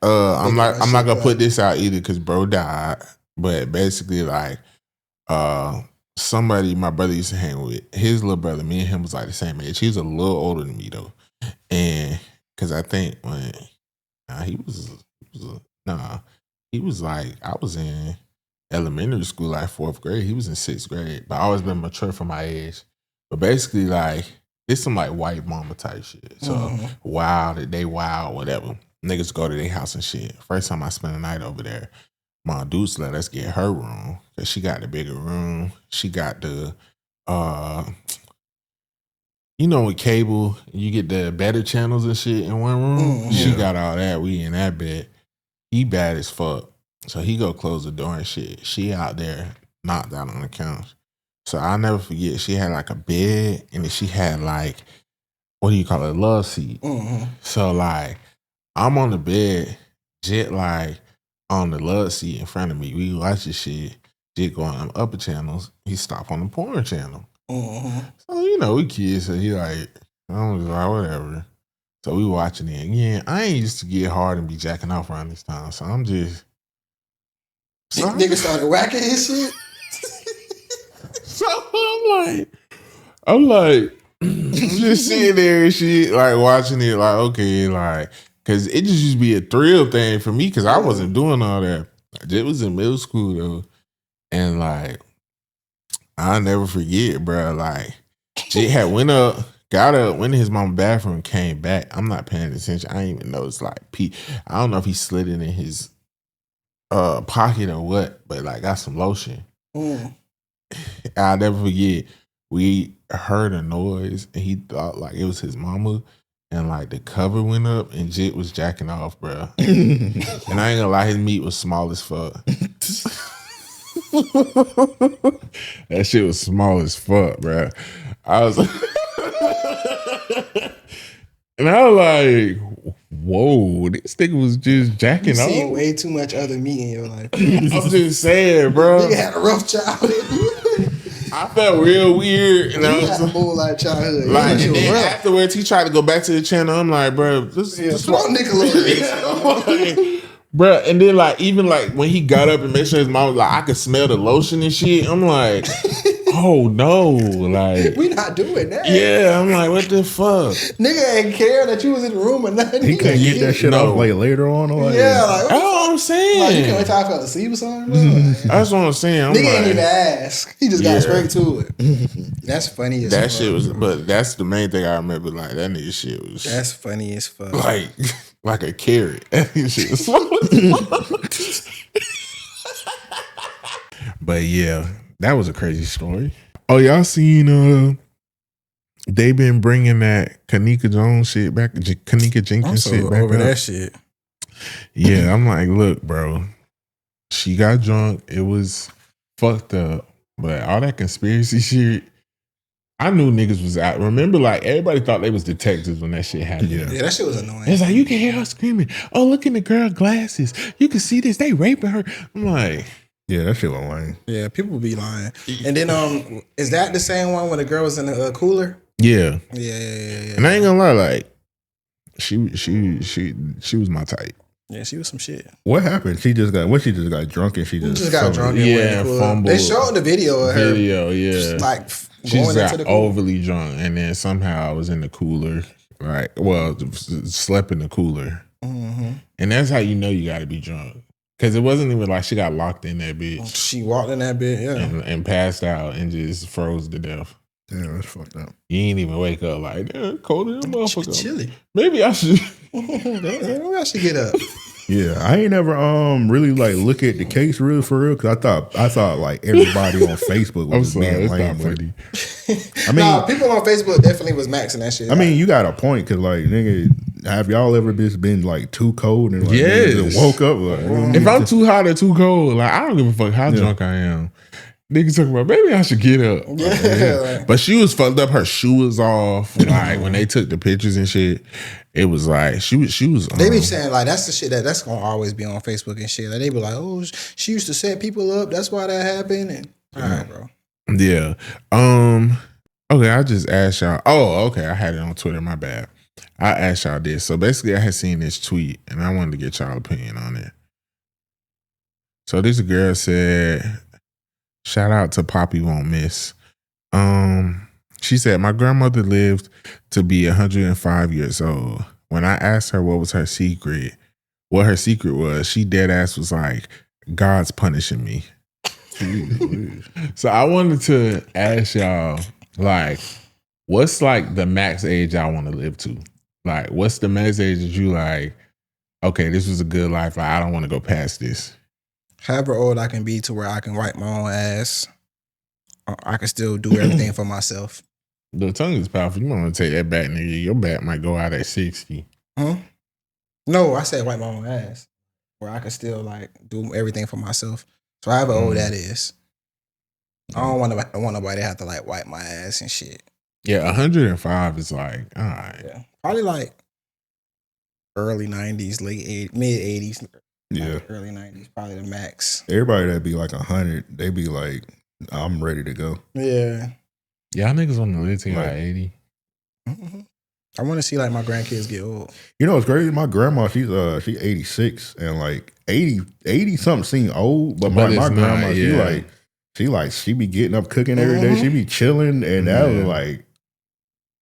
[SPEAKER 1] I'm not gonna put this out either because bro died. But basically, like, somebody my brother used to hang with, his little brother, me and him was like the same age. He was a little older than me though, and because I think when he was like I was in elementary school, like 4th grade. He was in 6th grade, but I always been mature for my age. But basically, like it's some like white mama type shit. So wild, they wild, whatever. Niggas go to their house and shit. First time I spent the night over there, my dudes let us get her room because she got the bigger room. She got the, with cable, you get the better channels and shit in one room. She got all that. We in that bed. He bad as fuck. So he go close the door and shit. She out there knocked out on the couch. So I'll never forget. She had like a bed and then she had like, what do you call it? A love seat. So like, I'm on the bed, Jet like on the love seat in front of me. We watch this shit. Jet going on the upper channels. He stopped on the porn channel. So, we kids. So he like, I was like, whatever. So we watching it. Yeah, I ain't used to get hard and be jacking off around this time. So I'm just.
[SPEAKER 2] Nigga started whacking his shit.
[SPEAKER 1] So I'm like, just sitting there and shit, like watching it, like, okay, like, cause it just used to be a thrill thing for me, cause I wasn't doing all that. It was in middle school though, and like, I'll never forget, bro. Like, Jit had got up, went to his mom's bathroom, came back. I'm not paying attention. I didn't even notice like I don't know if he slid it in his pocket or what, but like got some lotion. I'll never forget. We heard a noise and he thought like it was his mama, and like the cover went up and Jit was jacking off, bro. And I ain't gonna lie, his meat was small as fuck. That shit was small as fuck, bro. I was like, and I was like, whoa, this nigga was just jacking
[SPEAKER 2] You seen
[SPEAKER 1] off.
[SPEAKER 2] way too much other meat in your life.
[SPEAKER 1] I'm just saying, bro.
[SPEAKER 2] Nigga had a rough childhood.
[SPEAKER 1] I felt real weird. And I
[SPEAKER 2] You had a
[SPEAKER 1] was
[SPEAKER 2] bull-like childhood.
[SPEAKER 1] like,
[SPEAKER 2] You
[SPEAKER 1] and then
[SPEAKER 2] rough.
[SPEAKER 1] afterwards, he tried to go back to the channel. I'm like, bro, this
[SPEAKER 2] Throw Nickelodeon.
[SPEAKER 1] bro. And then like, even like when he got up and made sure his mom was like, I could smell the lotion and shit. I'm like, oh no, like
[SPEAKER 2] We not doing that.
[SPEAKER 1] yeah. I'm like, what the fuck?
[SPEAKER 2] Nigga ain't care that you was in the room or nothing.
[SPEAKER 3] He couldn't get that shit
[SPEAKER 1] No.
[SPEAKER 3] off like later on. Or like,
[SPEAKER 2] Yeah, like, what
[SPEAKER 1] That's
[SPEAKER 2] the
[SPEAKER 1] what I'm
[SPEAKER 2] fuck? Like, you can't
[SPEAKER 1] saying.
[SPEAKER 2] wait till I fell asleep or something, bro. Like,
[SPEAKER 1] That's what I'm saying. I'm
[SPEAKER 2] nigga ain't
[SPEAKER 1] like,
[SPEAKER 2] even ask. He just got
[SPEAKER 1] Yeah.
[SPEAKER 2] straight to it. That's funny as
[SPEAKER 1] that
[SPEAKER 2] fuck.
[SPEAKER 1] shit was, but that's the main thing I remember. Like that nigga shit was
[SPEAKER 2] That's funny as fuck.
[SPEAKER 1] like a carrot. That nigga shit was But yeah, that was a crazy story. Oh, y'all seen? They been bringing that Kanika Jones shit back, Kanika
[SPEAKER 2] I'm
[SPEAKER 1] Jenkins
[SPEAKER 2] so
[SPEAKER 1] shit back
[SPEAKER 2] over
[SPEAKER 1] up.
[SPEAKER 2] that shit.
[SPEAKER 1] Yeah, I'm like, look, bro. She got drunk. It was fucked up. But all that conspiracy shit, I knew niggas was out. Remember, like, everybody thought they was detectives when that shit happened.
[SPEAKER 3] Yeah.
[SPEAKER 2] Yeah, that shit was annoying.
[SPEAKER 1] It's like, you can hear her screaming. Oh, look in the girl glasses. You can see this. They raping her. I'm like,
[SPEAKER 3] Yeah, that shit was lame.
[SPEAKER 2] Yeah, people be lying. And then, is that the same one when the girl was in the cooler?
[SPEAKER 1] yeah.
[SPEAKER 2] Yeah.
[SPEAKER 1] And I ain't gonna lie, like, she was my type.
[SPEAKER 2] Yeah, she was some shit.
[SPEAKER 3] What happened? She just got drunk and she just
[SPEAKER 2] Got drunk. And
[SPEAKER 1] Yeah,
[SPEAKER 2] went in the cooler.
[SPEAKER 1] fumbled.
[SPEAKER 2] They showed the video of her.
[SPEAKER 1] Video, yeah.
[SPEAKER 2] Just, like
[SPEAKER 1] She
[SPEAKER 2] going
[SPEAKER 1] just
[SPEAKER 2] into
[SPEAKER 1] got
[SPEAKER 2] the cooler.
[SPEAKER 1] overly drunk, and then somehow I was in the cooler. Like, well, slept in the cooler.
[SPEAKER 2] Mm-hmm.
[SPEAKER 1] And that's how you know you got to be drunk. Because it wasn't even like she got locked in that bitch
[SPEAKER 2] She walked in that bit, yeah.
[SPEAKER 1] and passed out and just froze to death.
[SPEAKER 3] Damn, that's fucked up.
[SPEAKER 1] You ain't even wake up like, damn, colder than a motherfucker.
[SPEAKER 2] Chilly.
[SPEAKER 1] Maybe I should.
[SPEAKER 2] Maybe I should get up.
[SPEAKER 3] Yeah, I ain't never really like look at the case real for real because I thought like everybody on Facebook
[SPEAKER 1] I'm
[SPEAKER 3] was
[SPEAKER 1] sorry,
[SPEAKER 3] being
[SPEAKER 1] it's
[SPEAKER 3] lame
[SPEAKER 1] not
[SPEAKER 3] with
[SPEAKER 1] funny.
[SPEAKER 3] it. I mean,
[SPEAKER 2] Nah, people on Facebook definitely was maxing that shit.
[SPEAKER 3] I mean, you got a point because like nigga, have y'all ever been like too cold and like
[SPEAKER 1] Yes.
[SPEAKER 3] nigga just woke up like
[SPEAKER 1] If I'm too hot or too cold, like, I don't give a fuck how drunk I am. Niggas talking about, maybe I should get up.
[SPEAKER 2] Yeah.
[SPEAKER 1] But she was fucked up. Her shoe was off. Like, when they took the pictures and shit, it was like, she was.
[SPEAKER 2] They be saying like that's the shit that's gonna always be on Facebook and shit. Like they be like, oh, she used to set people up. That's why that happened. And all right, bro.
[SPEAKER 1] Yeah. Okay, I just asked y'all. Oh, okay. I had it on Twitter. My bad. I asked y'all this. So basically, I had seen this tweet and I wanted to get y'all opinion on it. So this girl said, shout out to Poppy Won't Miss. She said, my grandmother lived to be 105 years old. When I asked her what was her secret, what her secret was, she dead ass was like, God's punishing me. So I wanted to ask y'all, like, what's like the max age I want to live to? Like, what's the max age that you like, okay, this was a good life. Like, I don't want to go past this.
[SPEAKER 2] However old I can be to where I can wipe my own ass, I can still do everything for myself.
[SPEAKER 1] The tongue is powerful. You want to take that back, nigga. Your back might go out at 60.
[SPEAKER 2] Huh? No, I said wipe my own ass, where I can still like do everything for myself. So however old that is, I don't want nobody to have to like wipe my ass and shit.
[SPEAKER 1] Yeah, 105 is like, all right.
[SPEAKER 2] Yeah, probably like early 90s, mid 80s.
[SPEAKER 3] Yeah,
[SPEAKER 2] early 90s, probably the max.
[SPEAKER 3] everybody that be like 100, they be like, I'm ready to go.
[SPEAKER 2] Yeah.
[SPEAKER 1] Y'all niggas want to live to like 80.
[SPEAKER 2] Mm-hmm. I want to see like my grandkids get old.
[SPEAKER 3] You know, it's crazy. My grandma, she's 86 and like 80 something seem old, but my
[SPEAKER 1] it's
[SPEAKER 3] grandma,
[SPEAKER 1] not, yeah.
[SPEAKER 3] she be getting up cooking every day. She be chilling, and that was like,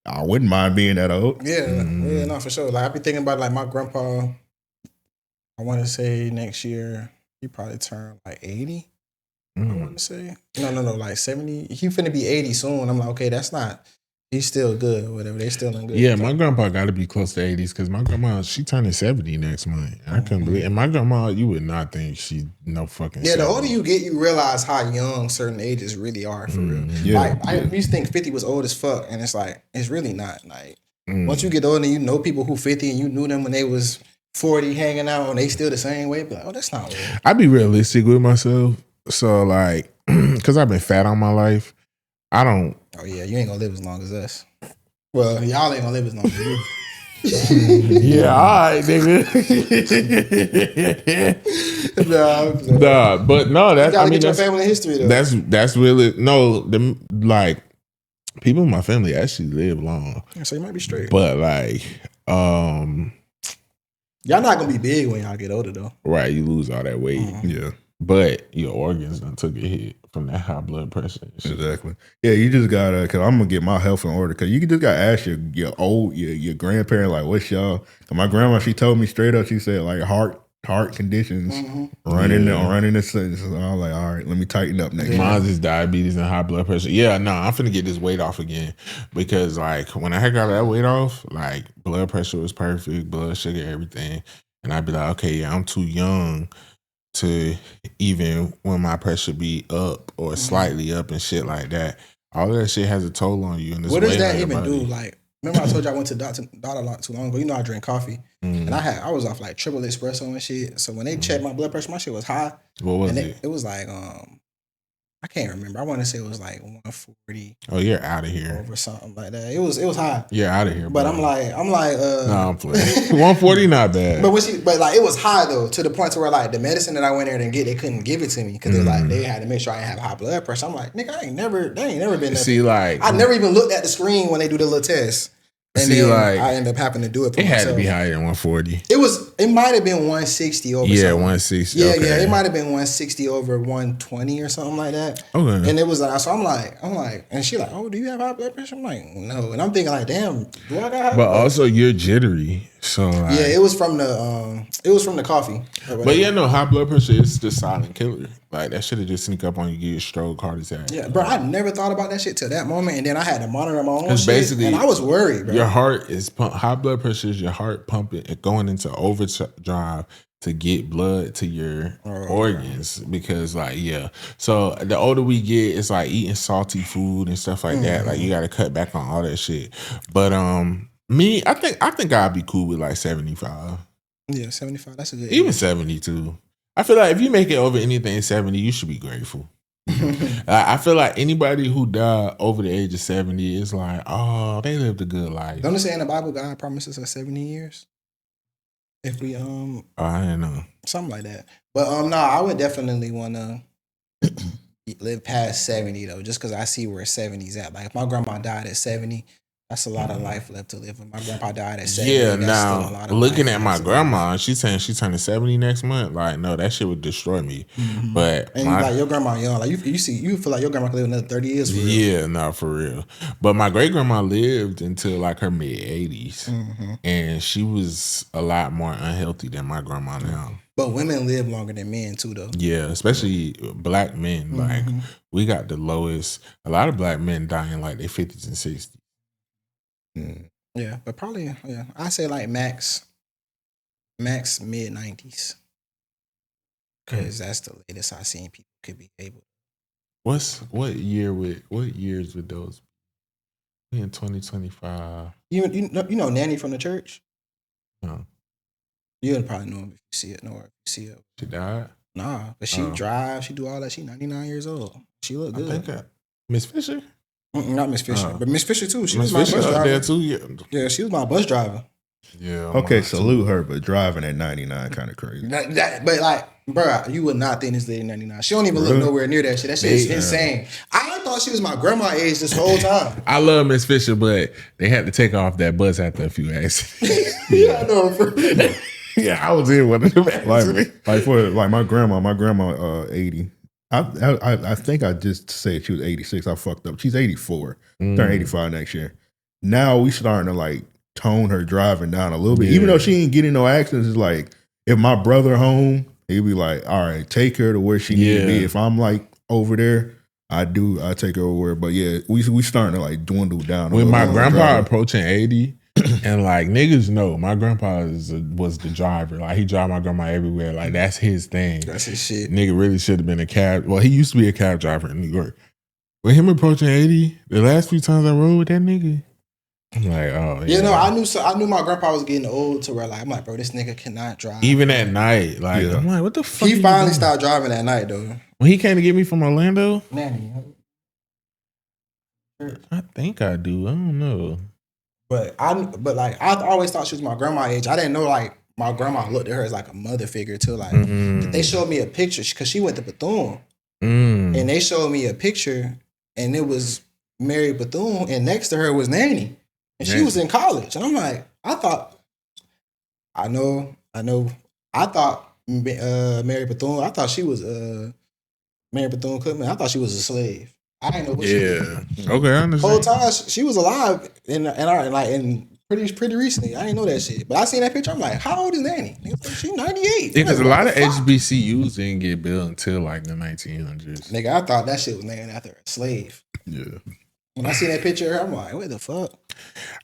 [SPEAKER 3] I wouldn't mind being that old.
[SPEAKER 2] Yeah, yeah, no, for sure. Like I be thinking about like my grandpa. I want to say next year he probably turned like 80. I want to say no, like 70. He finna be 80 soon. I'm like, okay, that's not. He's still good or whatever. They still in good.
[SPEAKER 1] Yeah, my grandpa got to be close to 80s because my grandma, she turning 70 next month. I couldn't believe it. And my grandma, you would not think she no fucking
[SPEAKER 2] Yeah, the
[SPEAKER 1] 70.
[SPEAKER 2] older you get, you realize how young certain ages really are for real.
[SPEAKER 3] Yeah,
[SPEAKER 2] Like I used to think 50 was old as fuck, and it's like it's really not. Like once you get older, and you know people who 50 and you knew them when they was 40 hanging out and they still the same way. Be like, oh, that's not old.
[SPEAKER 1] I be realistic with myself. So like, because I've been fat all my life, I don't.
[SPEAKER 2] Oh yeah, you ain't gonna live as long as us. Well, y'all ain't gonna live as long as you.
[SPEAKER 1] Yeah, all right, nigga. Nah, but no, that's.
[SPEAKER 2] You gotta
[SPEAKER 1] I mean,
[SPEAKER 2] get your
[SPEAKER 1] that's
[SPEAKER 2] family history though.
[SPEAKER 1] that's really no. The like people in my family actually live long,
[SPEAKER 2] So you might be straight.
[SPEAKER 1] but like,
[SPEAKER 2] y'all not gonna be big when y'all get older though.
[SPEAKER 1] right, you lose all that weight.
[SPEAKER 3] Yeah.
[SPEAKER 1] But your organs done took a hit from that high blood pressure. And shit.
[SPEAKER 3] Exactly. Yeah, you just gotta. Cause I'm gonna get my health in order. Cause you just gotta ask your grandparent like, what's y'all? Cause my grandma, she told me straight up. She said like heart conditions, running the sentence. So I was like, all right, let me tighten up next.
[SPEAKER 1] Mine's is diabetes and high blood pressure. Yeah, no, I'm finna get this weight off again because like when I got that weight off, like blood pressure was perfect, blood sugar, everything, and I'd be like, okay, yeah, I'm too young to even when my pressure be up or slightly up and shit like that. All of that shit has a toll on you. And
[SPEAKER 2] what does that even do? Like, remember I told you I went to doctor not too long ago. You know I drink coffee, and I was off like triple espresso and shit. So when they checked my blood pressure, my shit was high.
[SPEAKER 1] What was it?
[SPEAKER 2] It was like I can't remember. I want to say it was like 140.
[SPEAKER 1] Oh, you're out of here.
[SPEAKER 2] Or something like that. It was high.
[SPEAKER 1] You're out of here.
[SPEAKER 2] But
[SPEAKER 1] bro.
[SPEAKER 2] I'm like,
[SPEAKER 1] no, I'm playing. 140 not bad.
[SPEAKER 2] But like it was high though, to the point to where like the medicine that I went there and get, they couldn't give it to me because they had to make sure I didn't have high blood pressure. I'm like, nigga, they ain't never been.
[SPEAKER 1] See, like
[SPEAKER 2] I never even looked at the screen when they do the little test. And then like I end up having to do it.
[SPEAKER 1] It had to be higher than 140.
[SPEAKER 2] It might have been 160 over.
[SPEAKER 1] Yeah, 160.
[SPEAKER 2] Yeah,
[SPEAKER 1] okay.
[SPEAKER 2] yeah. It might have been 160 over 120 or something like that.
[SPEAKER 1] Okay.
[SPEAKER 2] And it was like, so I'm like, and she like, oh, do you have high blood pressure? I'm like, no. And I'm thinking like, damn, do I got high?
[SPEAKER 1] But also you're jittery, so like,
[SPEAKER 2] yeah, it was from the coffee.
[SPEAKER 1] But yeah, no, high blood pressure is the silent killer. Like that shit just sneak up on you, get your stroke, heart attack.
[SPEAKER 2] Yeah, bro, I never thought about that shit till that moment, and then I had to monitor my own shit.
[SPEAKER 1] Basically,
[SPEAKER 2] and I was worried, bro.
[SPEAKER 1] Your heart is high blood pressure is your heart pumping, going into overdrive to get blood to your organs because like so the older we get, it's like eating salty food and stuff like that. Like you got to cut back on all that shit. But me, I think I'd be cool with like 75.
[SPEAKER 2] Yeah, 75. That's a good.
[SPEAKER 1] Even 72. I feel like if you make it over anything 70, you should be grateful. I feel like anybody who died over the age of 70 is like, oh, they lived a good life.
[SPEAKER 2] Don't it say in the Bible God promises us 70 years? If we
[SPEAKER 1] I don't know.
[SPEAKER 2] something like that. But no, I would definitely want to live past 70 though, just because I see where 70's at. Like if my grandma died at 70, that's a lot of life left to live. If my grandpa died at 70,
[SPEAKER 1] yeah,
[SPEAKER 2] that's
[SPEAKER 1] now
[SPEAKER 2] still a lot of
[SPEAKER 1] looking
[SPEAKER 2] life
[SPEAKER 1] at my
[SPEAKER 2] to
[SPEAKER 1] grandma, and she's saying she's turning 70 next month. Like, no, that shit would destroy me. But
[SPEAKER 2] and like your grandma young, like you feel like your grandma could live another 30 years. For real.
[SPEAKER 1] Yeah, no, for real. But my great grandma lived until like her mid 80s, and she was a lot more unhealthy than my grandma now.
[SPEAKER 2] But women live longer than men too, though.
[SPEAKER 1] Yeah, especially black men. Like we got the lowest. A lot of black men dying like their 50s and 60s.
[SPEAKER 2] Yeah, but probably I say like max mid 90s, because that's the latest I've seen people could be able.
[SPEAKER 1] What years with those? We in 2025.
[SPEAKER 2] You know Nanny from the church?
[SPEAKER 1] No.
[SPEAKER 2] You'll probably know him if you see it. Know her if you see it.
[SPEAKER 1] She died?
[SPEAKER 2] Nah, but she drives. She do all that. She 99 years old. She look good.
[SPEAKER 1] I think Miss Fisher?
[SPEAKER 2] Not Miss Fisher, but Miss Fisher too. She
[SPEAKER 1] Miss
[SPEAKER 2] was my
[SPEAKER 1] Fisher
[SPEAKER 2] bus
[SPEAKER 1] up
[SPEAKER 2] driver.
[SPEAKER 1] there too.
[SPEAKER 2] Yeah, she was my bus driver.
[SPEAKER 1] Yeah.
[SPEAKER 3] Okay, salute her, but driving at 99 kind of crazy.
[SPEAKER 2] But like, bro, you would not think this lady 99. She don't even look nowhere near that shit. That shit is insane. I thought she was my grandma age this whole time.
[SPEAKER 1] I love Miss Fisher, but they had to take off that bus after a few accidents.
[SPEAKER 2] Yeah, I know. For real.
[SPEAKER 1] Yeah, I was in one of them accidents.
[SPEAKER 3] Like my grandma 80. I think I just said she was 86. I fucked up. She's 84. Turn 85 next year. Now we starting to like tone her driving down a little bit. Even though she ain't getting no accidents, it's like if my brother home, he'd be like, all right, take her to where she need to be. If I'm like over there, I take her over. But yeah, we starting to like dwindle down.
[SPEAKER 1] With my grandpa approaching 80, and like niggas know my grandpa was the driver. Like he drive my grandma everywhere. Like that's his thing.
[SPEAKER 2] That's his shit.
[SPEAKER 1] Nigga really should have been a cab. Well, he used to be a cab driver in New York. With him approaching 80, the last few times I rode with that nigga, I'm like, oh yeah.
[SPEAKER 2] You know, I knew my grandpa was getting old to where like I'm like, bro, this nigga cannot drive.
[SPEAKER 1] Even at night, like I'm like, what the fuck?
[SPEAKER 2] He finally stopped driving at night though.
[SPEAKER 1] When he came to get me from Orlando,
[SPEAKER 2] Nanny.
[SPEAKER 1] I think I do. I don't know.
[SPEAKER 2] But I always thought she was my grandma age. I didn't know like my grandma looked at her as like a mother figure too. Like they showed me a picture because she went to Bethune, and they showed me a picture, and it was Mary Bethune, and next to her was Nanny, and she was in college. And I'm like, I thought Mary Bethune. I thought she was Mary Bethune Cookman. I thought she was a slave. I didn't know what she did.
[SPEAKER 1] Okay, I understand.
[SPEAKER 2] Whole time she was alive in pretty recently. I didn't know that shit. But I seen that picture. I'm like, how old is Nanny? She's 98.
[SPEAKER 1] Because a lot of HBCUs didn't get built until like the 1900s.
[SPEAKER 2] Nigga, I thought that shit was named after a slave.
[SPEAKER 1] Yeah.
[SPEAKER 2] When I seen that picture, I'm like, what the fuck?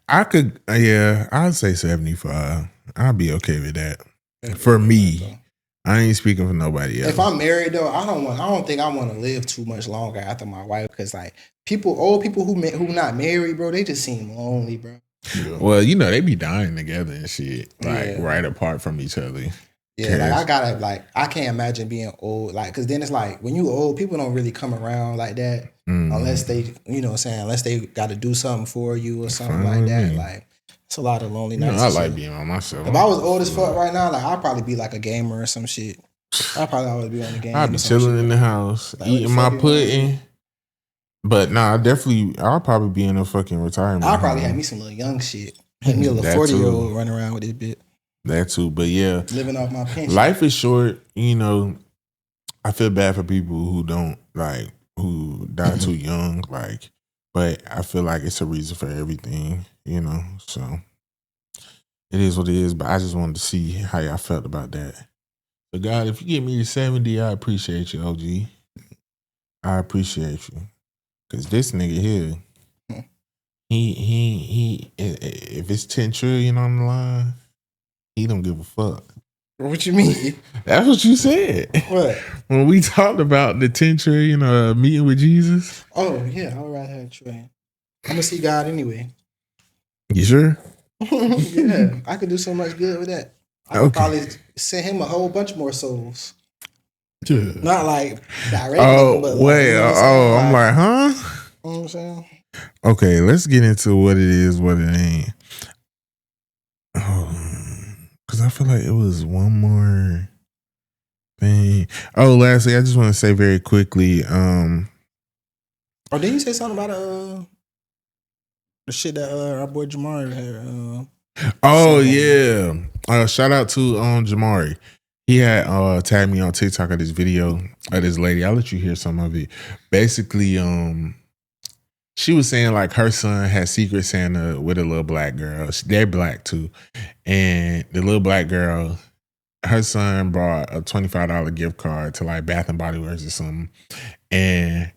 [SPEAKER 1] I'd say 75. I'd be okay with that. For me. I ain't speaking for nobody else.
[SPEAKER 2] If I'm married though, I don't think I want to live too much longer after my wife, because like old people who not married, bro, they just seem lonely, bro.
[SPEAKER 1] Yeah. Well, you know, they be dying together and shit, like right apart from each other.
[SPEAKER 2] Yeah, like I can't imagine being old, like, because then it's like when you old, people don't really come around like that unless they, you know what I'm saying, unless they got to do something for you or something like that. Like, it's a lot of loneliness.
[SPEAKER 1] You know, I like being on myself.
[SPEAKER 2] If I was old as fuck right now, like I'd probably be like a gamer or some shit. I'd probably always be on the game.
[SPEAKER 1] I'd be chilling in the house, like eating my pudding. But nah, I'll probably be in a fucking retirement.
[SPEAKER 2] I'll probably have me some little young shit. Have me a little 40-year-old running around with this bit.
[SPEAKER 1] That too, but yeah.
[SPEAKER 2] Living off my pension.
[SPEAKER 1] Life is short, you know. I feel bad for people who who die too young, like, but I feel like it's a reason for everything, you know. So it is what it is, but I just wanted to see how y'all felt about that. So God, if you get me to 70, I appreciate you, OG. I appreciate you. Cause this nigga here, he if it's 10 trillion on the line, he don't give a fuck.
[SPEAKER 2] What you mean?
[SPEAKER 1] That's what you said.
[SPEAKER 2] What?
[SPEAKER 1] When we talked about the 10 trillion meeting with Jesus.
[SPEAKER 2] Oh, yeah, I'll rather have a trillion. I'm gonna see God anyway.
[SPEAKER 1] You sure?
[SPEAKER 2] Yeah, I could do so much good with that. I could probably send him a whole bunch more souls. Yeah. Not like directly. But
[SPEAKER 1] wait. You know I'm like, huh?
[SPEAKER 2] You know what I'm saying?
[SPEAKER 1] Okay, let's get into what it is, what it ain't. Because I feel like it was one more thing. Oh, lastly, I just want to say very quickly.
[SPEAKER 2] Didn't you say something about the shit that our boy Jamari had?
[SPEAKER 1] Yeah. Shout out to Jamari. He had tagged me on TikTok of this video of this lady. I'll let you hear some of it. Basically, she was saying like her son had Secret Santa with a little black girl. They're black too. And the little black girl, her son brought a $25 gift card to like Bath and Body Works or something. And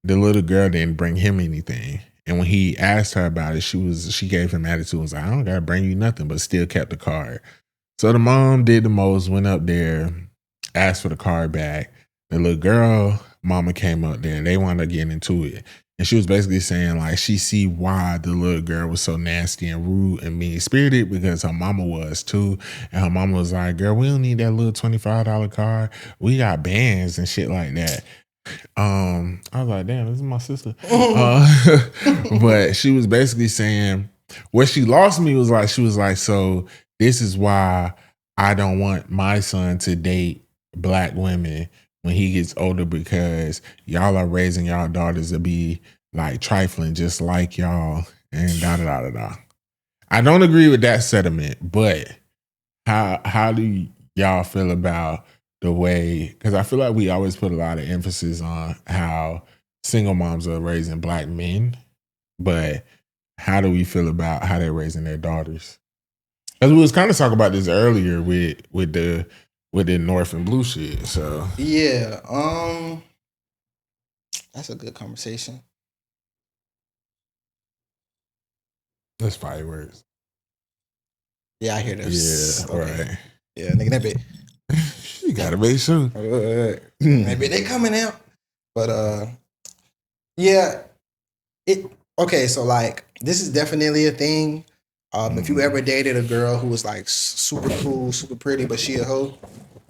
[SPEAKER 1] the little girl didn't bring him anything. And when he asked her about it, she gave him attitude and was like, I don't gotta bring you nothing, but still kept the card. So the mom did the most, went up there, asked for the card back. The little girl, mama came up there and they wound up getting into it. And she was basically saying like she see why the little girl was so nasty and rude and mean-spirited because her mama was too. And her mama was like, girl, we don't need that little $25 card. We got bands and shit like that. I was like, damn, this is my sister. But she was basically saying, where she lost me was like, she was like, so this is why I don't want my son to date black women when he gets older, because y'all are raising y'all daughters to be like trifling just like y'all and da-da-da-da-da. I don't agree with that sentiment, but how do y'all feel about the way, because I feel like we always put a lot of emphasis on how single moms are raising black men, but how do we feel about how they're raising their daughters? Because we was kind of talking about this earlier with the North and Blue shit. So
[SPEAKER 2] yeah, that's a good conversation.
[SPEAKER 1] That's fireworks.
[SPEAKER 2] Yeah, I hear this.
[SPEAKER 1] Yeah, okay. Right.
[SPEAKER 2] Yeah, nigga, that bit.
[SPEAKER 1] You gotta make sure.
[SPEAKER 2] Maybe they coming out, but yeah. Okay, so like this is definitely a thing. If you ever dated a girl who was like super cool, super pretty, but she a hoe,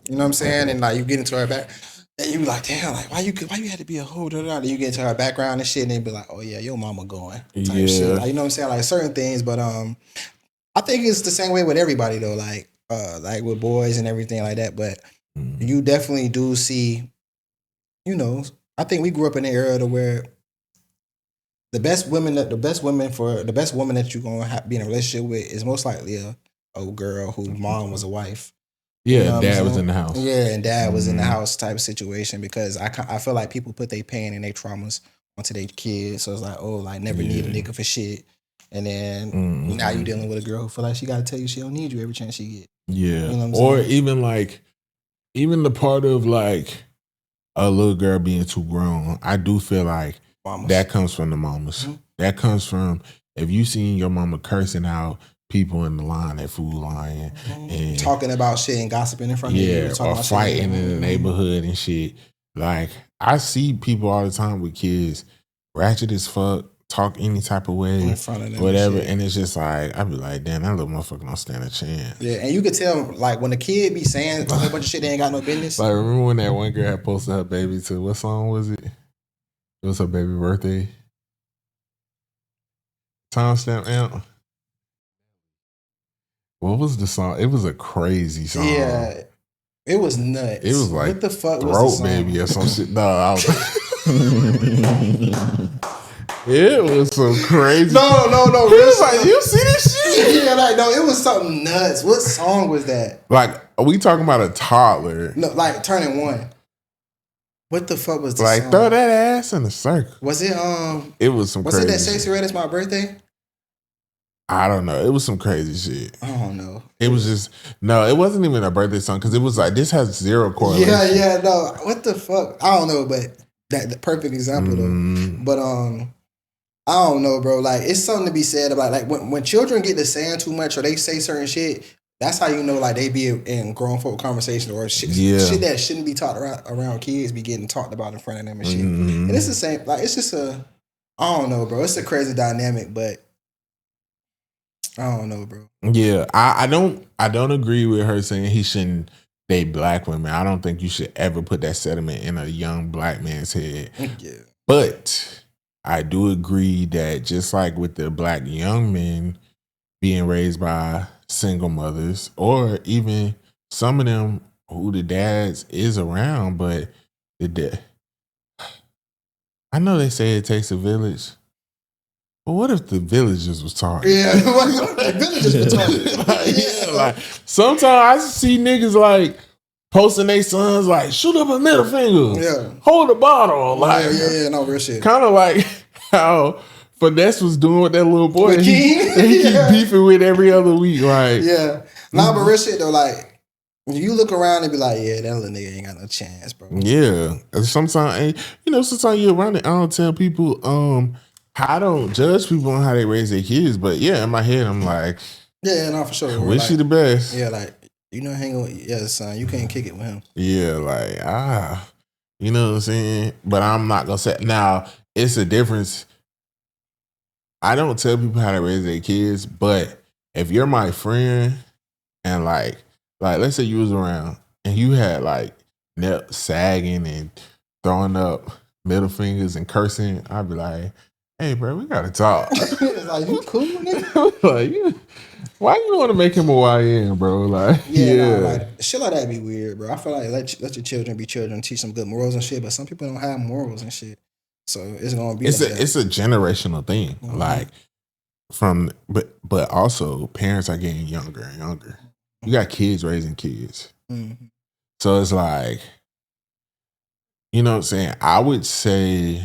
[SPEAKER 2] you know what I'm saying? And like you get into her back, And you be like, damn, like why you had to be a hoe? Then you get into her background and shit, and they be like, oh yeah, your mama going type shit. Like, you know what I'm saying? Like certain things, but I think it's the same way with everybody though. Like with boys and everything like that. But you definitely do see, you know, I think we grew up in an era to where the best woman that you're gonna be in a relationship with is most likely a girl whose mom was a wife.
[SPEAKER 1] Yeah,
[SPEAKER 2] You know what I'm
[SPEAKER 1] dad was
[SPEAKER 2] saying?
[SPEAKER 1] in the house.
[SPEAKER 2] Yeah, and dad was in the house type of situation, because I feel like people put their pain and their traumas onto their kids. So it's like, oh, like never need a nigga for shit. And then now you're dealing with a girl who feel like she got to tell you she don't need you every chance she get.
[SPEAKER 1] Yeah.
[SPEAKER 2] You know what I'm
[SPEAKER 1] Or
[SPEAKER 2] saying?
[SPEAKER 1] even the part of like a little girl being too grown, I do feel like
[SPEAKER 2] Mamas.
[SPEAKER 1] that comes from the mamas.
[SPEAKER 2] Mm-hmm.
[SPEAKER 1] That comes from, if you seen your mama cursing out people in the line, that food line, and
[SPEAKER 2] talking about shit and gossiping in front of you.
[SPEAKER 1] yeah,
[SPEAKER 2] Talking
[SPEAKER 1] or
[SPEAKER 2] about
[SPEAKER 1] fighting
[SPEAKER 2] shit.
[SPEAKER 1] in the neighborhood and shit. Like, I see people all the time with kids, ratchet as fuck, talk any type of way,
[SPEAKER 2] In front of them
[SPEAKER 1] whatever,
[SPEAKER 2] and
[SPEAKER 1] and it's just like, I be like, damn, that little motherfucker don't stand a chance.
[SPEAKER 2] Yeah, and you could tell, like, when a kid be saying a whole bunch of shit they ain't got no business.
[SPEAKER 1] Like, remember when that one girl had posted her baby to, what song was it? It was her baby birthday. Timestamp amp. What was the song? It was a crazy song.
[SPEAKER 2] Yeah, it was nuts.
[SPEAKER 1] It was like
[SPEAKER 2] what the fuck
[SPEAKER 1] Throat
[SPEAKER 2] was the song?
[SPEAKER 1] Baby or some shit. No, I was it was some crazy.
[SPEAKER 2] No.
[SPEAKER 1] It was like, you see this shit?
[SPEAKER 2] Yeah, like, no, it was something nuts. What song was that?
[SPEAKER 1] Like, are we talking about a toddler?
[SPEAKER 2] No, like Turning One. What the fuck was the
[SPEAKER 1] Like,
[SPEAKER 2] song?
[SPEAKER 1] throw that ass in a circle.
[SPEAKER 2] Was it
[SPEAKER 1] It was some
[SPEAKER 2] was
[SPEAKER 1] crazy
[SPEAKER 2] it that
[SPEAKER 1] shit.
[SPEAKER 2] Sexy Red Is My Birthday?
[SPEAKER 1] I don't know. It was some crazy shit.
[SPEAKER 2] I don't know.
[SPEAKER 1] It was just, no, it wasn't even a birthday song, because it was like, this has zero correlation.
[SPEAKER 2] Yeah, no. What the fuck? I don't know, but that the perfect example though. But I don't know, bro. Like, it's something to be said about, like, when children get to saying too much or they say certain shit, that's how you know, like, they be in grown folk conversation, or shit that shouldn't be talked around kids be getting talked about in front of them and shit. And it's the same. Like, it's just I don't know, bro. It's a crazy dynamic, but I don't know, bro.
[SPEAKER 1] Yeah, I don't agree with her saying he shouldn't date black women. I don't think you should ever put that sentiment in a young black man's head.
[SPEAKER 2] Yeah.
[SPEAKER 1] But I do agree that just like with the black young men being raised by single mothers, or even some of them who the dads is around, but I know they say it takes a village. But what if the villagers was talking?
[SPEAKER 2] Yeah, what if the villagers were talking?
[SPEAKER 1] Like, sometimes I see niggas like posting their sons like, shoot up a middle finger, hold a bottle, like
[SPEAKER 2] no real shit.
[SPEAKER 1] Kind of like how Finesse was doing with that little boy.
[SPEAKER 2] With
[SPEAKER 1] He keep beefing with every other week, like
[SPEAKER 2] but real shit though, like, you look around and be like, yeah, that little nigga ain't got no chance, bro.
[SPEAKER 1] Yeah, sometimes you're around it. I don't tell people, I don't judge people on how they raise their kids, but yeah, in my head, I'm like,
[SPEAKER 2] yeah, no, for sure.
[SPEAKER 1] Wish
[SPEAKER 2] like,
[SPEAKER 1] you the best.
[SPEAKER 2] Yeah, like, hanging with, son, you can't kick it with him.
[SPEAKER 1] Yeah, like, you know what I'm saying? But I'm not gonna say, now, it's a difference. I don't tell people how to raise their kids, but if you're my friend and like let's say you was around and you had like sagging and throwing up middle fingers and cursing, I'd be like, hey, bro, we gotta talk.
[SPEAKER 2] Like, you cool, nigga?
[SPEAKER 1] Like, why you want to make him a YN, bro? Like,
[SPEAKER 2] nah, like, shit like that be weird, bro. I feel like let your children be children, teach them good morals and shit. But some people don't have morals and shit, so it's gonna be. It's
[SPEAKER 1] a generational thing, like but also parents are getting younger and younger. You got kids raising kids, so it's like, you know what I'm saying. I would say,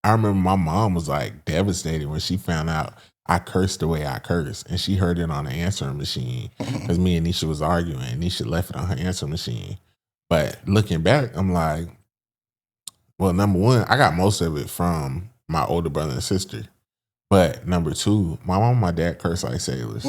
[SPEAKER 1] I remember my mom was like devastated when she found out I cursed the way I cursed, and she heard it on the answering machine because me and Nisha was arguing, and Nisha left it on her answering machine. But looking back, I'm like, well, number one, I got most of it from my older brother and sister. But number two, my mom and my dad curse like sailors.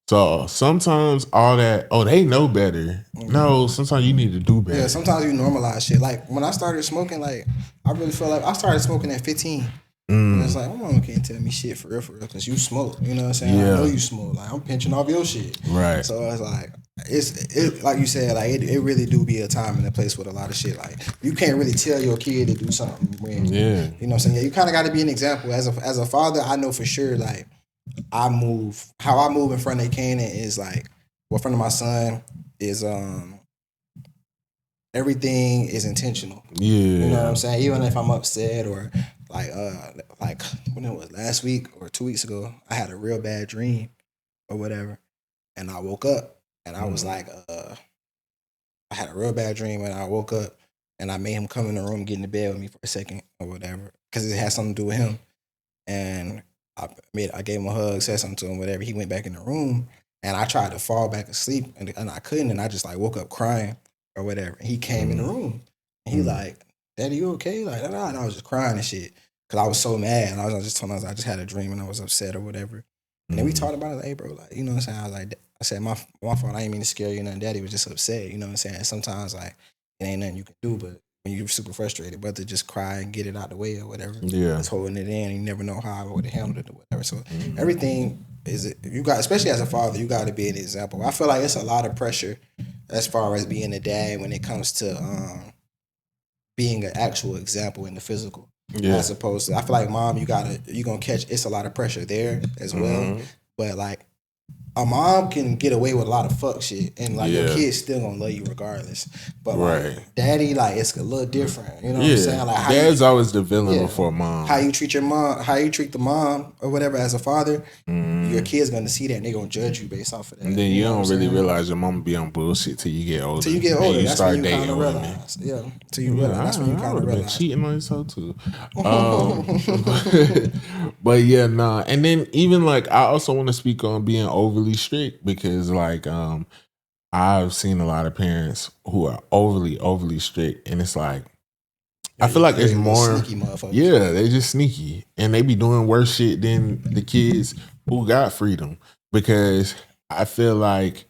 [SPEAKER 1] So sometimes all that, they know better. No, sometimes you need to do better.
[SPEAKER 2] Yeah, sometimes you normalize shit. Like, when I started smoking, like, I really felt like I started smoking at 15. And it's like, my mom can't tell me shit for real, because you smoke. You know what I'm saying?
[SPEAKER 1] Yeah.
[SPEAKER 2] I know you smoke. Like, I'm pinching off your shit.
[SPEAKER 1] Right.
[SPEAKER 2] So it's like, it's like you said, like it really do be a time and a place with a lot of shit. Like you can't really tell your kid to do something when you know what I'm saying. Yeah, you kind of got to be an example as a father. I know for sure, like how I move in front of Kanan is like, well, in front of my son is everything is intentional.
[SPEAKER 1] Yeah.
[SPEAKER 2] You know what I'm saying? Even if I'm upset or like when it was last week or 2 weeks ago, I had a real bad dream or whatever. And I woke up and I was like, I had a real bad dream and I woke up and I made him come in the room, get in the bed with me for a second or whatever. Because it had something to do with him. And I gave him a hug, said something to him, whatever. He went back in the room and I tried to fall back asleep and I couldn't. And I just like woke up crying or whatever. And he came in the room and he like, Daddy, you okay? Like, and I was just crying and shit. Cause I was so mad. And I was just telling him, I just had a dream and I was upset or whatever. And then we talked about it, like, hey, bro, like, you know what I'm saying? I said, my fault, I ain't mean to scare you, nothing. Daddy was just upset, you know what I'm saying? Sometimes, like, it ain't nothing you can do, but when you're super frustrated, but to just cry and get it out the way or whatever.
[SPEAKER 1] Yeah.
[SPEAKER 2] Just holding it in, you never know how I would have handled it or whatever. So everything is, you got, especially as a father, you got to be an example. I feel like it's a lot of pressure as far as being a dad when it comes to being an actual example in the physical. Yeah. As opposed to, I feel like mom, you're gonna catch, it's a lot of pressure there as well. But like a mom can get away with a lot of fuck shit and like your kids still gonna love you regardless. But like daddy, like it's a little different. You know what I'm saying? Like
[SPEAKER 1] dad's always the villain before mom.
[SPEAKER 2] How you treat your mom, how you treat the mom or whatever as a father, your kids gonna see that and they gonna judge you based off of that.
[SPEAKER 1] And then you don't really realize your mama be on bullshit till you get older.
[SPEAKER 2] Till you get older,
[SPEAKER 1] and you
[SPEAKER 2] that's
[SPEAKER 1] start
[SPEAKER 2] when you
[SPEAKER 1] dating
[SPEAKER 2] kind of realize. Yeah, till you realize. That's when you kind of realize.
[SPEAKER 1] Been cheating on yourself too. But yeah, nah. And then even like I also want to speak on being overly strict because like I've seen a lot of parents who are overly strict, and it's like I feel like it's more sneaky motherfuckers. Yeah, they just sneaky, and they be doing worse shit than the kids who got freedom. Because I feel like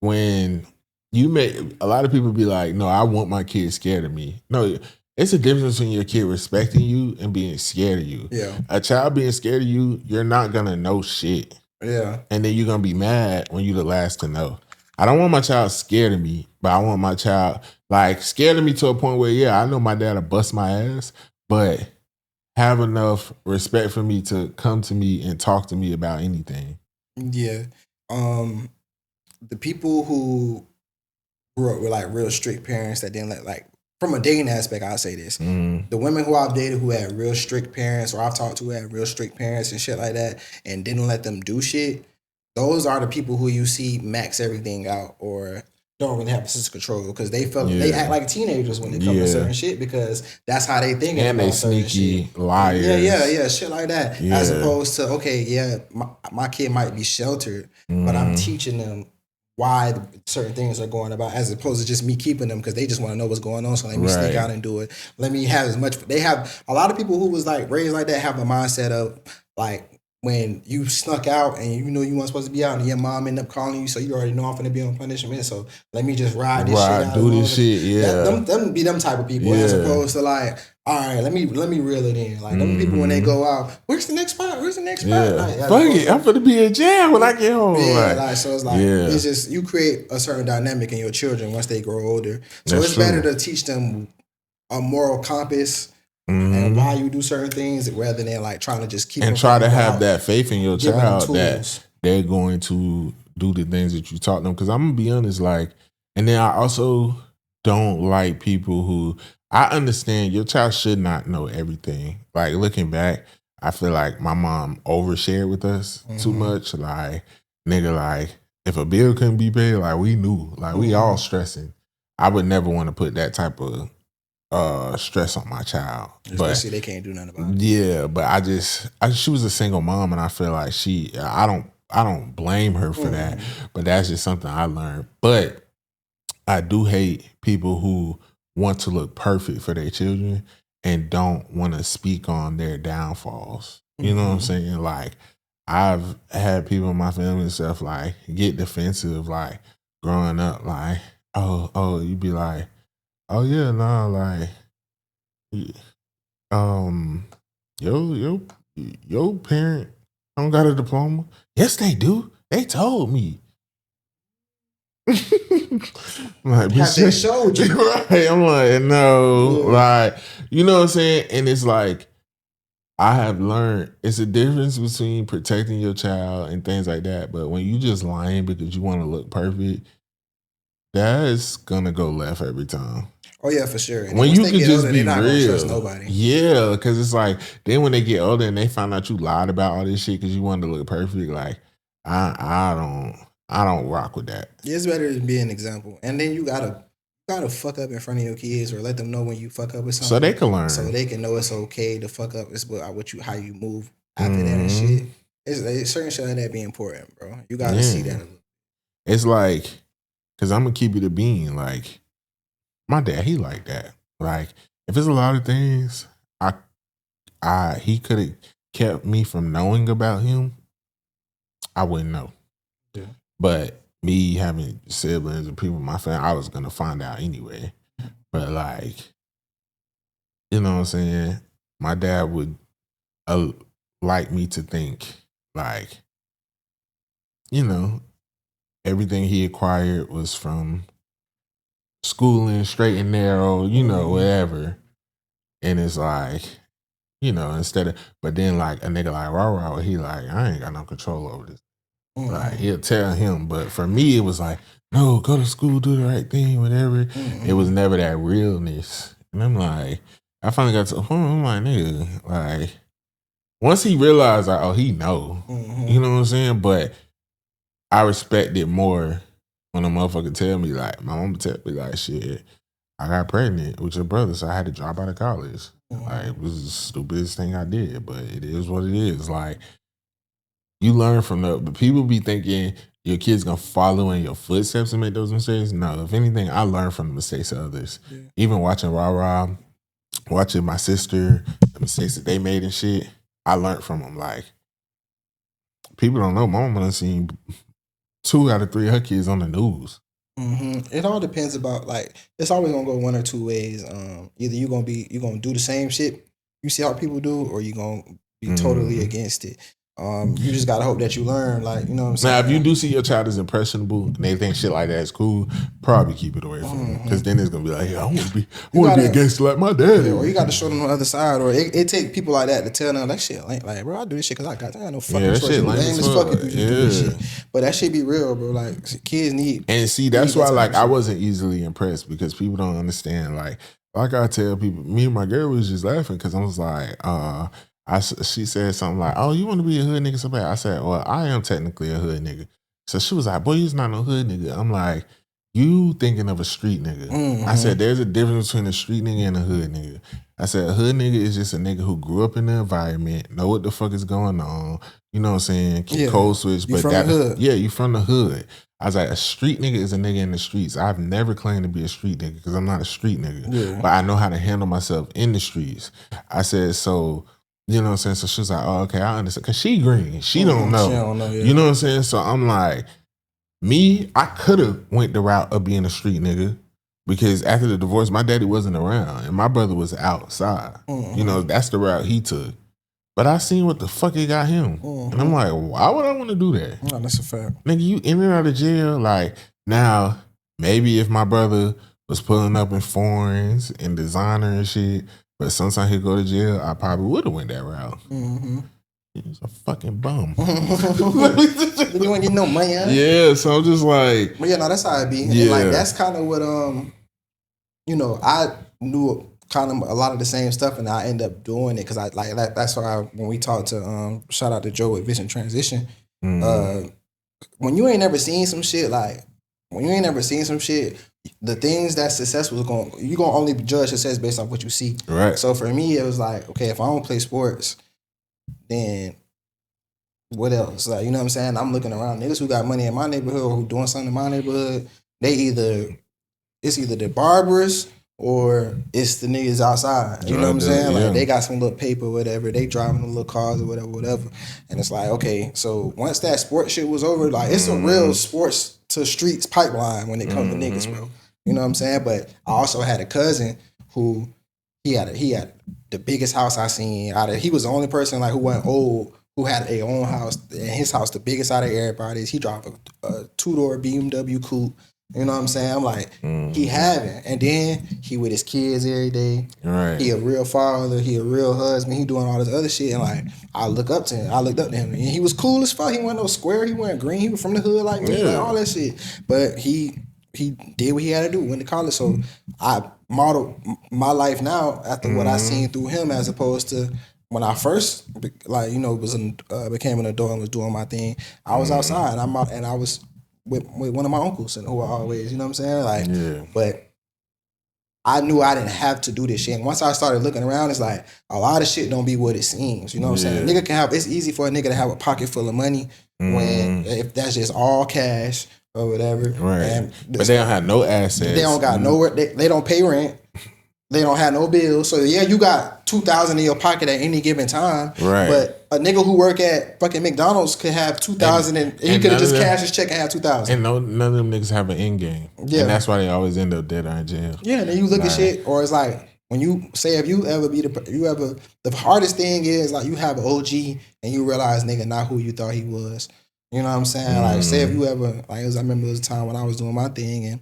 [SPEAKER 1] when you make a lot of people be like, no, I want my kid scared of me. No, it's a difference between your kid respecting you and being scared of you.
[SPEAKER 2] Yeah.
[SPEAKER 1] A child being scared of you, you're not gonna know shit.
[SPEAKER 2] Yeah.
[SPEAKER 1] And then you're gonna be mad when you're the last to know. I don't want my child scared of me, but I want my child like scared of me to a point where, yeah, I know my dad will bust my ass, but have enough respect for me to come to me and talk to me about anything.
[SPEAKER 2] Yeah. The people who grew up with like real strict parents that didn't like from a dating aspect, I'll say this. The women who I've dated who had real strict parents or I've talked to who had real strict parents and shit like that and didn't let them do shit, those are the people who you see max everything out or don't really have a sense of control because they they act like teenagers when it comes to certain shit because that's how they think.
[SPEAKER 1] And they sneaky liars.
[SPEAKER 2] Yeah, shit like that. Yeah. As opposed to, okay, my kid might be sheltered, but I'm teaching them why certain things are going about as opposed to just me keeping them because they just want to know what's going on. So let me sneak out and do it. Let me have as much. They have a lot of people who was like raised like that have a mindset of like, when you snuck out and you know you weren't supposed to be out and your mom ended up calling you, so you already know I'm finna be on punishment. So let me just ride this shit out.
[SPEAKER 1] Do this shit, yeah.
[SPEAKER 2] Them be them type of people as opposed to like, all right, let me reel it in. Like them people when they go out, where's the next spot? Where's the next spot?
[SPEAKER 1] Yeah.
[SPEAKER 2] Like,
[SPEAKER 1] fuck it, I'm finna be in jail when I get home.
[SPEAKER 2] Yeah, like so it's like it's just you create a certain dynamic in your children once they grow older. So it's better to teach them a moral compass. And why you do certain things rather than like trying to just keep
[SPEAKER 1] and try to have that faith in your child that they're going to do the things that you taught them. Because I'm gonna be honest, like, and then I also don't like people who I understand your child should not know everything. Like looking back, I feel like my mom overshared with us too much. Like nigga, like if a bill couldn't be paid, like we knew, like we all stressing. I would never want to put that type of stress on my child.
[SPEAKER 2] Especially they can't do nothing about it.
[SPEAKER 1] Yeah, but she was a single mom and I feel like I don't blame her for that, but that's just something I learned. But I do hate people who want to look perfect for their children and don't want to speak on their downfalls. You know what I'm saying? Like I've had people in my family and stuff like get defensive like growing up like, oh, you'd be like, oh yeah, nah, like, your parent don't got a diploma. Yes, they do. They told me. I'm like,
[SPEAKER 2] Have they showed you?
[SPEAKER 1] Right. I'm like, no, like, you know what I'm saying? And it's like, I have learned it's a difference between protecting your child and things like that. But when you just lying because you want to look perfect, that's gonna go left every time.
[SPEAKER 2] Oh yeah, for sure. And
[SPEAKER 1] when
[SPEAKER 2] once
[SPEAKER 1] you
[SPEAKER 2] they
[SPEAKER 1] can
[SPEAKER 2] get
[SPEAKER 1] just
[SPEAKER 2] older,
[SPEAKER 1] be
[SPEAKER 2] they're not gonna trust
[SPEAKER 1] real,
[SPEAKER 2] nobody.
[SPEAKER 1] yeah, because it's like then when they get older and they find out you lied about all this shit because you wanted to look perfect, like I don't rock with that.
[SPEAKER 2] It's better to be an example, and then you gotta fuck up in front of your kids or let them know when you fuck up with something,
[SPEAKER 1] So they can learn,
[SPEAKER 2] so they can know it's okay to fuck up. It's what you how you move after that and shit. It's certain shit like that be important, bro. You gotta see that.
[SPEAKER 1] It's like, cause I'm gonna keep it a bean. Like my dad, he like that. Like if it's a lot of things, he could have kept me from knowing about him, I wouldn't know.
[SPEAKER 2] Yeah.
[SPEAKER 1] But me having siblings and people in my family, I was gonna find out anyway. But like, you know what I'm saying? My dad would like me to think like, you know, everything he acquired was from schooling, straight and narrow, you know, whatever. And it's like, you know, instead of, but then like a nigga like Rah, he like, I ain't got no control over this. Like he'll tell him, but for me it was like, no, go to school, do the right thing, whatever. It was never that realness. And I'm like, I finally got to the point, I'm like, nigga, like, once he realized, like, oh, he know, you know what I'm saying? But I respect it more when a motherfucker tell me, like, my mama tell me, like, shit, I got pregnant with your brother, so I had to drop out of college. Like, it was the stupidest thing I did, but it is what it is. Like, you learn from but people be thinking your kid's gonna follow in your footsteps and make those mistakes. No, if anything, I learn from the mistakes of others. Yeah. Even watching Rah, watching my sister, the mistakes that they made and shit, I learned from them. Like, people don't know, my mama done seen 2 out of 3 of her kids on the news.
[SPEAKER 2] It all depends about, like, it's always gonna go one or two ways. Either you gonna do the same shit you see how people do, or you gonna be totally against it. You just gotta hope that you learn, like, you know what I'm saying?
[SPEAKER 1] Now, if you do see your child is impressionable and they think shit like that is cool, probably keep it away from them. Because then it's gonna be like, yeah, I want to be a gangster like my daddy.
[SPEAKER 2] Or you got to show them on the other side, or it take people like that to tell them that shit ain't like, bro, I do this shit because I got no fucking choice. Lame as fuck if you just do this shit. But that shit be real, bro. Like, kids need.
[SPEAKER 1] And see, that's why, like, I wasn't easily impressed because people don't understand. Like I tell people, me and my girl was just laughing because I was like, she said something like, oh, you want to be a hood nigga so bad? I said, well, I am technically a hood nigga. So she was like, boy, you's not no hood nigga. I'm like, you thinking of a street nigga. I said, there's a difference between a street nigga and a hood nigga. I said, a hood nigga is just a nigga who grew up in the environment, know what the fuck is going on. You know what I'm saying? Keep code switch.
[SPEAKER 2] You from the hood.
[SPEAKER 1] Yeah, you from the hood. I was like, a street nigga is a nigga in the streets. I've never claimed to be a street nigga because I'm not a street nigga. Yeah. But I know how to handle myself in the streets. I said, so... You know what I'm saying? So she was like, oh, okay, I understand. Because she green. She don't know.
[SPEAKER 2] She don't know, yeah.
[SPEAKER 1] You know what I'm saying? So I'm like, me, I could have went the route of being a street nigga because after the divorce, my daddy wasn't around and my brother was outside. You know, that's the route he took. But I seen what the fuck it got him. And I'm like, why would I want to do that?
[SPEAKER 2] No, that's a fact.
[SPEAKER 1] Nigga, you in and out of jail. Like, now, maybe if my brother was pulling up in foreigns and designer and shit, but sometimes he'd go to jail, I probably would have went that route. He's a fucking bum.
[SPEAKER 2] You ain't get no money out of it.
[SPEAKER 1] Yeah, so I'm just like...
[SPEAKER 2] But yeah, no, that's how it be.
[SPEAKER 1] Yeah.
[SPEAKER 2] And like, that's kind of what, you know, I knew kind of a lot of the same stuff and I end up doing it because I like that. That's why when we talked to, shout out to Joe with Vision Transition, when you ain't never seen some shit, the things that's successful you're gonna only judge success based on what you see.
[SPEAKER 1] Right.
[SPEAKER 2] So for me, it was like, okay, if I don't play sports, then what else? Like, you know what I'm saying? I'm looking around niggas who got money in my neighborhood or who doing something in my neighborhood. It's either the barbers or it's the niggas outside. You know what I'm saying? Like, they got some little paper or whatever. They driving the little cars or whatever. And it's like, okay, so once that sports shit was over, like, it's a real sports to streets pipeline when it comes to niggas, bro. You know what I'm saying? But I also had a cousin who he had the biggest house I seen. He was the only person like who wasn't old who had a own house. And his house the biggest out of everybody's. He drove a 2-door BMW coupe. You know what I'm saying? I'm like, he having. And then he with his kids every day.
[SPEAKER 1] Right.
[SPEAKER 2] He a real father. He a real husband. He doing all this other shit. And like, I looked up to him. And he was cool as fuck. He wasn't no square. He wasn't green. He was from the hood like me. Like, all that shit. But he did what he had to do. Went to college. So I modeled my life now after what I seen through him, as opposed to when I first, like, you know, became an adult and was doing my thing. I was outside and I was with one of my uncles, and who I always, you know what I'm saying? Like, but I knew I didn't have to do this shit. And once I started looking around, it's like a lot of shit don't be what it seems. You know what I'm saying? Nigga can have, it's easy for a nigga to have a pocket full of money when if that's just all cash or whatever.
[SPEAKER 1] Right.
[SPEAKER 2] And
[SPEAKER 1] but they don't have no assets.
[SPEAKER 2] They don't got nowhere. They don't pay rent. They don't have no bills. So yeah, you got $2,000 in your pocket at any given time.
[SPEAKER 1] Right.
[SPEAKER 2] But a nigga who work at fucking McDonald's could have $2,000 and he could have just cashed his check and have $2,000.
[SPEAKER 1] And none of them niggas have an end game. Yeah. And that's why they always end up dead or in jail.
[SPEAKER 2] Yeah, and then you look at shit, or it's like when you say if you ever the hardest thing is like you have an OG and you realize nigga not who you thought he was. You know what I'm saying? Like say if you ever like I remember there was a time when I was doing my thing and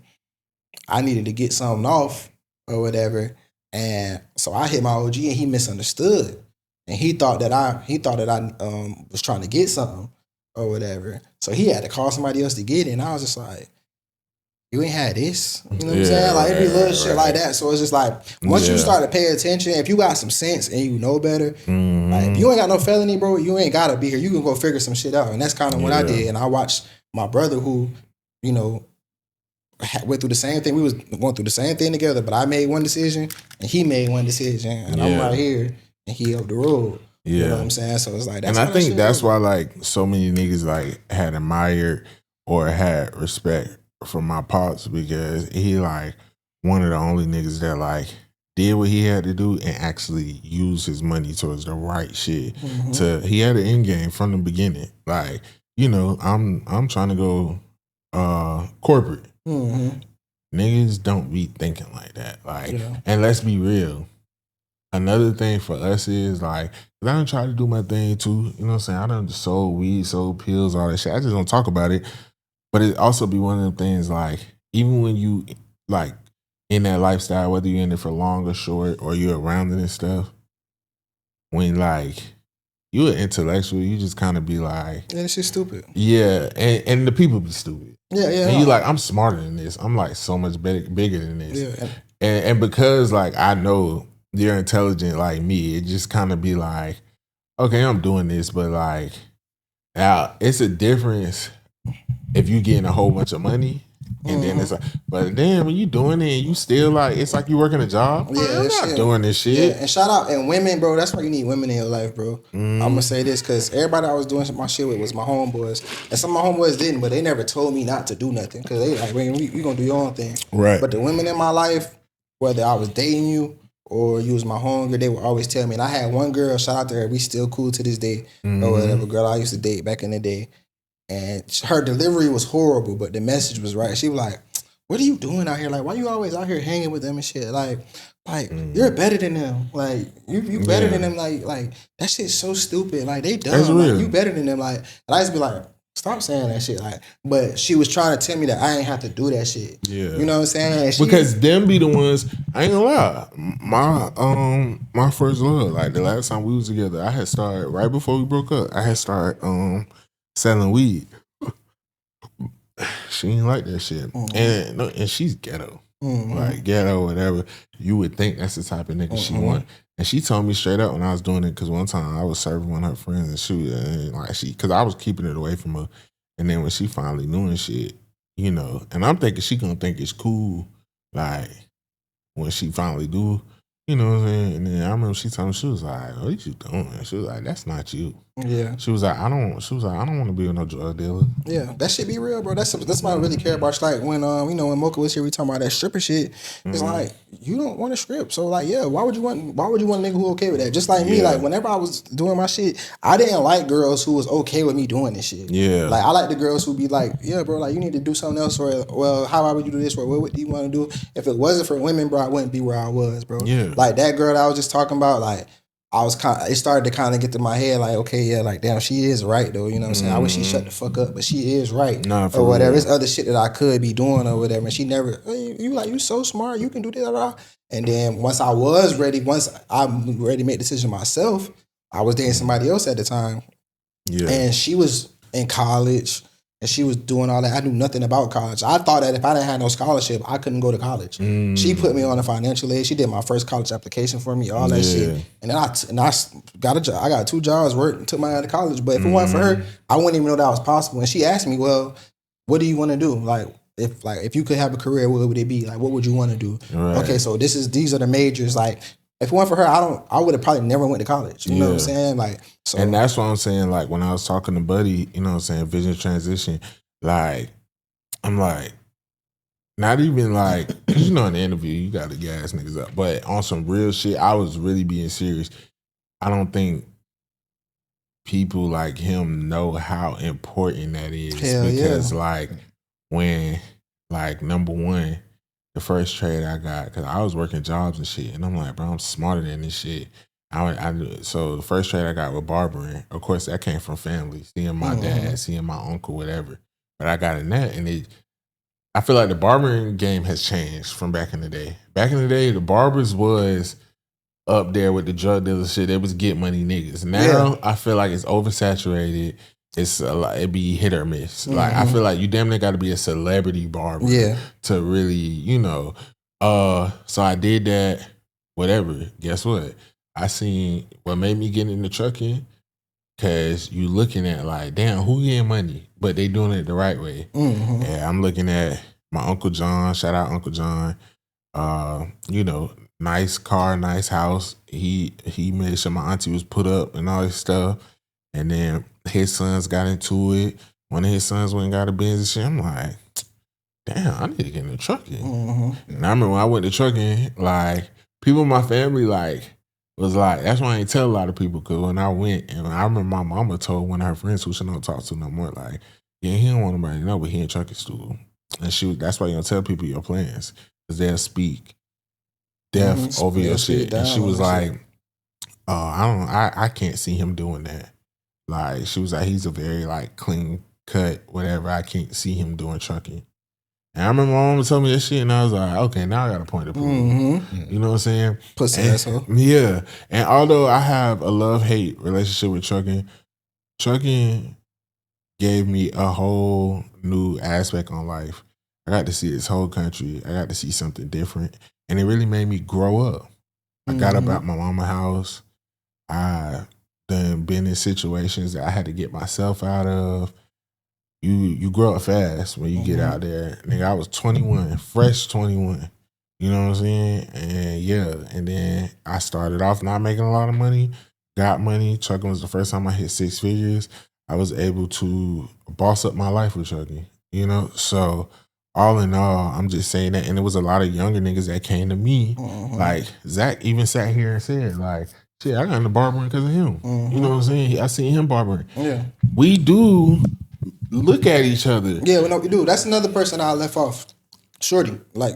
[SPEAKER 2] I needed to get something off or whatever, and so I hit my OG and he misunderstood, and he thought that I was trying to get something or whatever, so he had to call somebody else to get it, and I was just like, you ain't had this, you know what I'm saying? Like it'd be little shit like that. So it's just like once you start to pay attention, if you got some sense and you know better, like if you ain't got no felony, bro, you ain't gotta be here. You can go figure some shit out, and that's kind of what I did. And I watched my brother who, you know, went through the same thing. We was going through the same thing together, but I made one decision and he made one decision, and I'm right here and he up the road. Yeah. You know what I'm saying? So it's like that's
[SPEAKER 1] and I think that's why like so many niggas like had admired or had respect for my pops, because he like one of the only niggas that like did what he had to do and actually used his money towards the right shit. He had an end game from the beginning. Like, you know, I'm trying to go corporate. Niggas don't be thinking like that. Like, and let's be real. Another thing for us is like, I done try to do my thing too. You know what I'm saying? I done sold weed, sold pills, all that shit. I just don't talk about it. But it also be one of them things like, even when you like in that lifestyle, whether you're in it for long or short, or you're around it and stuff, when like you're an intellectual, you just kind of be like,
[SPEAKER 2] yeah, this shit's stupid.
[SPEAKER 1] Yeah, and the people be stupid.
[SPEAKER 2] Yeah.
[SPEAKER 1] And you like, I'm smarter than this. I'm like so much bigger than this. Yeah. And because like I know you're intelligent like me, it just kind of be like, okay, I'm doing this, but like now it's a difference if you getting a whole bunch of money. And then it's like, but then when you doing it, you still like, it's like you working a job. Yeah, I'm not doing this shit.
[SPEAKER 2] Yeah, and shout out, and women, bro, that's why you need women in your life, bro. I'm gonna say this because everybody I was doing my shit with was my homeboys, and some of my homeboys didn't, but they never told me not to do nothing because they like, we gonna do your own thing.
[SPEAKER 1] Right.
[SPEAKER 2] But the women in my life, whether I was dating you or you was my homegirl, they would always tell me. And I had one girl, shout out to her, we still cool to this day, or whatever girl I used to date back in the day. And her delivery was horrible, but the message was right. She was like, what are you doing out here? Like, why you always out here hanging with them and shit? Like you're better than them. Like, you better than them. Like that shit's so stupid. Like, they dumb. Like, you better than them. Like, and I used to be like, stop saying that shit. Like, but she was trying to tell me that I ain't have to do that shit. Yeah. You know what I'm saying?
[SPEAKER 1] Because them be the ones, I ain't gonna lie. My first love, like the last time we was together, I had started, right before we broke up, I had started selling weed. She ain't like that shit. And she's ghetto. Like ghetto, whatever. You would think that's the type of nigga she want. And she told me straight up when I was doing it, because one time I was serving one of her friends and she was like, because I was keeping it away from her. And then when she finally knew and shit, you know, and I'm thinking she gonna think it's cool, like when she finally do, you know what I'm saying? And then I remember she told me, she was like, what you doing? She was like, that's not you.
[SPEAKER 2] Yeah.
[SPEAKER 1] She was like, I don't want to be with no drug dealer.
[SPEAKER 2] Yeah, that shit be real, bro. That's what I really care about. It's like when you know, when Mocha was here, we talking about that stripper shit. It's like, you don't want to strip, so like, yeah, why would you want a nigga who okay with that? Just like me, like whenever I was doing my shit, I didn't like girls who was okay with me doing this shit. Yeah, like I like the girls who be like, yeah, bro, like you need to do something else, or well, how would you do this, or what do you want to do? If it wasn't for women, bro, I wouldn't be where I was, bro. Yeah, like that girl that I was just talking about, like. it started to kind of get to my head like, okay, yeah, like damn, she is right though. You know what I'm saying? I wish she shut the fuck up, but she is right.
[SPEAKER 1] Nah, for
[SPEAKER 2] or whatever.
[SPEAKER 1] real.
[SPEAKER 2] There's other shit that I could be doing or whatever. And she never, hey, you so smart, you can do this. And then once I ready to make the decision myself, I was dating somebody else at the time.
[SPEAKER 1] Yeah.
[SPEAKER 2] And she was in college. And she was doing all that. I knew nothing about college. I thought that if I didn't have no scholarship, I couldn't go to college. She put me on a financial aid. She did my first college application for me, all that shit. And then I got a job. I got 2 jobs, worked, took my out of college. But if it wasn't for her, I wouldn't even know that was possible. And she asked me, well, what do you want to do? Like if you could have a career, what would it be? Like, what would you want to do? Right. Okay, so these are the majors. Like, if it weren't for her, I would have probably never went to college. You know what I'm saying? Like, so.
[SPEAKER 1] And that's what I'm saying. Like, when I was talking to Buddy, you know what I'm saying, vision transition, like, I'm like, not even like, you know, in the interview, you got to gas niggas up. But on some real shit, I was really being serious. I don't think people like him know how important that is.
[SPEAKER 2] Hell
[SPEAKER 1] because,
[SPEAKER 2] yeah.
[SPEAKER 1] like, when, like, number one, the first trade I got, because I was working jobs and shit, and I'm like, bro, I'm smarter than this shit. So the first trade I got with barbering, of course, that came from family, seeing my dad, seeing my uncle, whatever. But I got in that, and I feel like the barbering game has changed from back in the day. Back in the day, the barbers was up there with the drug dealer shit. It was get money niggas. Now, I feel like it's oversaturated. It's a lot, it be hit or miss. Like, I feel like you damn near got to be a celebrity barber to really, you know. So I did that, whatever. Guess what? I seen what made me get into trucking, because you looking at like, damn, who getting money? But they doing it the right way. And I'm looking at my Uncle John, shout out Uncle John. You know, nice car, nice house. He made sure my auntie was put up and all this stuff. And then his sons got into it. One of his sons went and got a Benz and shit. I'm like, damn, I need to get into trucking. And I remember when I went to trucking, like, people in my family, like, was like, that's why I ain't tell a lot of people, because when I went, and I remember my mama told one of her friends who she don't talk to no more, like, yeah, he don't want nobody to know, but he in trucking school. And that's why you don't tell people your plans, because they'll speak death over your shit. And she was like, I can't see him doing that. Like, she was like, he's a very, like, clean cut, whatever. I can't see him doing trucking. And I remember my mama told me that shit, and I was like, okay, now I got a point to prove. You know what I'm saying?
[SPEAKER 2] Pussy asshole.
[SPEAKER 1] Yeah. And although I have a love-hate relationship with trucking gave me a whole new aspect on life. I got to see this whole country. I got to see something different. And it really made me grow up. I got up out my mama's house. I done been in situations that I had to get myself out of. You grow up fast when you get out there. Nigga, I was 21, fresh 21. You know what I'm saying? And yeah, and then I started off not making a lot of money, got money. Trucking was the first time I hit 6 figures. I was able to boss up my life with trucking, you know? So all in all, I'm just saying that. And there was a lot of younger niggas that came to me. Like, Zach even sat here and said, like, shit, I got into barbering because of him. You know what I'm saying? I seen him barbering. Yeah. We do look at each other.
[SPEAKER 2] Yeah, we know we do. That's another person I left off. Shorty. Like,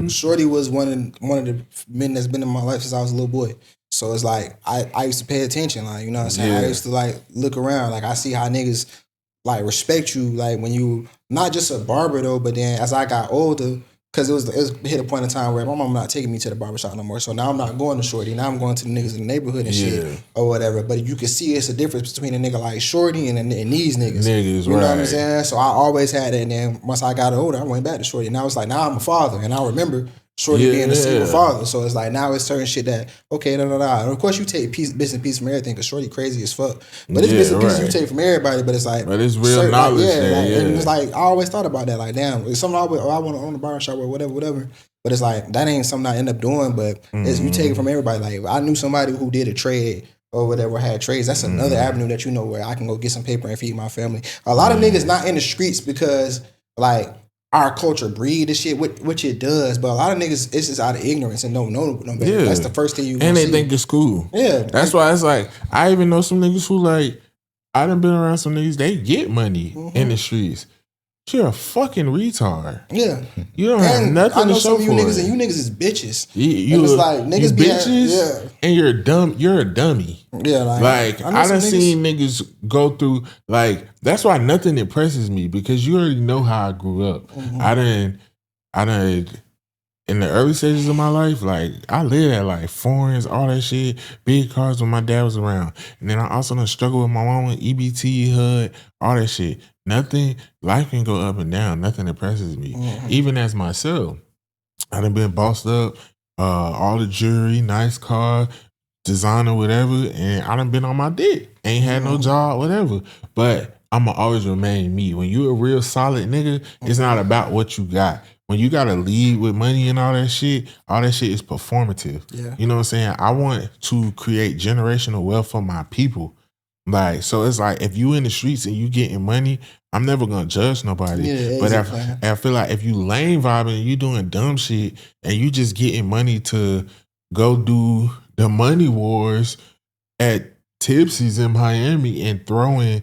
[SPEAKER 2] Shorty was one of the men that's been in my life since I was a little boy. So it's like, I used to pay attention. Like, you know what I'm saying? I used to, like, look around. Like, I see how niggas, like, respect you. Like, when you, not just a barber, though, but then as I got older, because it hit a point in time where my mom not taking me to the barbershop no more. So now I'm not going to Shorty. Now I'm going to the niggas in the neighborhood and shit or whatever. But you can see it's a difference between a nigga like Shorty and these niggas. You know what I'm saying? So I always had it. And then once I got older, I went back to Shorty. Now it's like, now I'm a father. And I remember Shorty being a single father. So it's like, now it's certain shit that, okay, And of course you take bits and pieces from everything because Shorty crazy as fuck. But it's bits and pieces you take from everybody, but it's like,
[SPEAKER 1] but it's real knowledge
[SPEAKER 2] like, and it's like, I always thought about that. Like, damn, it's something I want to own a barbershop or whatever. But it's like, that ain't something I end up doing, but it's, you take it from everybody. Like, I knew somebody who did a trade or whatever, had trades. That's another avenue that you know where I can go get some paper and feed my family. A lot of niggas not in the streets because, like, our culture breed this shit, which it does, but a lot of niggas, it's just out of ignorance and don't know no better. That's the first thing you
[SPEAKER 1] and they
[SPEAKER 2] see.
[SPEAKER 1] think it's cool.
[SPEAKER 2] Yeah.
[SPEAKER 1] That's why it's like, I even know some niggas who, like, I done been around some niggas, they get money in the streets. you're a fucking retard.
[SPEAKER 2] Yeah.
[SPEAKER 1] You don't have nothing to show for
[SPEAKER 2] you niggas,
[SPEAKER 1] it.
[SPEAKER 2] and you niggas is bitches.
[SPEAKER 1] You
[SPEAKER 2] and it's like niggas be
[SPEAKER 1] bitches, and you're dumb. You're a dummy.
[SPEAKER 2] Yeah,
[SPEAKER 1] like I done seen niggas go through. Like that's why nothing impresses me because you already know how I grew up.
[SPEAKER 2] Mm-hmm.
[SPEAKER 1] I done. In the early stages of my life, like I lived at like foreigns, all that shit, big cars when my dad was around. And then I also done struggled with my mama, EBT, HUD, all that shit. Nothing, life can go up and down. Nothing impresses me.
[SPEAKER 2] Mm-hmm.
[SPEAKER 1] Even as myself, I done been bossed up, all the jewelry, nice car, designer, whatever, and I done been on my dick. Ain't had no job, whatever. But I'ma always remain me. When you a real solid nigga, it's not about what you got. When you gotta lead with money and all that shit is performative.
[SPEAKER 2] Yeah.
[SPEAKER 1] You know what I'm saying? I want to create generational wealth for my people. Like, so it's like if you in the streets and you getting money, I'm never gonna judge nobody.
[SPEAKER 2] Yeah,
[SPEAKER 1] but
[SPEAKER 2] exactly.
[SPEAKER 1] I feel like if you lame vibing and you doing dumb shit and you just getting money to go do the money wars at Tipsy's in Miami and throwing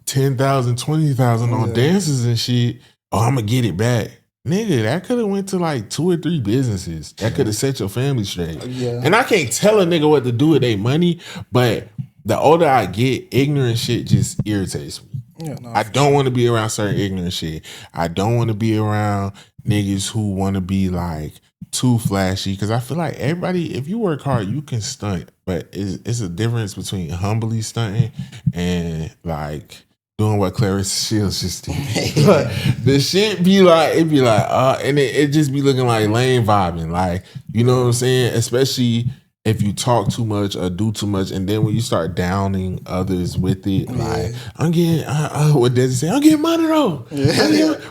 [SPEAKER 1] 10,000, 20,000 on dances and shit, oh, I'm gonna get it back. Nigga, that could have went to like 2 or 3 businesses. That could have set your family straight.
[SPEAKER 2] Yeah.
[SPEAKER 1] And I can't tell a nigga what to do with their money, but the older I get, ignorant shit just irritates me.
[SPEAKER 2] Yeah, no,
[SPEAKER 1] I don't want to be around certain ignorant shit. I don't want to be around niggas who want to be like too flashy because I feel like everybody, if you work hard, you can stunt. But it's a difference between humbly stunting and like doing what Clarissa Shields just did. But the shit be like, it be like, and it just be looking like lame vibing. Like, you know what I'm saying? Especially if you talk too much or do too much, and then when you start downing others with it, like, I'm getting, what does he say? I'm getting money though.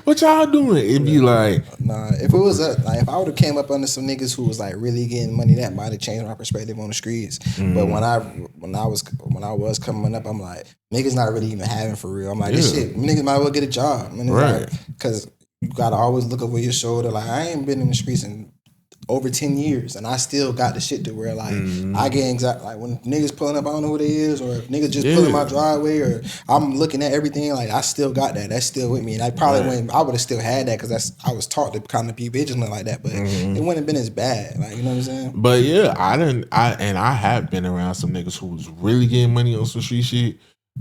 [SPEAKER 1] What y'all doing? It'd be like,
[SPEAKER 2] nah, if it was like if I would have came up under some niggas who was like really getting money, that might have changed my perspective on the streets. But when I was coming up, I'm like, niggas not really even having for real. I'm like, this shit, niggas might as well get a job. And it's like, because you gotta always look over your shoulder. Like, I ain't been in the streets in over 10 years and I still got the shit to where like I get anxiety like when niggas pulling up, I don't know who they is, or if niggas just pulling my driveway, or I'm looking at everything, like I still got that. That's still with me. And I probably I would have still had that because I was taught to kind of be vigilant like that, but it wouldn't have been as bad. Like, you know what I'm saying?
[SPEAKER 1] But yeah, I have been around some niggas who was really getting money on some street shit,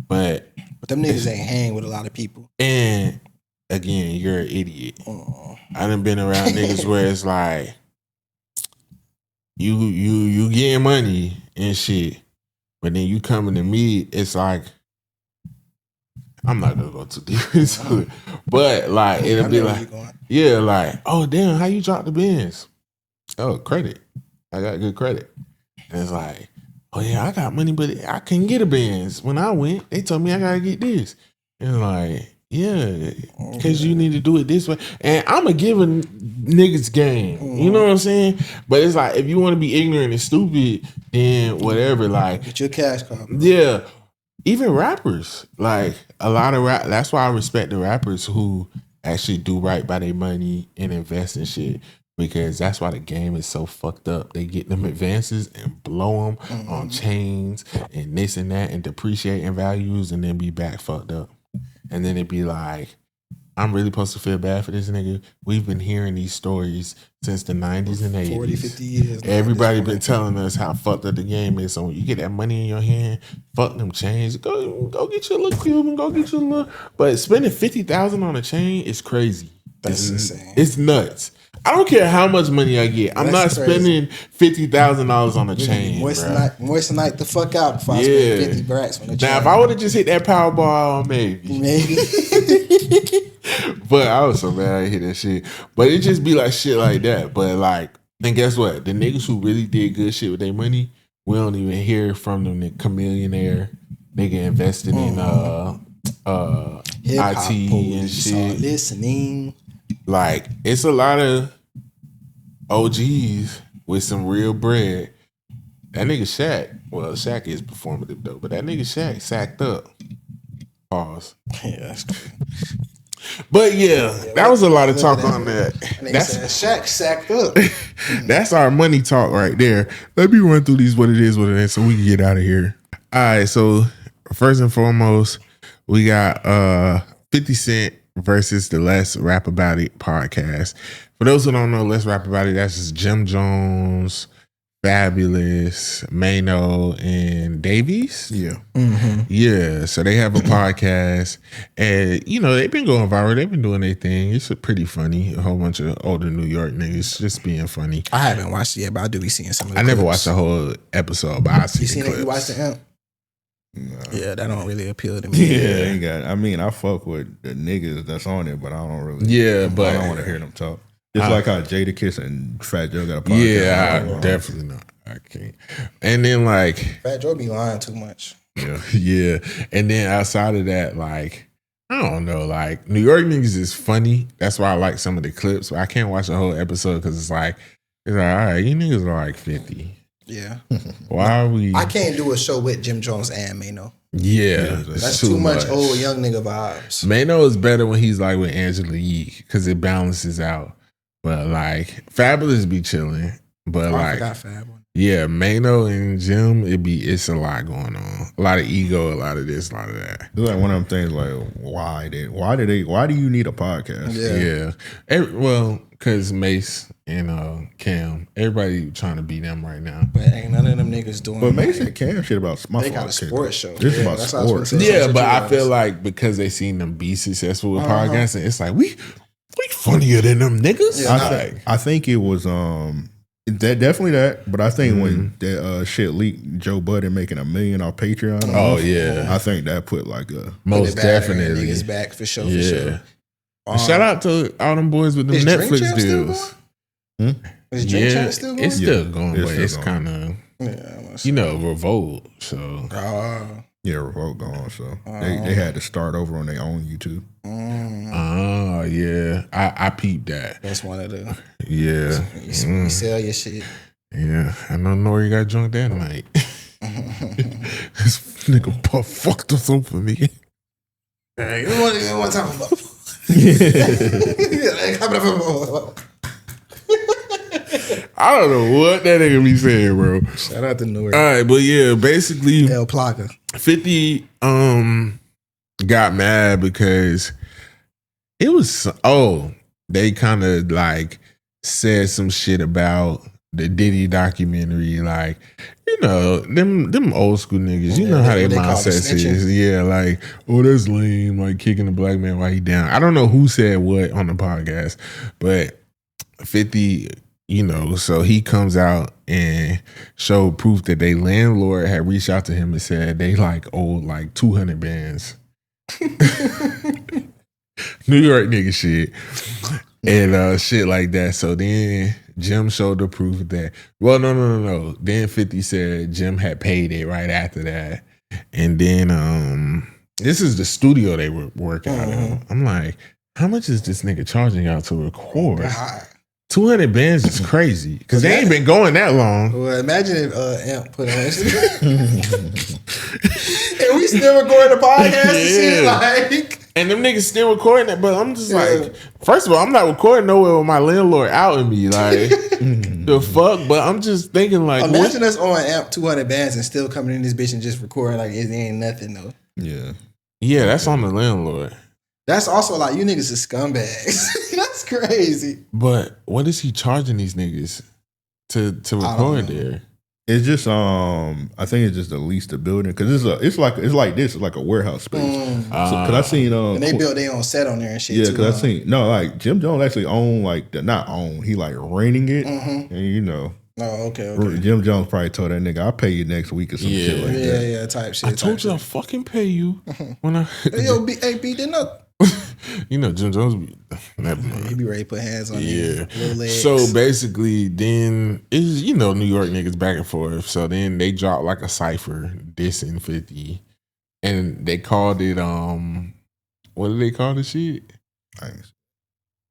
[SPEAKER 1] but
[SPEAKER 2] them niggas ain't hang with a lot of people.
[SPEAKER 1] And again, you're an idiot. I done been around niggas where it's like you getting money and shit, but then you coming to me, it's like, I'm not gonna go too deep into it, but like it'll be like, yeah, like, oh damn, how you drop the bins? Oh, credit, I got good credit. And it's like, oh yeah, I got money, but I couldn't get a Benz. When I went, they told me I gotta get this. And like, yeah, because you need to do it this way. And I'm a giving niggas game. You know what I'm saying? But it's like, if you want to be ignorant and stupid, then whatever. Like,
[SPEAKER 2] get your cash card.
[SPEAKER 1] Yeah. Even rappers. Like, a lot of that's why I respect the rappers who actually do right by their money and invest in shit. Because that's why the game is so fucked up. They get them advances and blow them on chains and this and that and depreciating values and then be back fucked up. And then it'd be like, I'm really supposed to feel bad for this nigga. We've been hearing these stories since the 90s and 80s.
[SPEAKER 2] 40, 50 years.
[SPEAKER 1] Everybody been telling us how fucked up the game is. So when you get that money in your hand, fuck them chains. Go get your little cube and go get your little. But spending $50,000 on a chain is crazy.
[SPEAKER 2] That's insane.
[SPEAKER 1] It's nuts. I don't care how much money I get. I'm not spending $50,000 on a chain.
[SPEAKER 2] Moisten night the fuck out before I spend 50 brats on a chain.
[SPEAKER 1] Now, if I would have just hit that Powerball, maybe. But I was so mad I hit that shit. But it just be like shit like that. But like, and guess what? The niggas who really did good shit with their money, we don't even hear from them. The chameleonaire nigga invested in IT and shit.
[SPEAKER 2] Listening.
[SPEAKER 1] Like, it's a lot of OGs with some real bread. That nigga Shaq, well, Shaq is performative though, but that nigga Shaq sacked up. Pause.
[SPEAKER 2] Yeah, that's good.
[SPEAKER 1] But yeah, that was a lot of talk on that.
[SPEAKER 2] That's Shaq sacked up.
[SPEAKER 1] That's our money talk right there. Let me run through these what it is so we can get out of here. All right, so first and foremost, we got 50 Cent versus the Let's Rap About It podcast. For those who don't know, Let's Rap About It, that's just Jim Jones, Fabulous, Mano, and Davies.
[SPEAKER 3] Yeah.
[SPEAKER 1] Yeah, so they have a podcast, and they've been going viral. They've been doing their thing. It's pretty funny. A whole bunch of older New York niggas just being funny.
[SPEAKER 2] I haven't watched it yet, but I do be seeing some of the
[SPEAKER 1] I never
[SPEAKER 2] clips.
[SPEAKER 1] watched the whole episode, but I see
[SPEAKER 2] You
[SPEAKER 1] the
[SPEAKER 2] seen
[SPEAKER 1] clips.
[SPEAKER 2] it? You watched the Amp?
[SPEAKER 3] No.
[SPEAKER 2] Yeah, that don't really appeal to me.
[SPEAKER 3] Yeah, ain't got. I mean, I fuck with the niggas that's on it, but I don't really.
[SPEAKER 1] Yeah, but
[SPEAKER 3] I don't want to hear them talk. It's like how Jadakiss and Fat Joe got a podcast.
[SPEAKER 1] Yeah, definitely not. I can't. And then
[SPEAKER 2] Fat Joe be lying too much.
[SPEAKER 1] yeah. And then outside of that, I don't know, New York niggas is funny. That's why I like some of the clips. But I can't watch the whole episode because it's like, all right, you niggas are 50.
[SPEAKER 2] Yeah.
[SPEAKER 1] Why are we?
[SPEAKER 2] I can't do a show with Jim Jones and Mano.
[SPEAKER 1] Yeah,
[SPEAKER 2] That's too much old young nigga vibes.
[SPEAKER 1] Mano is better when he's with Angela Yee because it balances out. But Fabulous be chilling. But
[SPEAKER 2] I forgot Fab.
[SPEAKER 1] Yeah, Mano and Jim, it's a lot going on. A lot of ego, a lot of this, a lot of that.
[SPEAKER 3] It's like one of them things why do you need a podcast?
[SPEAKER 1] Yeah. Because Mace and Cam, everybody trying to be them right now.
[SPEAKER 2] But ain't none of them niggas doing
[SPEAKER 3] But Mace and Cam shit about
[SPEAKER 2] they got a sports show.
[SPEAKER 3] It's about sports.
[SPEAKER 1] Yeah, but I feel like because they seen them be successful with podcasting, it's like we funnier than them niggas.
[SPEAKER 2] Yeah,
[SPEAKER 3] I think it was that definitely that, but I think when that shit leaked, Joe Budden making $1 million off Patreon.
[SPEAKER 1] Oh yeah,
[SPEAKER 3] I think that put
[SPEAKER 1] most definitely
[SPEAKER 2] niggas back for sure.
[SPEAKER 1] Yeah. And shout out to all them boys with the Netflix deals.
[SPEAKER 2] Is Drink Champ still going?
[SPEAKER 1] It's still going, but
[SPEAKER 3] still
[SPEAKER 1] it's
[SPEAKER 3] going.
[SPEAKER 1] kind of Revolt. So
[SPEAKER 3] Yeah, Revolt gone. So they had to start over on their own YouTube.
[SPEAKER 1] Oh yeah, I peeped that.
[SPEAKER 2] That's one of the
[SPEAKER 1] you
[SPEAKER 2] sell your shit.
[SPEAKER 1] Yeah, I don't know where you got drunk that night. This nigga fucked us up for me.
[SPEAKER 2] Hey, you want to talk about?
[SPEAKER 1] I don't know what that nigga be saying, bro.
[SPEAKER 2] Shout out to Newark.
[SPEAKER 1] All right, but yeah, basically
[SPEAKER 2] El Plaga.
[SPEAKER 1] 50 got mad because it was they kind of said some shit about the Diddy documentary, them old school niggas, you know how their mindset is. Yeah, that's lame, kicking a black man while he down. I don't know who said what on the podcast, but 50, so he comes out and showed proof that their landlord had reached out to him and said they owed 200 bands. New York nigga shit. And shit like that. So then Jim showed the proof that, no. Then 50 said Jim had paid it right after that. And then this is the studio they were working out of. I'm like, how much is this nigga charging y'all to record?
[SPEAKER 2] God.
[SPEAKER 1] 200 bands is crazy because they ain't been going that long.
[SPEAKER 2] Well, imagine if Amp put on and we still recording the podcast and shit,
[SPEAKER 1] and them niggas still recording it, but I'm just first of all, I'm not recording nowhere with my landlord outing me, the fuck. But I'm just thinking,
[SPEAKER 2] imagine us on Amp 200 bands and still coming in this bitch and just recording it ain't nothing though.
[SPEAKER 1] Yeah, that's on the landlord.
[SPEAKER 2] That's also you niggas are scumbags. That's crazy.
[SPEAKER 1] But what is he charging these niggas to record there?
[SPEAKER 3] It's just I think it's just the lease the building because it's like a warehouse space. Because I seen
[SPEAKER 2] and they built their own set on there and shit.
[SPEAKER 3] Yeah, because I seen Jim Jones actually own not own, he renting it, and
[SPEAKER 2] Oh, okay.
[SPEAKER 3] Jim Jones probably told that nigga, I'll pay you next week or some shit like that.
[SPEAKER 2] Yeah, type shit.
[SPEAKER 1] I told you I'll fucking pay you when I.
[SPEAKER 2] Hey, yo, B didn't know.
[SPEAKER 1] Jim Jones never mind.
[SPEAKER 2] He be ready to put hands on you.
[SPEAKER 1] So basically, then it's New York niggas back and forth. So then they dropped a cipher dissing 50, and they called it what did they call the shit?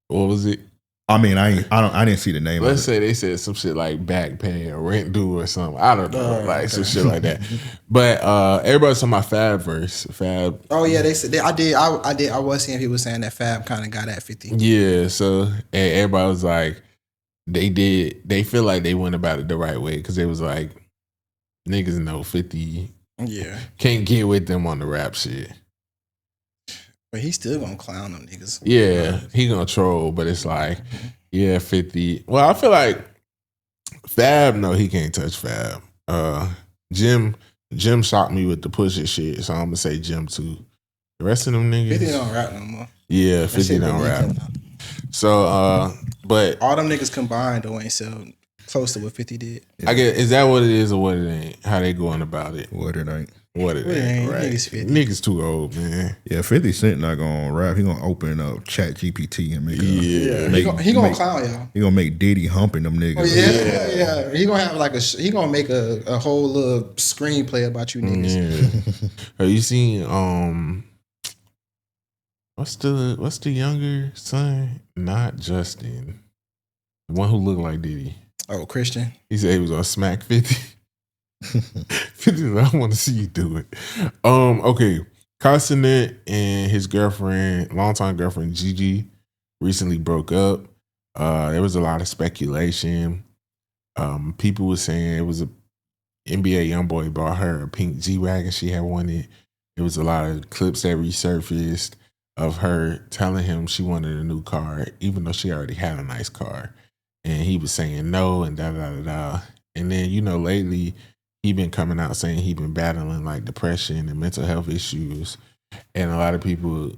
[SPEAKER 1] What was it?
[SPEAKER 3] I mean, I didn't see the name.
[SPEAKER 1] Let's say they said some shit like back pay or rent due or something. I don't know, some shit like that. But everybody's talking about Fab verse. Fab.
[SPEAKER 2] Oh yeah, they said I was seeing people saying that Fab kind of got at 50.
[SPEAKER 1] Yeah, so and everybody was like, they feel like they went about it the right way because it was like niggas know 50.
[SPEAKER 2] Yeah,
[SPEAKER 1] can't get with them on the rap shit.
[SPEAKER 2] But he's still gonna clown them niggas.
[SPEAKER 1] Yeah, he gonna troll, but it's like, yeah, 50. Well, I feel like Fab, no, he can't touch Fab. Jim shocked me with the push shit, so I'm gonna say Jim too. The rest of them niggas,
[SPEAKER 2] 50 don't rap no more.
[SPEAKER 1] Yeah, 50 don't rap. So, but
[SPEAKER 2] all them niggas combined though ain't sell close to what 50 did.
[SPEAKER 1] I guess, is that what it is or what it ain't? How they going about it?
[SPEAKER 3] What it ain't.
[SPEAKER 1] What it ain't, right? Niggas too old, man.
[SPEAKER 3] Yeah, 50 Cent not gonna rap. He gonna open up Chat GPT and make
[SPEAKER 2] he gonna clown y'all.
[SPEAKER 3] He gonna make Diddy humping them niggas.
[SPEAKER 2] Yeah. He gonna have he gonna make a whole little screenplay about you niggas.
[SPEAKER 1] Yeah. Have you seen what's the younger son? Not Justin. The one who looked like Diddy.
[SPEAKER 2] Oh, Christian.
[SPEAKER 1] He said he was gonna smack 50. 50, I want to see you do it. Okay. Cenat and his girlfriend, longtime girlfriend Gigi, recently broke up. There was a lot of speculation. People were saying it was a NBA YoungBoy bought her a pink G-Wagon she had wanted. There was a lot of clips that resurfaced of her telling him she wanted a new car, even though she already had a nice car. And he was saying no and da-da-da-da. And then, lately, he been coming out saying he been battling like depression and mental health issues. And a lot of people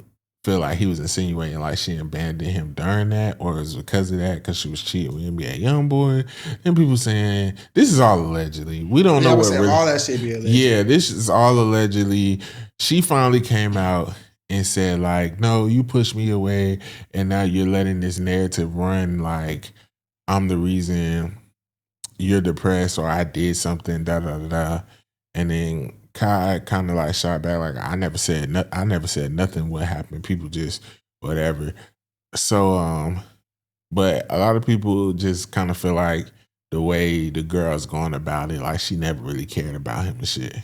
[SPEAKER 1] feel like he was insinuating like she abandoned him during that, or it was because of that, because she was cheating with NBA YoungBoy. And people saying, this is all allegedly. We don't know what really,
[SPEAKER 2] all that shit be alleged.
[SPEAKER 1] Yeah, this is all allegedly. She finally came out and said like, no, you pushed me away and now you're letting this narrative run like I'm the reason you're depressed or I did something, da da da da. And then Kai kind of like shot back like, I never said nothing what happened. People just whatever. So but a lot of people just kind of feel like the way the girl's going about it, like she never really cared about him and shit.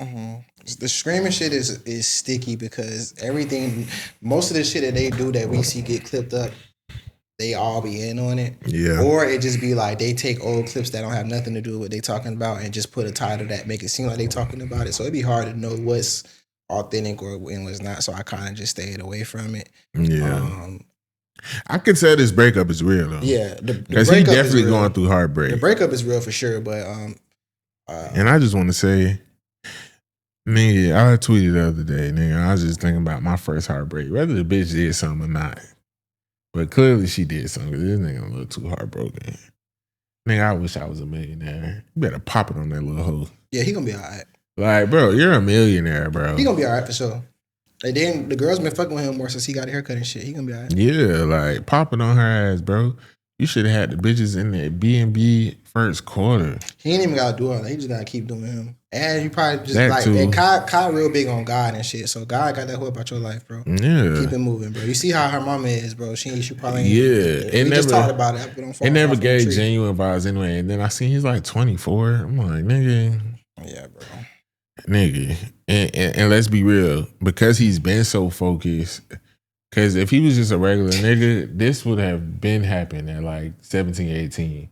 [SPEAKER 2] Mm-hmm. The screaming shit is sticky because most of the shit that they do that we see get clipped up, they all be in on it.
[SPEAKER 1] Yeah.
[SPEAKER 2] Or it just be like they take old clips that don't have nothing to do with what they talking about and just put a title that make it seem like they talking about it. So it'd be hard to know what's authentic or what's not. So I kind of just stayed away from it.
[SPEAKER 1] Yeah. I could say this breakup is real though.
[SPEAKER 2] Yeah.
[SPEAKER 1] Because he definitely going through heartbreak.
[SPEAKER 2] The breakup is real for sure, but
[SPEAKER 1] and I just want to say, nigga, I tweeted the other day, nigga, I was just thinking about my first heartbreak, whether the bitch did something or not. But clearly she did something because this nigga a little too heartbroken. Nigga, I wish I was a millionaire. You better pop it on that little hoe.
[SPEAKER 2] Yeah, he gonna be all right.
[SPEAKER 1] Like, bro, you're a millionaire, bro.
[SPEAKER 2] He gonna be all right for sure. And then the girls been fucking with him more since he got a haircut and shit. He gonna be all right.
[SPEAKER 1] Yeah, like, pop it on her ass, bro. You should have had the bitches in that B&B first quarter.
[SPEAKER 2] He ain't even gotta do all that. He just gotta keep doing him. And you probably just
[SPEAKER 1] that
[SPEAKER 2] like,
[SPEAKER 1] too.
[SPEAKER 2] and Kai real big on God and shit. So God got that whole about your life, bro.
[SPEAKER 1] Yeah.
[SPEAKER 2] Keep it moving, bro. You see how her mama is, bro. She probably ain't.
[SPEAKER 1] Yeah.
[SPEAKER 2] We just talked about it.
[SPEAKER 1] It never gave genuine vibes anyway. And then I seen he's like 24. I'm like, nigga.
[SPEAKER 2] Yeah, bro.
[SPEAKER 1] Nigga. And let's be real. Because he's been so focused. Because if he was just a regular nigga, this would have been happened at like 17, 18.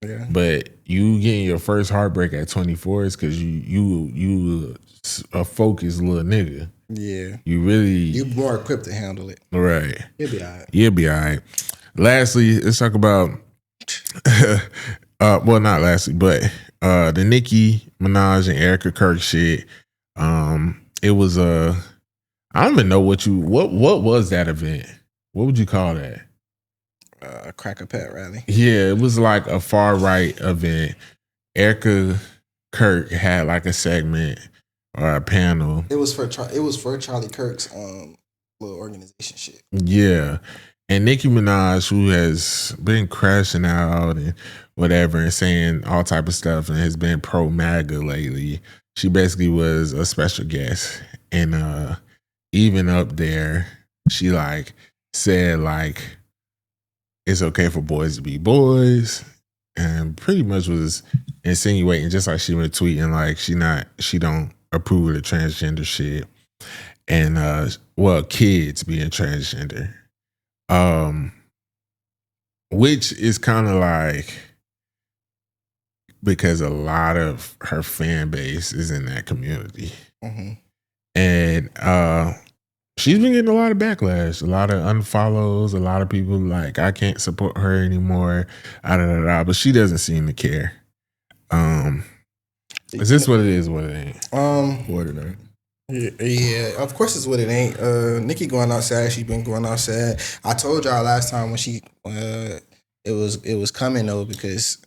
[SPEAKER 2] Yeah.
[SPEAKER 1] But you getting your first heartbreak at 24 is because you a focused little nigga.
[SPEAKER 2] Yeah.
[SPEAKER 1] You
[SPEAKER 2] more equipped to handle it.
[SPEAKER 1] Right.
[SPEAKER 2] You'll be all right.
[SPEAKER 1] You'll be all right. Lastly, let's talk about well, not lastly, but the Nicki Minaj and Erica Kirk shit. It was I don't even know what was that event? What would you call that?
[SPEAKER 2] Cracker Pet rally.
[SPEAKER 1] Yeah, it was like a far right event. Erica Kirk had like a segment or a panel.
[SPEAKER 2] It was for Charlie Kirk's little organization shit.
[SPEAKER 1] Yeah, and Nicki Minaj, who has been crashing out and whatever and saying all type of stuff and has been pro MAGA lately. She basically was a special guest, and even up there, she like said like, it's okay for boys to be boys, and pretty much was insinuating, just like she been tweeting, like she don't approve of the transgender shit, and kids being transgender, which is kind of like because a lot of her fan base is in that community,
[SPEAKER 2] mm-hmm.
[SPEAKER 1] and She's been getting a lot of backlash, a lot of unfollows, a lot of people like, I can't support her anymore, but she doesn't seem to care. Is this what it is? What it ain't?
[SPEAKER 3] What it ain't?
[SPEAKER 2] Yeah, of course it's what it ain't. Nicki going outside. She been going outside. I told y'all last time when she it was coming though, because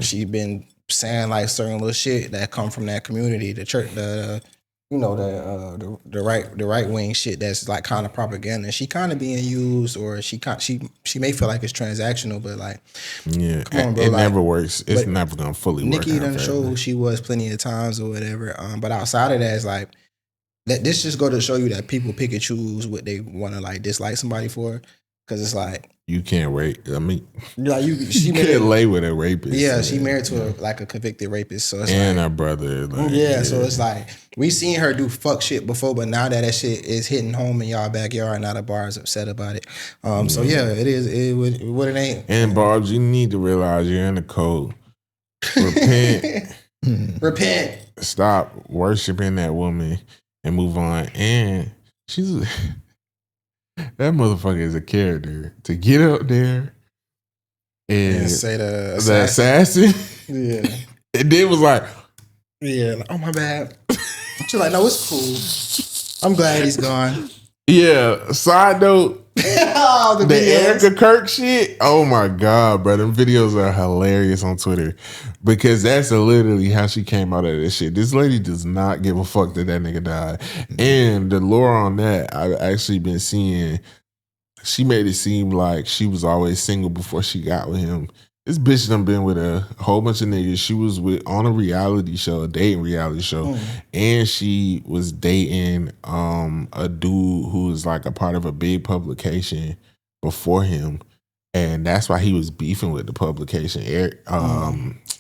[SPEAKER 2] she been saying like certain little shit that come from that community, the church, the right wing shit that's like kind of propaganda. She kind of being used, or she may feel like it's transactional, but like, come on, bro,
[SPEAKER 1] it
[SPEAKER 2] like,
[SPEAKER 1] never works. It's never gonna fully work.
[SPEAKER 2] Nicki done showed who she was plenty of times or whatever. But outside of that, it's like this just go to show you that people pick and choose what they want to like dislike somebody for, because it's like
[SPEAKER 1] you can't rape. I mean,
[SPEAKER 2] like she
[SPEAKER 1] can't lay with a rapist.
[SPEAKER 2] Yeah, she married to a convicted rapist. So it's
[SPEAKER 1] and
[SPEAKER 2] like,
[SPEAKER 1] her brother.
[SPEAKER 2] So it's like we seen her do fuck shit before, but now that shit is hitting home in y'all backyard, now the bar is upset about it. So yeah, it is what it ain't.
[SPEAKER 1] And Barbs, you need to realize you're in the code. Repent.
[SPEAKER 2] Repent.
[SPEAKER 1] Stop worshiping that woman and move on. And she's that motherfucker is a character to get up there and
[SPEAKER 2] say the
[SPEAKER 1] assassin.
[SPEAKER 2] Yeah.
[SPEAKER 1] And then was like,
[SPEAKER 2] like, oh my bad. She's like, no, it's cool. I'm glad he's gone.
[SPEAKER 1] Yeah. Side note. The Erica Kirk shit. Oh my god, bro! Them videos are hilarious on Twitter because that's literally how she came out of this shit. This lady does not give a fuck that nigga died, and the lore on that I've actually been seeing. She made it seem like she was always single before she got with him. This bitch done been with a whole bunch of niggas. She was on a reality show, a dating reality show, and she was dating a dude who was like a part of a big publication before him, and that's why he was beefing with the publication,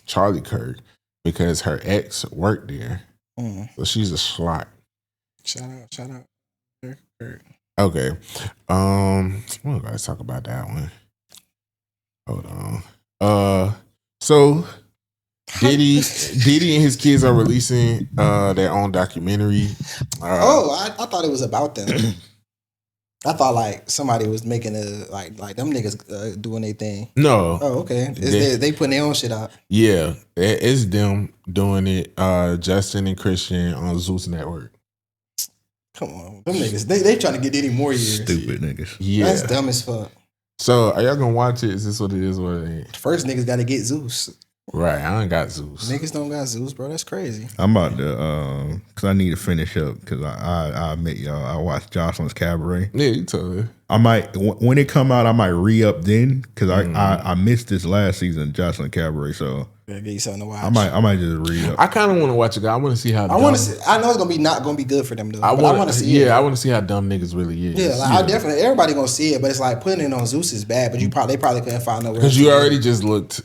[SPEAKER 1] Charlie Kirk, because her ex worked there. So she's a schlock.
[SPEAKER 2] Shout out, Kirk.
[SPEAKER 1] Okay, well, let's talk about that one. Hold on. So Diddy and his kids are releasing their own documentary.
[SPEAKER 2] I thought it was about them. I thought like somebody was making like them niggas doing their thing.
[SPEAKER 1] No.
[SPEAKER 2] Oh, okay. They putting their own shit out.
[SPEAKER 1] Yeah, it's them doing it. Justin and Christian on Zeus Network.
[SPEAKER 2] Come on, them niggas. They trying to get Diddy more years.
[SPEAKER 3] Stupid niggas.
[SPEAKER 1] Yeah,
[SPEAKER 2] that's dumb as fuck.
[SPEAKER 1] So, are y'all gonna watch it? Is this what it is? What it ain't?
[SPEAKER 2] First, niggas got to get Zeus.
[SPEAKER 1] Right, I don't got Zeus.
[SPEAKER 2] Niggas don't got Zeus, bro. That's crazy.
[SPEAKER 3] I'm about to, because I need to finish up, because I admit y'all, I watched Jocelyn's Cabaret.
[SPEAKER 1] Yeah, you told me.
[SPEAKER 3] I might, when it come out, I might re-up then, because I missed this last season of Jocelyn Cabaret, so
[SPEAKER 2] get you something to watch.
[SPEAKER 3] I might just re-up.
[SPEAKER 1] I kind of want to watch it. I want to see how.
[SPEAKER 2] I want to see. I know it's not gonna be good for them though. I want to see.
[SPEAKER 1] Yeah,
[SPEAKER 2] it.
[SPEAKER 1] I want to see how dumb niggas really is.
[SPEAKER 2] Yeah, like, I definitely. Everybody gonna see it, but it's like putting it on Zeus is bad. But they probably couldn't find nowhere.
[SPEAKER 1] Because you already just looked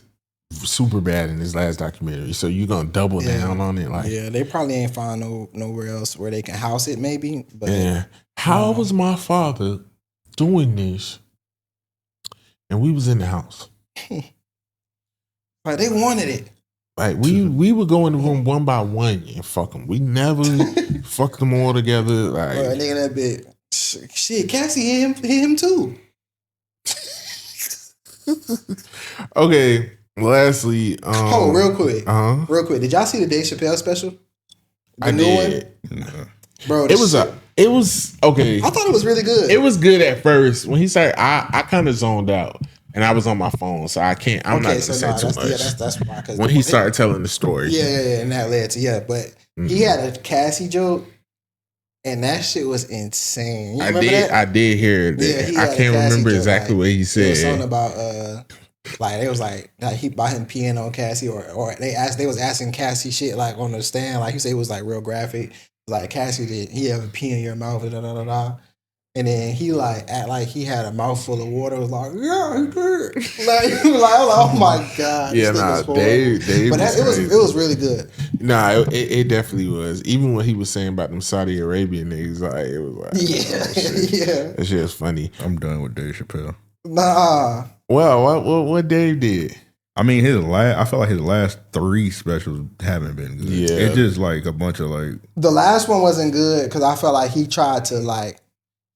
[SPEAKER 1] super bad in this last documentary, so you gonna double down on it. Like,
[SPEAKER 2] yeah, they probably ain't find nowhere else where they can house it. Maybe, but
[SPEAKER 1] yeah. How was my father doing this? And we was in the house.
[SPEAKER 2] Like they wanted it.
[SPEAKER 1] Like we would go in the room one by one and fuck them. We never fucked them all together. Like,
[SPEAKER 2] bro, nigga, that bit. Shit, Cassie hit him too.
[SPEAKER 1] Okay. Lastly,
[SPEAKER 2] real quick. Did y'all see the Dave Chappelle special? The new
[SPEAKER 1] did.
[SPEAKER 2] One? Bro,
[SPEAKER 1] it was okay.
[SPEAKER 2] I thought it was really good.
[SPEAKER 1] It was good at first. When he started, I kind of zoned out. And I was on my phone, so I can't. I'm not going to say too much. Yeah,
[SPEAKER 2] that's why.
[SPEAKER 1] When he started telling the story,
[SPEAKER 2] yeah, and that led to but he had a Cassie joke, and that shit was insane. You remember that?
[SPEAKER 1] I did hear that.
[SPEAKER 2] Yeah,
[SPEAKER 1] I can't remember exactly what he said.
[SPEAKER 2] It was something about like they was like he bought him peeing on Cassie, or they was asking Cassie shit like on the stand, like he said it was like real graphic. Like Cassie did he ever pee in your mouth? And then he like act like he had a mouthful of water. Was like, yeah, he did. Oh my god.
[SPEAKER 1] Yeah, Dave.
[SPEAKER 2] But it was really good.
[SPEAKER 1] Nah, it definitely was. Even when he was saying about them Saudi Arabian niggas, like it was like,
[SPEAKER 2] yeah.
[SPEAKER 1] That shit was funny.
[SPEAKER 3] I'm done with Dave Chappelle.
[SPEAKER 2] Nah.
[SPEAKER 1] Well, what Dave did?
[SPEAKER 3] I mean, I feel like his last 3 specials haven't been good. Yeah, it's just like a bunch of like.
[SPEAKER 2] The last one wasn't good because I felt like he tried to like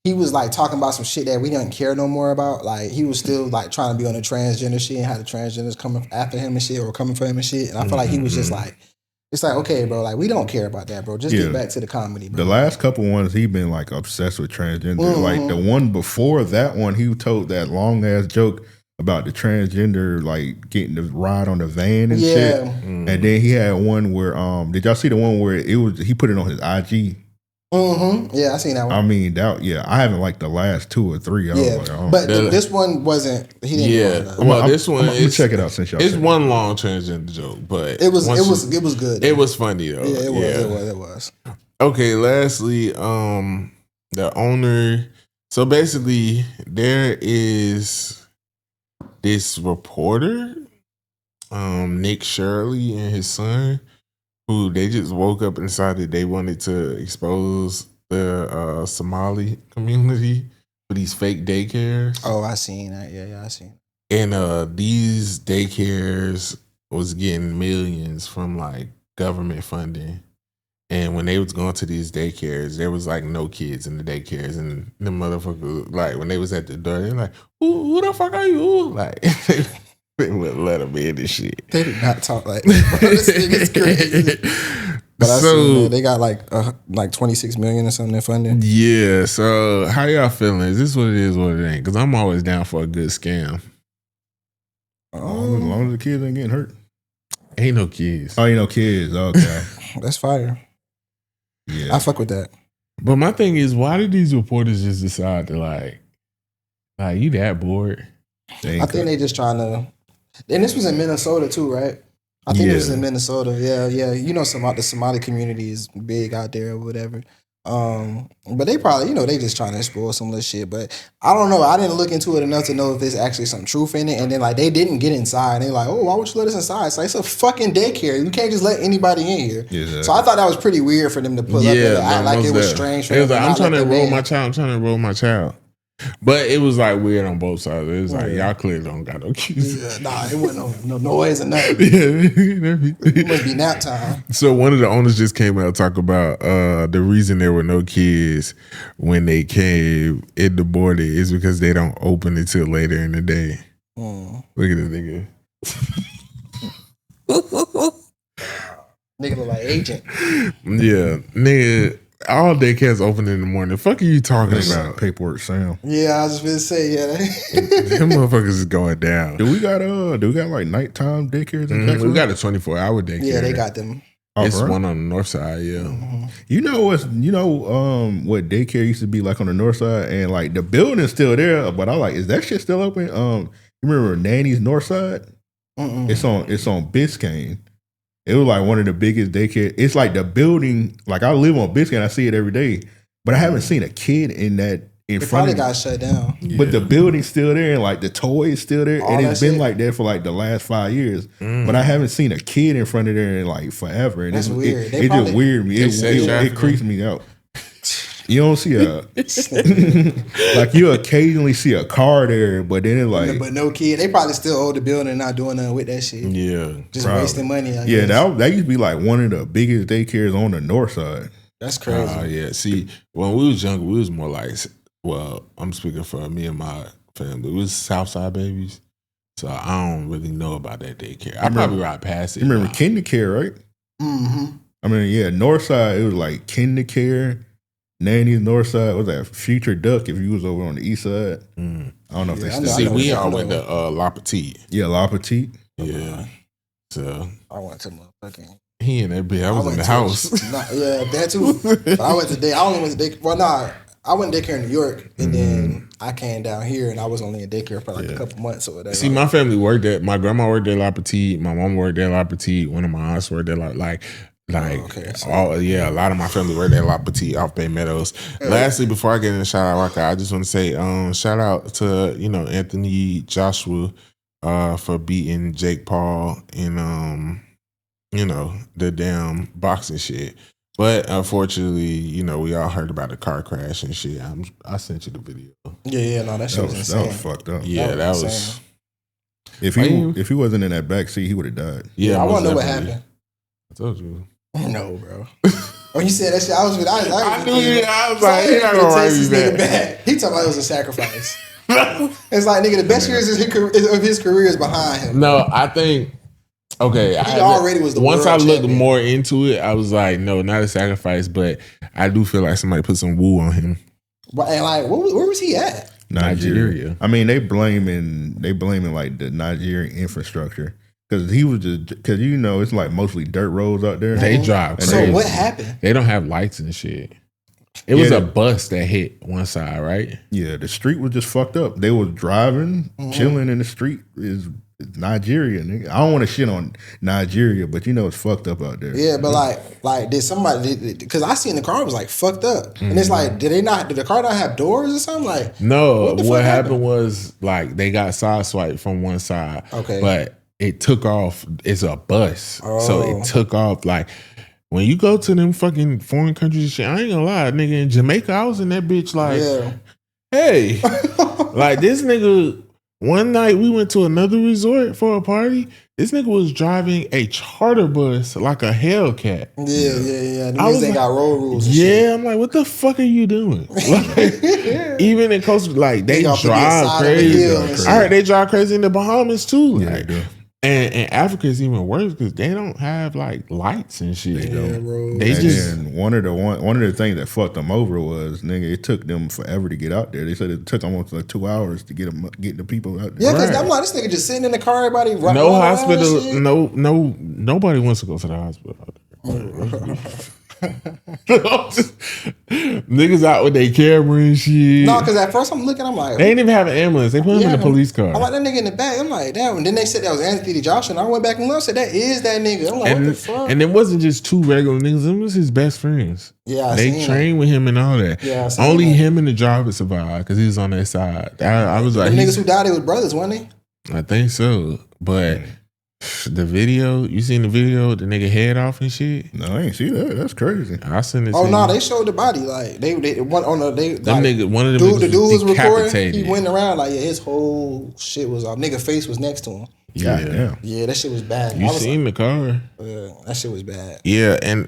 [SPEAKER 2] he was like talking about some shit that we didn't care no more about. Like he was still like trying to be on the transgender shit and how the transgenders coming after him and shit or coming for him and shit. And I feel like he was just like, it's like, okay, bro, like we don't care about that, bro. Just get back to the comedy, bro.
[SPEAKER 3] The last couple ones, he been like obsessed with transgender. Like the one before that one, he told that long ass joke about the transgender, like getting the ride on the van and shit. And then he had one where, did y'all see the one where he put it on his IG?
[SPEAKER 2] Yeah, I seen that one.
[SPEAKER 3] I mean, I haven't liked the last 2 or 3.
[SPEAKER 2] But this one wasn't. He didn't.
[SPEAKER 1] Well, this one.
[SPEAKER 3] I'm gonna check it out since y'all.
[SPEAKER 1] It's one long transgender joke, but
[SPEAKER 2] it was good.
[SPEAKER 1] It was funny though.
[SPEAKER 2] Yeah, it was.
[SPEAKER 1] Okay. Lastly, the owner. So basically, there is this reporter, Nick Shirley and his son, who they just woke up and decided they wanted to expose the Somali community for these fake daycares.
[SPEAKER 2] Oh, I seen that. Yeah, I seen.
[SPEAKER 1] And these daycares was getting millions from like government funding. And when they was going to these daycares, there was like no kids in the daycares, and the motherfucker, like when they was at the door, they're like, "Who the fuck are you?" Like they wouldn't let them in and shit.
[SPEAKER 2] They did not talk like that. This thing is crazy. But I seen that they got like 26 million or something in funding.
[SPEAKER 1] Yeah. So how y'all feeling? Is this what it is? What it ain't? Because I'm always down for a good scam.
[SPEAKER 3] As long as the kids ain't getting hurt.
[SPEAKER 1] Ain't no kids.
[SPEAKER 3] Oh, ain't no kids. Okay.
[SPEAKER 2] That's fire.
[SPEAKER 3] Yeah.
[SPEAKER 2] I fuck with that.
[SPEAKER 1] But my thing is, why did these reporters just decide to like you that bored?
[SPEAKER 2] I think they just trying to. And this was in Minnesota too, right? I think it was in Minnesota. Yeah. You know, the Somali community is big out there or whatever. But they probably, they just trying to explore some little shit. But I don't know. I didn't look into it enough to know if there's actually some truth in it. And then like they didn't get inside. They like, oh, why would you let us inside? It's like, it's a fucking daycare. You can't just let anybody in here. Yeah. So I thought that was pretty weird for them to pull up and act like it was strange. For
[SPEAKER 1] it was
[SPEAKER 2] them
[SPEAKER 1] like, I'm trying to enroll my child. But it was like weird on both sides. It was like y'all clearly don't got no kids.
[SPEAKER 2] Yeah, it wasn't no noise or nothing. It must be nap time.
[SPEAKER 1] So one of the owners just came out to talk about the reason there were no kids when they came in the morning is because they don't open it till later in the day. Look at this nigga.
[SPEAKER 2] Nigga look like agent.
[SPEAKER 1] Yeah, nigga. All daycares open in the morning. The fuck are you talking about?
[SPEAKER 3] Paperwork sound.
[SPEAKER 2] Yeah, I was just gonna say,
[SPEAKER 1] Them motherfuckers is going down.
[SPEAKER 3] Do we got like nighttime daycares in Texas?
[SPEAKER 1] We got a 24-hour daycare.
[SPEAKER 2] Yeah, they got them.
[SPEAKER 1] It's one on the north side, yeah.
[SPEAKER 2] Mm-hmm.
[SPEAKER 3] You know what daycare used to be like on the north side, and like the building's still there, but I like, is that shit still open? You remember Nanny's North Side? It's on Biscayne. It was like one of the biggest daycare. It's like the building, like I live on Biscayne, I see it every day, but I haven't seen a kid in that in
[SPEAKER 2] it
[SPEAKER 3] front of me.
[SPEAKER 2] Probably got shut down.
[SPEAKER 3] Yeah. But the building's still there, and like the toy is still there, and it's been like that for like the last 5 years. But I haven't seen a kid in front of there in like forever. And
[SPEAKER 2] that's weird.
[SPEAKER 3] It just weird me. It creeps me out. You don't see like you occasionally see a car there, but then it's like,
[SPEAKER 2] but no kid. They probably still own the building and not doing nothing with that shit.
[SPEAKER 1] Yeah,
[SPEAKER 2] just wasting money. I
[SPEAKER 3] guess.
[SPEAKER 2] That
[SPEAKER 3] used to be like one of the biggest daycares on the north side.
[SPEAKER 2] That's crazy.
[SPEAKER 1] Yeah. See, when we was younger, we was more like, well, I'm speaking for me and my family. We was South Side babies, so I don't really know about that daycare. I probably ride past it.
[SPEAKER 3] You remember KinderCare, right?
[SPEAKER 2] Mm-hmm.
[SPEAKER 3] I mean, north side it was like KinderCare. Nanny's north side was that Future Duck if you was over on the east side. I don't know if they still
[SPEAKER 1] see. We all went to La Petite.
[SPEAKER 3] Yeah, La Petite.
[SPEAKER 1] Yeah. So
[SPEAKER 2] I went to motherfucking.
[SPEAKER 1] He and that bitch. I was in the house.
[SPEAKER 2] Yeah, that too. But I went to day. I only went to day. Well, I went to daycare in New York, and then I came down here, and I was only in daycare for like a couple months or whatever.
[SPEAKER 1] See, my family worked at. My grandma worked at La Petite. My mom worked at La Petite. One of my aunts worked at a lot of my family worked at La Petite off Bay Meadows. Lastly, before I get into shout out Rocker, I just want to say shout out to Anthony Joshua for beating Jake Paul in the damn boxing shit. But unfortunately, we all heard about the car crash and shit. I sent you the video.
[SPEAKER 2] Yeah, no, that shit was insane.
[SPEAKER 3] That was fucked up.
[SPEAKER 1] Yeah, that was.
[SPEAKER 3] If he wasn't in that back seat, he would have died.
[SPEAKER 2] Yeah, I want to know what happened.
[SPEAKER 1] I told you.
[SPEAKER 2] No, bro. Oh, you said that shit. I knew it.
[SPEAKER 1] I was like, he not gonna write me back.
[SPEAKER 2] He talking about it was a sacrifice. It's like, nigga, the best years of his career is behind him.
[SPEAKER 1] No, I think. Okay,
[SPEAKER 2] he already was the
[SPEAKER 1] once
[SPEAKER 2] world
[SPEAKER 1] I looked
[SPEAKER 2] champion.
[SPEAKER 1] more into it, I was like, no, not a sacrifice, but I do feel like somebody put some woo on him.
[SPEAKER 2] And like, where was he at?
[SPEAKER 1] Nigeria.
[SPEAKER 3] I mean, they blaming like the Nigerian infrastructure because you know it's like mostly dirt roads out there.
[SPEAKER 1] They drive.
[SPEAKER 2] So what happened?
[SPEAKER 1] They don't have lights and shit. It was a bus that hit one side, right?
[SPEAKER 3] Yeah, the street was just fucked up. They was driving, chilling in the street. Is Nigeria, nigga. I don't want to shit on Nigeria, but you know it's fucked up out there.
[SPEAKER 2] Yeah, but like did somebody? Because I seen the car was like fucked up, and it's like, did the car not have doors or something? Like,
[SPEAKER 1] no, what happened was like they got sideswiped from one side.
[SPEAKER 2] Okay,
[SPEAKER 1] but it took off. It's a bus, so it took off like. When you go to them fucking foreign countries and shit, I ain't gonna lie, nigga, in Jamaica, I was in that bitch like, hey, like this nigga, one night we went to another resort for a party. This nigga was driving a charter bus like a Hellcat.
[SPEAKER 2] Yeah. Niggas ain't got road rules and shit.
[SPEAKER 1] I'm like, what the fuck are you doing? Like, even in Costa, like, they drive crazy. I heard they drive crazy in the Bahamas too. Like,
[SPEAKER 3] Yeah, they do.
[SPEAKER 1] And Africa is even worse because they don't have like lights and shit.
[SPEAKER 3] And one of the things that fucked them over was, nigga, it took them forever to get out there. They said it took almost like 2 hours to get the people out there.
[SPEAKER 2] Yeah, because I'm like, this nigga just sitting in the car, everybody
[SPEAKER 1] no hospital, nobody wants to go to the hospital. Niggas out with their camera and shit.
[SPEAKER 2] No, because at first I'm looking, I'm like,
[SPEAKER 1] they ain't even have an ambulance. They put him in a police car.
[SPEAKER 2] I'm like, that nigga in the back. I'm like, damn. And then they said that was Anthony Joshua. And I went back and looked, said that is that nigga. I'm like, what the fuck?
[SPEAKER 1] And it wasn't just two regular niggas. It was his best friends.
[SPEAKER 2] Yeah,
[SPEAKER 1] they trained with him and all that.
[SPEAKER 2] Yeah,
[SPEAKER 1] only him and the driver survived because he was on that side. I was like,
[SPEAKER 2] the niggas who died, they was brothers, wasn't they?
[SPEAKER 1] I think so, but. The video, you seen the video, the nigga head off and shit?
[SPEAKER 3] No, I ain't see that. That's crazy.
[SPEAKER 1] I seen it.
[SPEAKER 2] Oh no, they showed the body like they one on the they.
[SPEAKER 1] Them
[SPEAKER 2] like,
[SPEAKER 1] nigga, one of them
[SPEAKER 2] dude, the dude was recording. He went around like his whole shit was off. Nigga face was next to him.
[SPEAKER 1] Yeah,
[SPEAKER 2] yeah, that shit was bad.
[SPEAKER 1] You seen the car?
[SPEAKER 2] Yeah, that shit was bad.
[SPEAKER 1] Yeah, and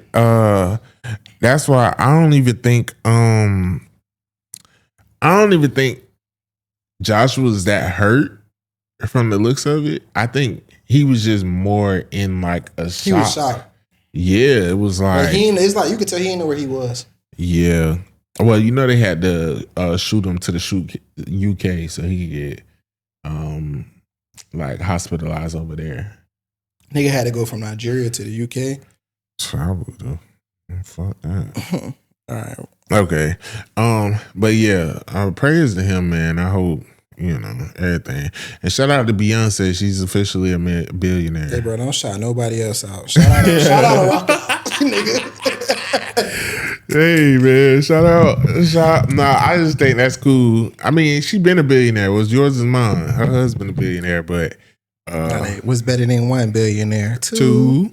[SPEAKER 1] that's why I don't even think Josh was that hurt from the looks of it. I think he was just more in like a shock.
[SPEAKER 2] He was shocked.
[SPEAKER 1] Yeah, it was like
[SPEAKER 2] it's like you could tell he didn't know where he was.
[SPEAKER 1] Yeah. Well, you know they had to shoot him to the UK so he could get like hospitalized over there.
[SPEAKER 2] Nigga had to go from Nigeria to the UK.
[SPEAKER 1] Travel though. Fuck that.
[SPEAKER 2] All right.
[SPEAKER 1] Okay. But yeah, prayers to him, man. I hope. You know, everything. And shout out to Beyonce. She's officially a billionaire.
[SPEAKER 2] Hey, bro, don't shout nobody else out. Shout out to Rock, nigga.
[SPEAKER 1] Hey, man, shout out. Nah, I just think that's cool. I mean, she been a billionaire. What's yours is mine. Her husband a billionaire, but
[SPEAKER 2] what's better than one billionaire?
[SPEAKER 1] Two.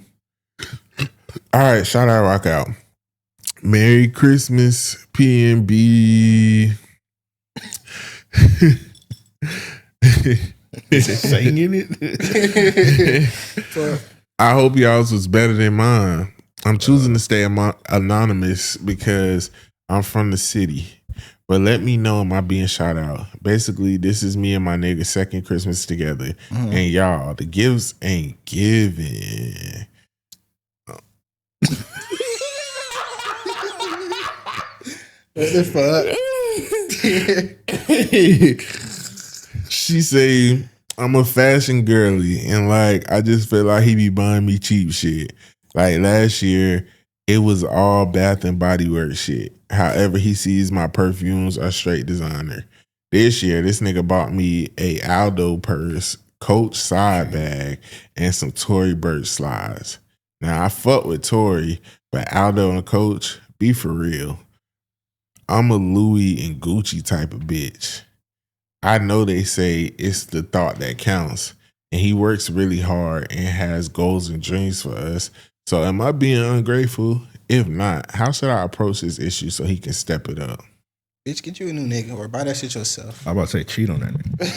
[SPEAKER 1] All right, shout out, rock out. Merry Christmas, PNB.
[SPEAKER 3] Singing it.
[SPEAKER 1] I hope y'all's was better than mine. I'm choosing to stay anonymous because I'm from the city. But let me know, am I being shout out? Basically, this is me and my nigga second Christmas together. And y'all, the gifts ain't giving.
[SPEAKER 2] What the fuck?
[SPEAKER 1] She say, I'm a fashion girly and like I just feel like he be buying me cheap shit. Like last year, it was all Bath and Body Works shit. However, he sees my perfumes are straight designer. This year, this nigga bought me a Aldo purse, Coach side bag, and some Tory Burch slides. Now I fuck with Tory, but Aldo and Coach, be for real. I'm a Louis and Gucci type of bitch. I know they say it's the thought that counts, and he works really hard and has goals and dreams for us. So am I being ungrateful? If not, how should I approach this issue so he can step it up?
[SPEAKER 2] Bitch, get you a new nigga or buy that shit yourself.
[SPEAKER 3] I'm about to say cheat on that nigga.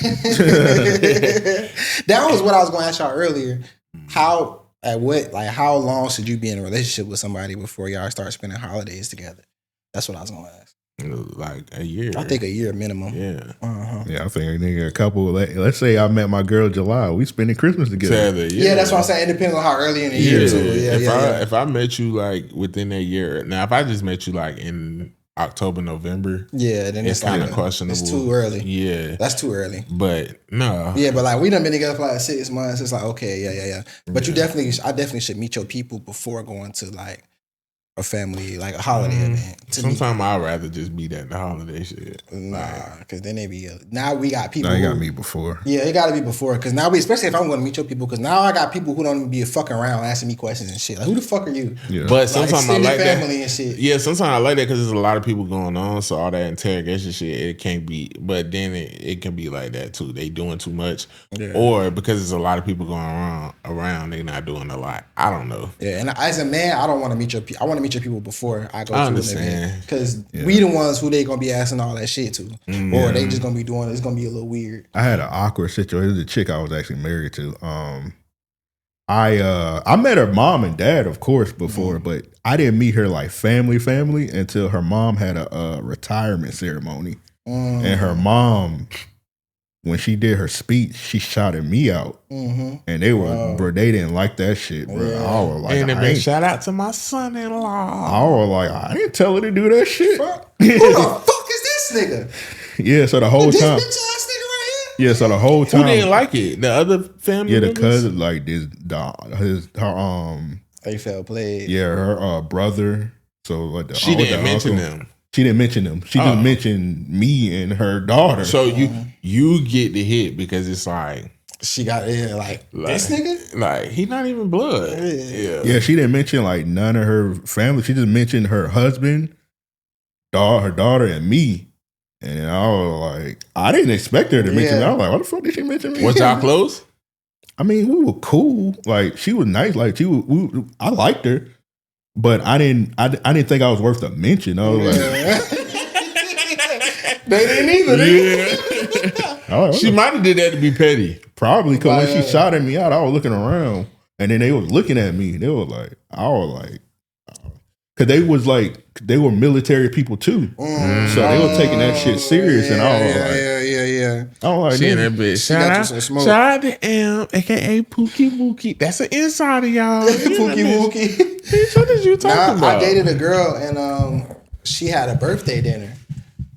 [SPEAKER 2] That was what I was going to ask y'all earlier. How how long should you be in a relationship with somebody before y'all start spending holidays together? That's what I was gonna ask.
[SPEAKER 1] Like a year.
[SPEAKER 2] I think a year minimum.
[SPEAKER 1] Yeah.
[SPEAKER 3] Yeah, I think a nigga, a couple. Let's say I met my girl July. We spending Christmas together.
[SPEAKER 2] Yeah, that's what I'm saying. It depends on how early in the year too.
[SPEAKER 1] If I met you like within that year, now if I just met you like in October, November,
[SPEAKER 2] then it's
[SPEAKER 1] kind of
[SPEAKER 2] like
[SPEAKER 1] questionable.
[SPEAKER 2] It's too early.
[SPEAKER 1] Yeah,
[SPEAKER 2] that's too early.
[SPEAKER 1] But no.
[SPEAKER 2] Yeah, but like we done been together for like 6 months. It's like okay, yeah. But I definitely should meet your people before going to like a family, like a holiday event.
[SPEAKER 1] Sometimes I'd rather just be at the holiday shit.
[SPEAKER 2] Nah, because then they be now we got people.
[SPEAKER 3] Now you got me before.
[SPEAKER 2] Yeah, it got to be before. Because now especially if I'm going to meet your people, because now I got people who don't even be fucking around asking me questions and shit. Like, who the fuck are you?
[SPEAKER 1] Yeah. But sometimes I like
[SPEAKER 2] family
[SPEAKER 1] that.
[SPEAKER 2] And shit.
[SPEAKER 1] Yeah, sometimes I like that because there's a lot of people going on, so all that interrogation shit, it can't be. But then it can be like that too. They doing too much, or because there's a lot of people going around, they not doing a lot. I don't know.
[SPEAKER 2] Yeah, and as a man, I don't want to meet your people. I want to meet your people before I go to an event because we the ones who they gonna be asking all that shit to, or they just gonna be doing. It's gonna be a little weird.
[SPEAKER 3] I had an awkward situation. It was a chick I was actually married to. I met her mom and dad, of course, before, but I didn't meet her like family until her mom had a retirement ceremony, and her mom, when she did her speech, she shouted me out, and they were, bro, they didn't like that shit, bro.
[SPEAKER 2] Yeah.
[SPEAKER 3] I was like,
[SPEAKER 1] and shout out to my son-in-law.
[SPEAKER 3] I was like, I didn't tell her to do that shit.
[SPEAKER 2] Who the fuck is this nigga?
[SPEAKER 3] Yeah, so the whole
[SPEAKER 2] this
[SPEAKER 3] time,
[SPEAKER 2] bitch ass nigga right here.
[SPEAKER 3] yeah, so the whole time,
[SPEAKER 1] who didn't like it? The other family,
[SPEAKER 3] yeah, the
[SPEAKER 1] members?
[SPEAKER 3] cousin, like
[SPEAKER 2] They felt played.
[SPEAKER 3] yeah, her brother. So like
[SPEAKER 1] she didn't mention them.
[SPEAKER 3] She didn't mention them. She just mentioned me and her daughter.
[SPEAKER 1] So you get the hit because it's like
[SPEAKER 2] she got like this nigga.
[SPEAKER 1] Like he not even blood.
[SPEAKER 3] Yeah, she didn't mention like none of her family. She just mentioned her husband, her daughter, and me. And I was like, I didn't expect her to mention me. I was like, why the fuck did she mention me?
[SPEAKER 1] Was y'all close?
[SPEAKER 3] I mean, we were cool. Like she was nice. Like I liked her. But I didn't think I was worth a mention. I was like,
[SPEAKER 2] they didn't either.
[SPEAKER 3] Yeah.
[SPEAKER 1] She might have did that to be petty.
[SPEAKER 3] Probably because when she shouted me out, I was looking around, and then they was looking at me. They were like, because they were military people too, so they were taking that shit serious, and I was like,
[SPEAKER 2] yeah.
[SPEAKER 3] I was like,
[SPEAKER 1] she in that bitch. Shout out to M, aka Pookie Wookie. That's an insider, y'all.
[SPEAKER 2] Pookie Wookie.
[SPEAKER 1] What did you talking about?
[SPEAKER 2] I dated a girl, and she had a birthday dinner.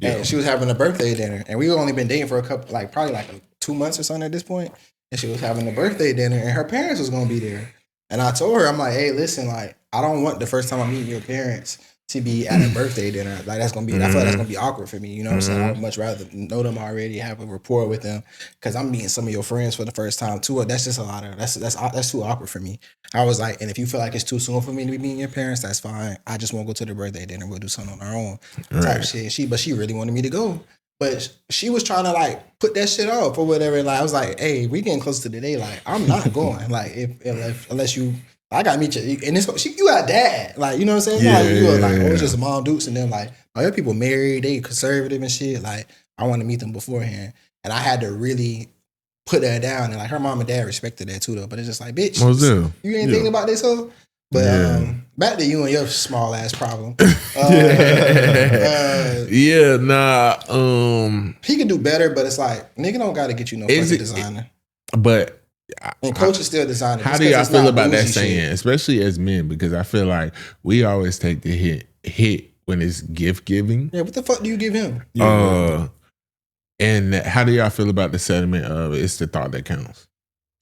[SPEAKER 2] And she was having a birthday dinner, and we only been dating for a couple, probably 2 months or something at this point. And she was having a birthday dinner, and her parents was gonna be there. And I told her, I'm like, hey, listen, I don't want the first time I'm meeting your parents to be at a birthday dinner. Like that's gonna be, I feel like that's gonna be awkward for me. You know what I'm saying? I would much rather know them already, have a rapport with them, because I'm meeting some of your friends for the first time too. That's just a lot of that's too awkward for me. I was like, and if you feel like it's too soon for me to be meeting your parents, that's fine. I just won't go to the birthday dinner. We'll do something on our own type shit. But she really wanted me to go. But she was trying to put that shit off or whatever. Like I was like, hey, we getting close to the day. Like I'm not going. Like if unless you. I gotta meet you, and you got dad, you know what I'm saying? It's just mom dukes, and then your people married, they conservative and shit. Like I want to meet them beforehand, and I had to really put that down, and her mom and dad respected that too, though. But it's just bitch, you ain't thinking about this, hoe. But back to you and your small ass problem. He can do better, but it's nigga don't gotta get you no fucking designer.
[SPEAKER 1] But.
[SPEAKER 2] And coach is still designing.
[SPEAKER 1] How do y'all feel about that saying, especially as men? Because I feel like we always take the hit when it's gift giving.
[SPEAKER 2] Yeah, what the fuck do you give him?
[SPEAKER 1] And how do y'all feel about the sentiment of it's the thought that counts?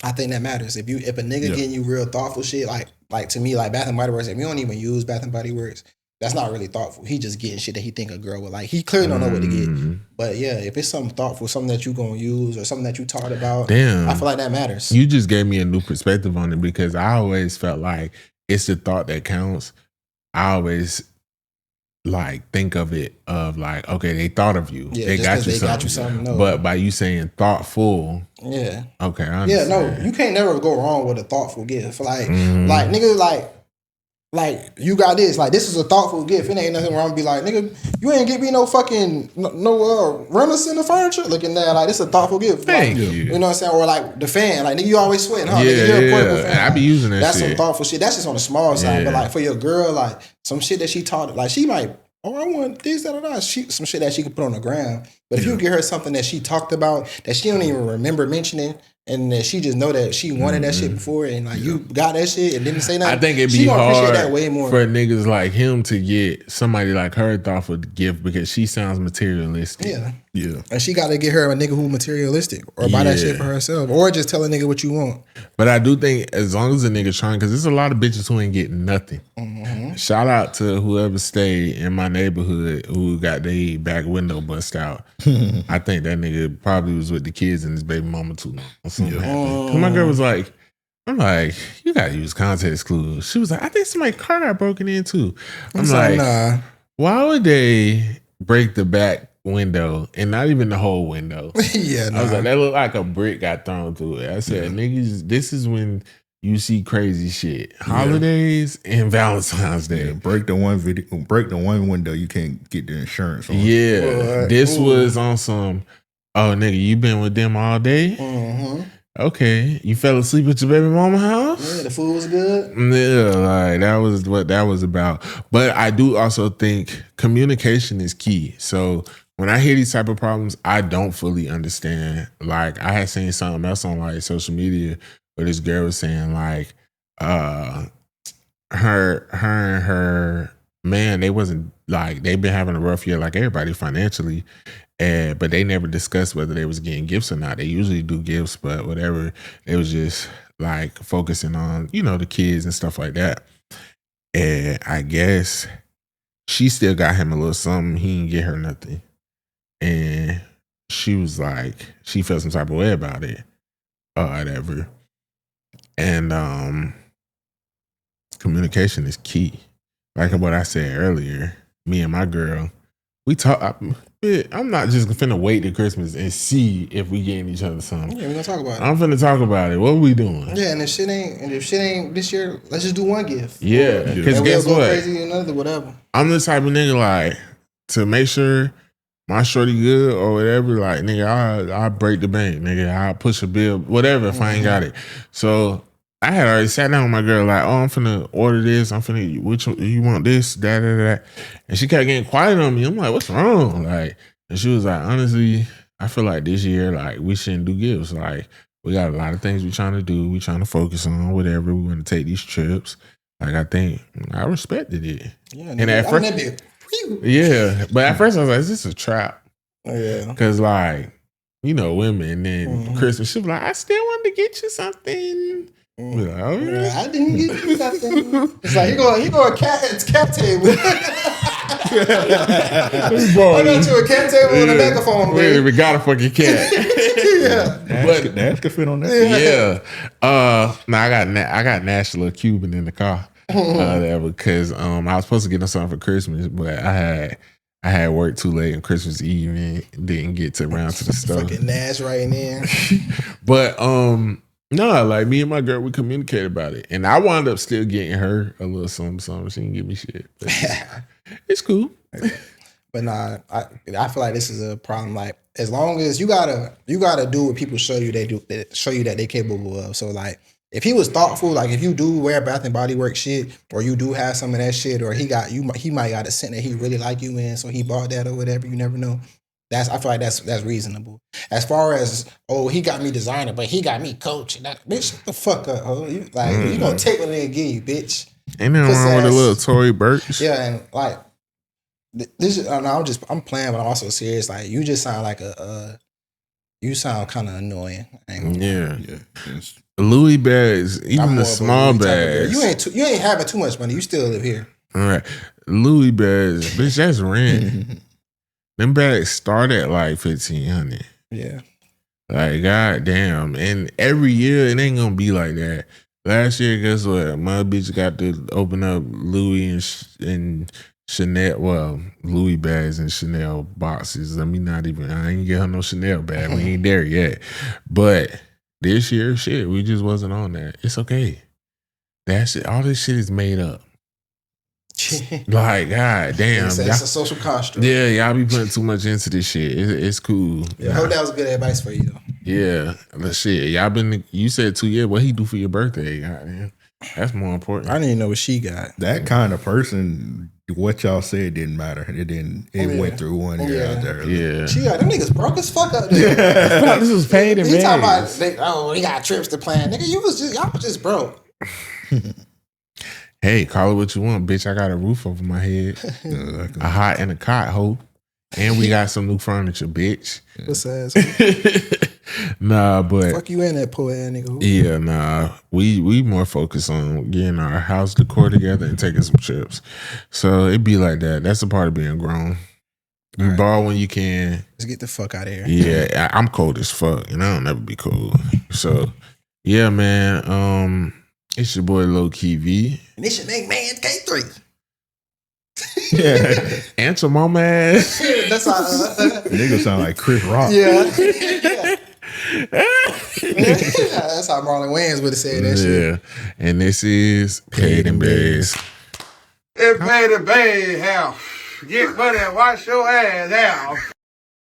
[SPEAKER 2] I think that matters. If a nigga getting you real thoughtful shit, like to me, Bath and Body Works, if you don't even use Bath and Body Works, that's not really thoughtful. He just getting shit that he think a girl would like. He clearly don't know what to get. But yeah, if it's something thoughtful, something that you gonna use or something that you taught about, I feel like that matters.
[SPEAKER 1] You just gave me a new perspective on it because I always felt like it's the thought that counts. I always think of it of okay, they thought of you.
[SPEAKER 2] Yeah,
[SPEAKER 1] they got you something.
[SPEAKER 2] No.
[SPEAKER 1] But by you saying thoughtful,
[SPEAKER 2] okay,
[SPEAKER 1] I understand.
[SPEAKER 2] You can't never go wrong with a thoughtful gift. Nigga, like, you got this. Like, this is a thoughtful gift. It ain't nothing wrong to be like, nigga, you ain't get me no fucking no runners in the furniture. Looking there, like, this is a thoughtful gift.
[SPEAKER 1] Thank
[SPEAKER 2] you. You know what I'm saying? Or like the fan. Like, nigga, you always sweating, huh?
[SPEAKER 1] Yeah,
[SPEAKER 2] Nigga, you're a portable fan.
[SPEAKER 1] I be using that
[SPEAKER 2] That's
[SPEAKER 1] shit.
[SPEAKER 2] some thoughtful shit. That's just on the small side.
[SPEAKER 1] Yeah.
[SPEAKER 2] But like for your girl, like some shit that she taught, like she might, I want this, that. Some shit that she could put on the ground. But if you get her something that she talked about that she don't even remember mentioning, and that she just know that she wanted that shit before, and like you got that shit and didn't say nothing,
[SPEAKER 1] I think it'd
[SPEAKER 2] she
[SPEAKER 1] be
[SPEAKER 2] gonna appreciate
[SPEAKER 1] hard
[SPEAKER 2] that way more.
[SPEAKER 1] for niggas like him to get somebody like her thoughtful gift because she sounds materialistic.
[SPEAKER 2] Yeah. And she got to get her a nigga who materialistic or buy that shit for herself or just tell a nigga what you want.
[SPEAKER 1] But I do think as long as a nigga trying, because there's a lot of bitches who ain't getting nothing. Shout out to whoever stayed in my neighborhood who got their back window bust out. I think that nigga probably was with the kids and his baby mama too long. Or something happened. 'Cause my girl was like, I'm like, you gotta use context clues. She was like, I think somebody's car got broken into. I'm like,
[SPEAKER 2] nah.
[SPEAKER 1] why would they break the back window and not even the whole window?
[SPEAKER 2] Yeah,
[SPEAKER 1] I was like, that looked like a brick got thrown through it. I said, niggas, this is when you see crazy shit. Holidays and Valentine's Day.
[SPEAKER 3] Yeah, break the one window you can't get the insurance on.
[SPEAKER 1] Yeah. This was on some, oh nigga, you been with them all day? Okay. You fell asleep at your baby mama house?
[SPEAKER 2] Yeah, the food was good.
[SPEAKER 1] Yeah, like that was what that was about. But I do also think communication is key. So when I hear these type of problems, I don't fully understand. Like I had seen something else on like social media where this girl was saying like her and her man, they wasn't like they've been having a rough year like everybody financially. But they never discussed whether they was getting gifts or not. They usually do gifts, but whatever. They was just like focusing on, you know, the kids and stuff like that. And I guess she still got him a little something. He didn't get her nothing. And she was like, she felt some type of way about it or whatever. And communication is key. Like what I said earlier, me and my girl, we talk. I'm not just finna wait to Christmas and see if we getting each other something.
[SPEAKER 2] Yeah, we're gonna talk about it.
[SPEAKER 1] I'm finna talk about it. What are we doing?
[SPEAKER 2] Yeah, and if shit ain't this year, let's just do one gift.
[SPEAKER 1] Yeah, because guess
[SPEAKER 2] we'll go
[SPEAKER 1] what?
[SPEAKER 2] crazy another, whatever.
[SPEAKER 1] I'm the type of nigga like to make sure my shorty good or whatever. Like nigga, I break the bank, nigga. I push a bill, whatever. If I ain't got it, so. I had already sat down with my girl like, oh, I'm finna order this. I'm finna, which you want this, that. And she kept getting quiet on me. I'm like, what's wrong? Like, and she was like, honestly, I feel like this year, like, we shouldn't do gifts. Like, we got a lot of things we trying to do. We trying to focus on whatever. We want to take these trips. Like, I think I respected it.
[SPEAKER 2] Yeah,
[SPEAKER 1] and at first, yeah, but at first I was like, is this a trap?
[SPEAKER 2] Yeah.
[SPEAKER 1] Because, like, you know, women, and then Christmas, she was like, I still wanted to get you something. Like, oh, yeah.
[SPEAKER 2] I didn't get you nothing. It's like he go a cat table. I got you a cat table and a megaphone.
[SPEAKER 1] We got a fucking cat.
[SPEAKER 3] But Nash could fit on that.
[SPEAKER 1] Yeah. No, I got Nash a little Cuban in the car there because I was supposed to get him something for Christmas, but I had work too late on Christmas Eve and didn't get around to the stuff.
[SPEAKER 2] Fucking Nash right in there.
[SPEAKER 1] But no, like me and my girl, we communicated about it. And I wound up still getting her a little something. She didn't give me shit. But it's cool.
[SPEAKER 2] But nah, I feel like this is a problem. Like, as long as you gotta do what people show you that they capable of. So like, if he was thoughtful, like if you do wear Bath and Body Works shit, or you do have some of that shit, or he might got a scent that he really like you in, so he bought that or whatever. You never know. I feel like that's reasonable. As far as, oh, he got me designer, but he got me coach. Bitch, shut the fuck up, ho. You gonna take what they give you, bitch.
[SPEAKER 1] Ain't nothing wrong with a little Tory Burch.
[SPEAKER 2] Yeah, and like this is, I'm playing, but I'm also serious. Like, you just sound like you sound kind of annoying.
[SPEAKER 1] Yeah. Louis bags, even the small bags.
[SPEAKER 2] You ain't having too much money. You still live here.
[SPEAKER 1] All right, Louis bags, bitch. That's rent. Them bags start at like $1,500.
[SPEAKER 2] Yeah.
[SPEAKER 1] Like, goddamn. And every year, it ain't gonna be like that. Last year, guess what? My bitch got to open up Louis and Chanel, well, Louis bags and Chanel boxes. I ain't get her no Chanel bag. We ain't there yet. But this year, shit, we just wasn't on that. It's okay. That shit, all this shit is made up. Like, god damn.
[SPEAKER 2] It's a social construct.
[SPEAKER 1] Yeah, y'all be putting too much into this shit. It's cool.
[SPEAKER 2] Yeah, I hope that was good advice for you, though.
[SPEAKER 1] Yeah, but shit, you said 2 years. What he do for your birthday? Goddamn, that's more important.
[SPEAKER 2] I didn't even know what she got.
[SPEAKER 3] That kind of person, what y'all said didn't matter. It didn't. It went through 1 year out there.
[SPEAKER 1] Yeah,
[SPEAKER 2] she got them niggas broke as fuck up there.
[SPEAKER 1] This was paid in
[SPEAKER 2] He talking
[SPEAKER 1] Bazed.
[SPEAKER 2] about we got trips to plan, nigga. Y'all was just broke.
[SPEAKER 1] Hey, call it what you want, bitch. I got a roof over my head, a hot and a cot, ho, and we got some new furniture, bitch.
[SPEAKER 2] What's ass?
[SPEAKER 1] Nah, but
[SPEAKER 2] Fuck you in that poor ass nigga.
[SPEAKER 1] yeah, nah. We more focused on getting our house decor together and taking some trips. So it be like that. That's a part of being grown. You borrow when you can.
[SPEAKER 2] Let's get the fuck out of here.
[SPEAKER 1] Yeah, I'm cold as fuck, and I'll never be cold. So yeah, man. It's your boy Low Key V.
[SPEAKER 2] And it's your name, man, K3.
[SPEAKER 1] Yeah. Answer my man.
[SPEAKER 2] That's how
[SPEAKER 3] Nigga sound like Chris Rock.
[SPEAKER 2] Yeah. That's how Marlon Wayans would have said that shit.
[SPEAKER 1] Yeah. And this is Paid N Bazed.
[SPEAKER 5] It's Paid N Bazed, hell. Get money and wash your ass out.